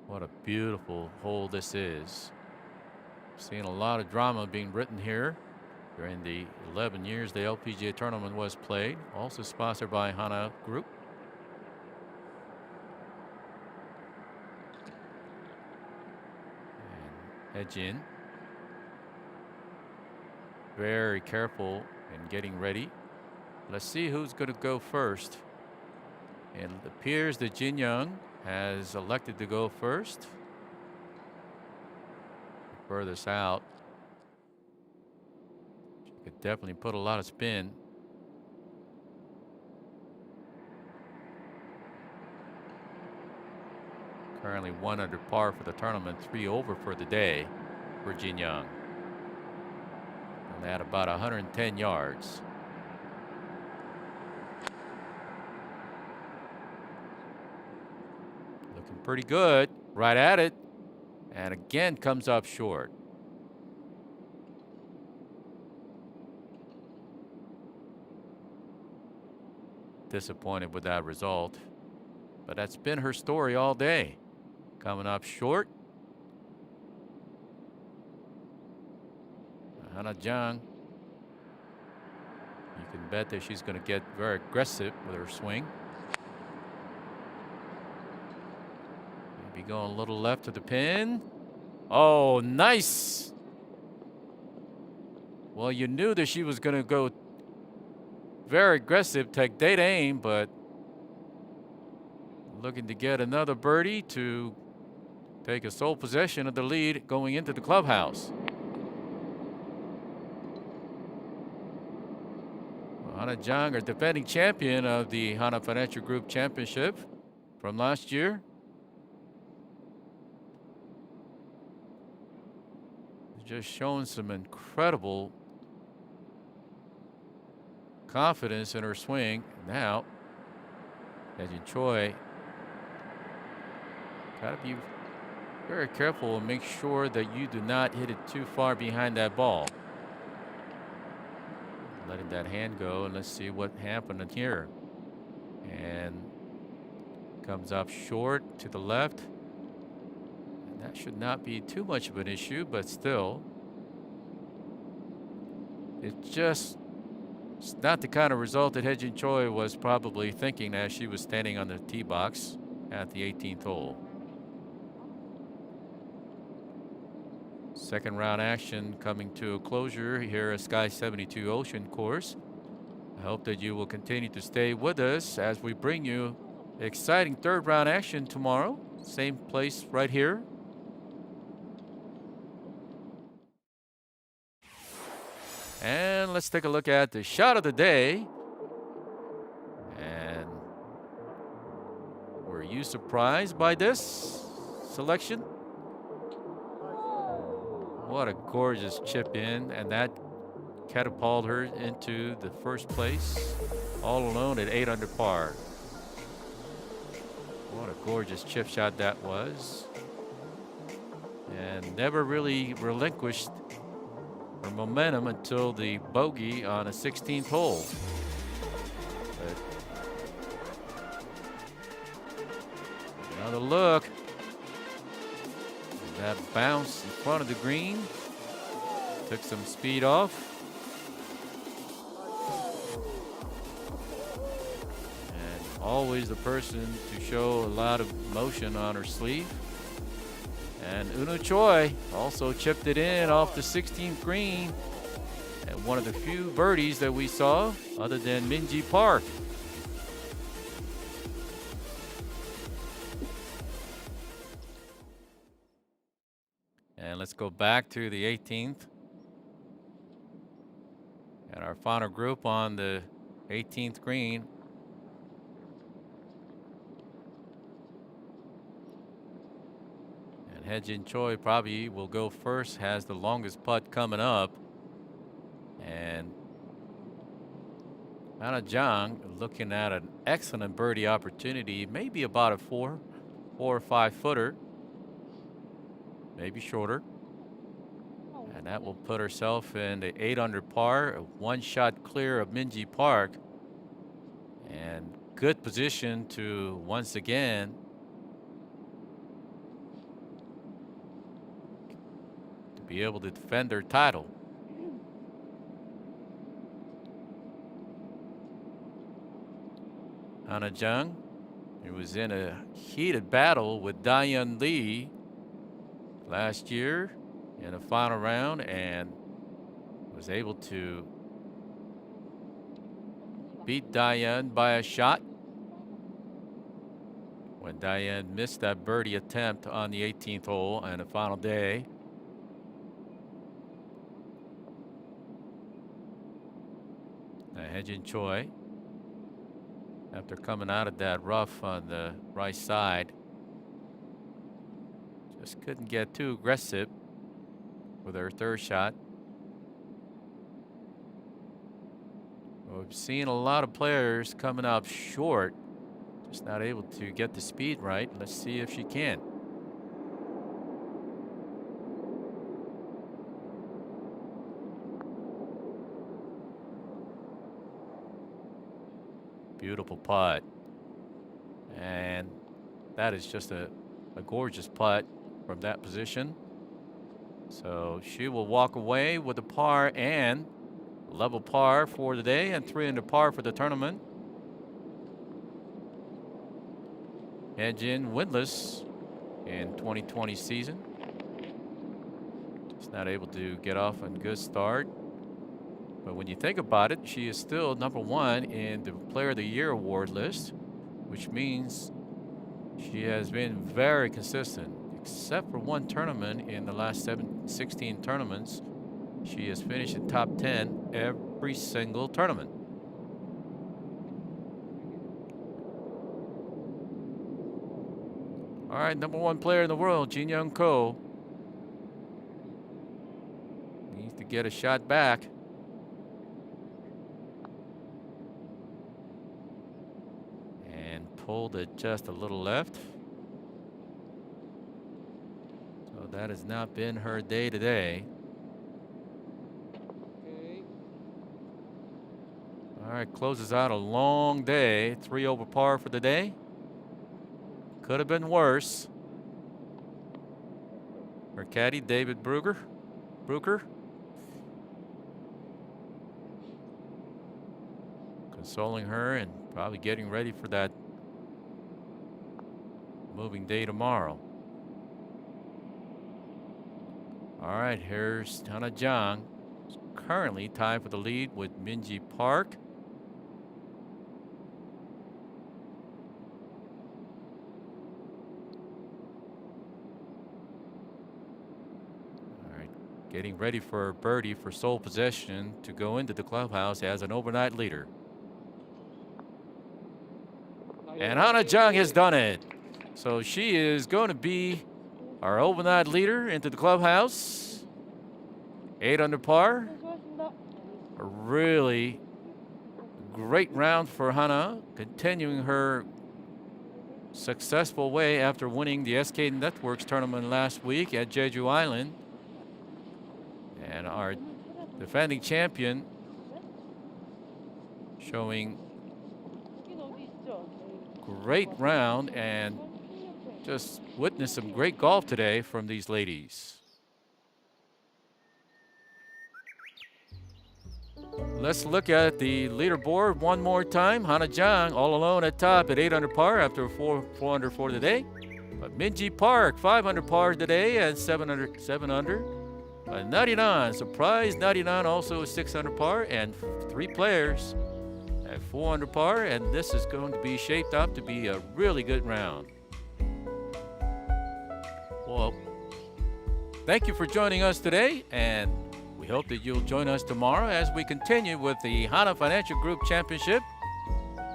What a beautiful hole this is. Seeing a lot of drama being written here during the 11 years the LPGA tournament was played. Also sponsored by Hana Group. Edge in. Very careful in getting ready. Let's see who's going to go first. And it appears that Jin Young has elected to go first. Furthest out. She could definitely put a lot of spin. Currently 1 under par for the tournament, 3 over for the day for Jin Young. And at about 110 yards. Looking pretty good. Right at it. And again comes up short. Disappointed with that result. But that's been her story all day. Coming up short. Hana Jong, you can bet that she's going to get very aggressive with her swing. Maybe going a little left to the pin. Oh, nice. Well, you knew that she was going to go very aggressive, take dead aim, but looking to get another birdie to take a sole possession of the lead going into the clubhouse. Hana Jong are defending champion of the Hana Financial Group Championship from last year. Just showing some incredible confidence in her swing. Now, Choi, gotta be very careful and make sure that you do not hit it too far behind that ball. Letting that hand go, and let's see what happened in here. And comes up short to the left. And that should not be too much of an issue, but still, it's not the kind of result that Hye-Jin Choi was probably thinking as she was standing on the tee box at the 18th hole. Second round action coming to a closure here at Sky 72 Ocean Course. I hope that you will continue to stay with us as we bring you exciting third round action tomorrow. Same place right here. And let's take a look at the shot of the day. And were you surprised by this selection? What a gorgeous chip in, and that catapulted her into the first place all alone at 8 under par. What a gorgeous chip shot that was. And never really relinquished her momentum until the bogey on a 16th hole. But another look. That bounce in front of the green took some speed off. And always the person to show a lot of motion on her sleeve. And Unu Choi also chipped it in off the 16th green. And one of the few birdies that we saw other than Minji Park. And let's go back to the 18th. And our final group on the 18th green. And Hye-Jin Choi probably will go first, has the longest putt coming up. And Hana Jong looking at an excellent birdie opportunity, maybe about a 4 or 5 footer. Maybe shorter. And that will put herself in the 8 under par, one shot clear of Minji Park. And good position to once again to be able to defend her title. Hana Jung, who was in a heated battle with Daeyeon Lee last year in a final round and was able to beat Daeyeon by a shot when Daeyeon missed that birdie attempt on the 18th hole and the final day. Now Hye-Jin Choi, after coming out of that rough on the right side, just couldn't get too aggressive with her third shot. Well, we've seen a lot of players coming up short, just not able to get the speed right. Let's see if she can. Beautiful putt. And that is just a gorgeous putt from that position. So she will walk away with a par and level par for the day and 3 under par for the tournament. Hye-Jin winless in 2020 season. Just not able to get off on a good start. But when you think about it, she is still #1 in the Player of the Year award list, which means she has been very consistent. except for one tournament in the last 16 tournaments, she has finished in top 10 every single tournament. All right, number one player in the world, Jin Young Ko. Needs to get a shot back. And pulled it just a little left. So that has not been her day today. All right, closes out a long day. 3 over par for the day. Could have been worse. Her caddy, David Brooker. Consoling her and probably getting ready for that moving day tomorrow. All right, here's Hana Jong. Currently tied for the lead with Minji Park. Getting ready for Birdie for sole possession to go into the clubhouse as an overnight leader. And Hana Jong has done it. So she is going to be our overnight leader into the clubhouse. 8 under par. A really great round for Hana, continuing her successful way after winning the SK Networks tournament last week at Jeju Island. And our defending champion showing great round and just witnessed some great golf today from these ladies. Let's look at the leaderboard one more time. Hana Jong all alone at top at 8 under par after 4 under for today. But Minji Park 5 under par today at 7 under. 99, surprise 99 also is 6 under par, and 3 players at 4 under par, and this is going to be shaped up to be a really good round. Well, thank you for joining us today, and we hope that you'll join us tomorrow as we continue with the Hana Financial Group Championship.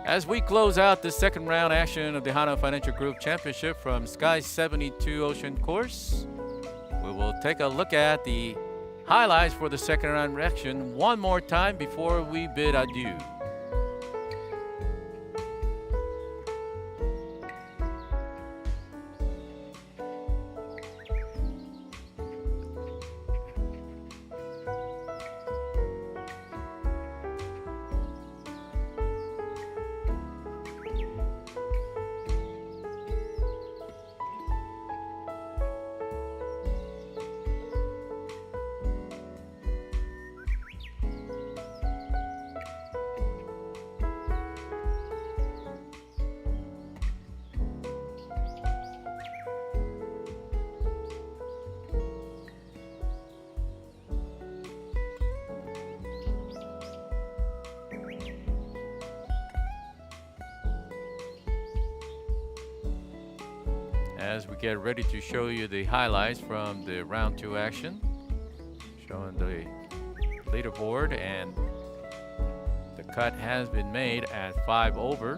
As we close out the second round action of the Hana Financial Group Championship from Sky 72 Ocean Course, we will take a look at the highlights for the second round action one more time before we bid adieu. As we get ready to show you the highlights from the round 2 action, showing the leaderboard, and the cut has been made at 5 over.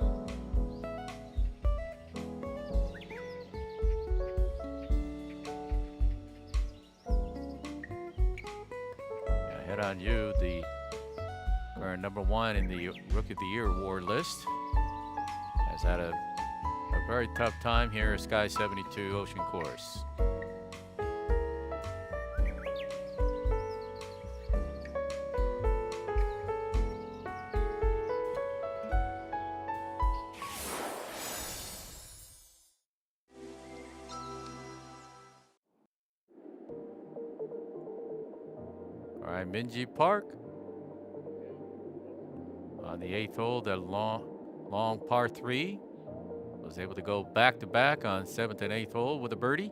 Head on you, the current number 1 in the Rookie of the Year award list, has had a very tough time here at Sky 72 Ocean Course. All right, Minji Park on the 8th hole, that long par 3. Was able to go back-to-back on 7th and 8th hole with a birdie.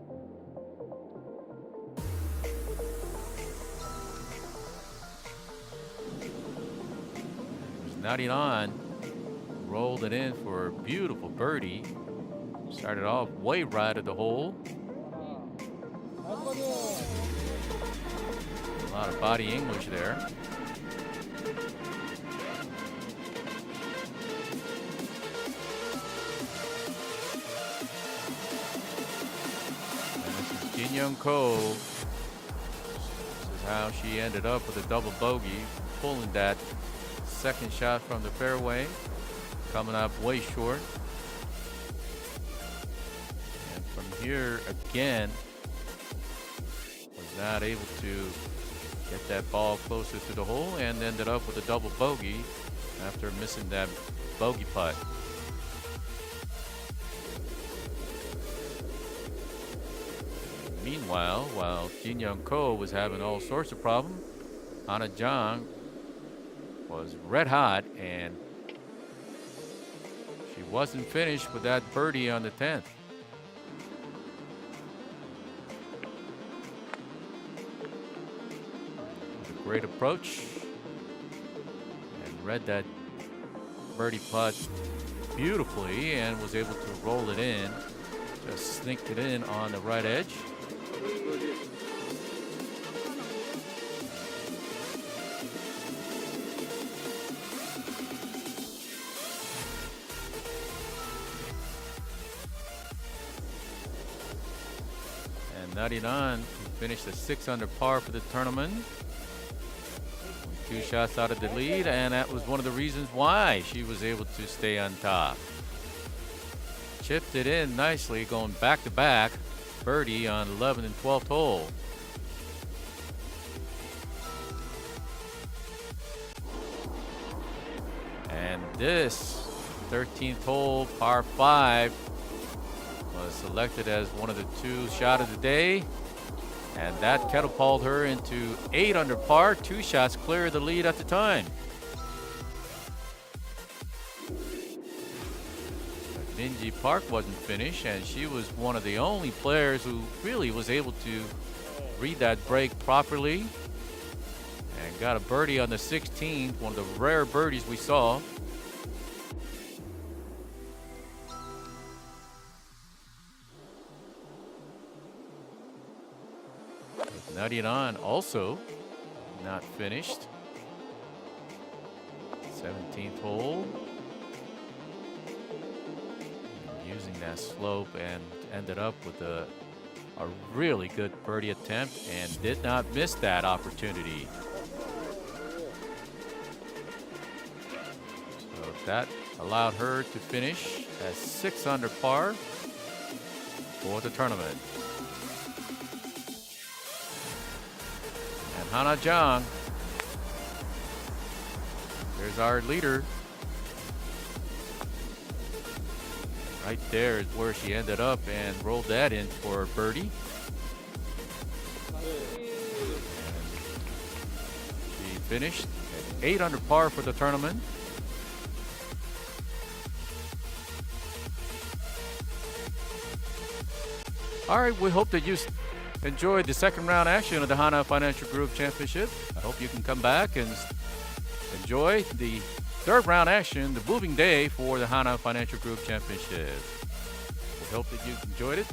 There's 99. Rolled it in for a beautiful birdie. Started off way right of the hole. lot of body English there. And this is Jin Young Ko. This is how she ended up with a double bogey, pulling that second shot from the fairway, coming up way short. And from here again, was not able to get that ball closer to the hole and ended up with a double bogey after missing that bogey putt. Meanwhile, while Jin Young Ko was having all sorts of problems, Hana Jong was red hot, and she wasn't finished with that birdie on the 10th. With a great approach, and read that birdie putt beautifully and was able to roll it in. Just sneaked it in on the right edge. And 99 finished a 6 under par for the tournament. 2 shots out of the lead, and that was one of the reasons why she was able to stay on top. Chipped it in nicely, going back to back. Birdie on 11th and 12th hole. And this 13th hole, par 5, was selected as one of the 2 shot of the day. And that catapulted her into 8 under par, 2 shots clear of the lead at the time. Minji Park wasn't finished, and she was one of the only players who really was able to read that break properly and got a birdie on the 16th, one of the rare birdies we saw. With 99 also not finished. 17th hole. Using that slope and ended up with a really good birdie attempt and did not miss that opportunity. So that allowed her to finish at 6 under par for the tournament. And Hana Jong, there's our leader. Right there is where she ended up and rolled that in for birdie. And she finished at 8 under par for the tournament. All right, we hope that you enjoyed the second round action of the Hana Financial Group Championship. I hope you can come back and enjoy the third round action, the moving day for the Hana Financial Group Championship. We hope that you enjoyed it.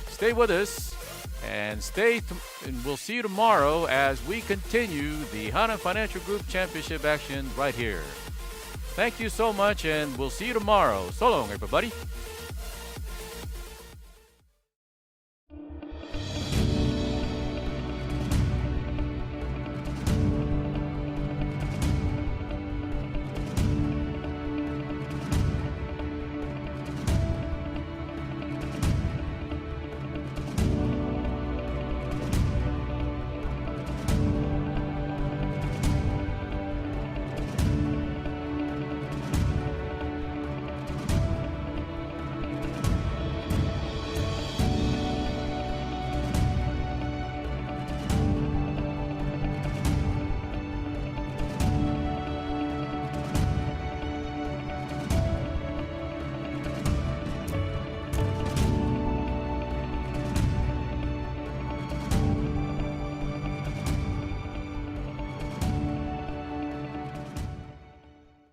Stay with us and and we'll see you tomorrow as we continue the Hana Financial Group Championship action right here. Thank you so much, and we'll see you tomorrow. So long, everybody.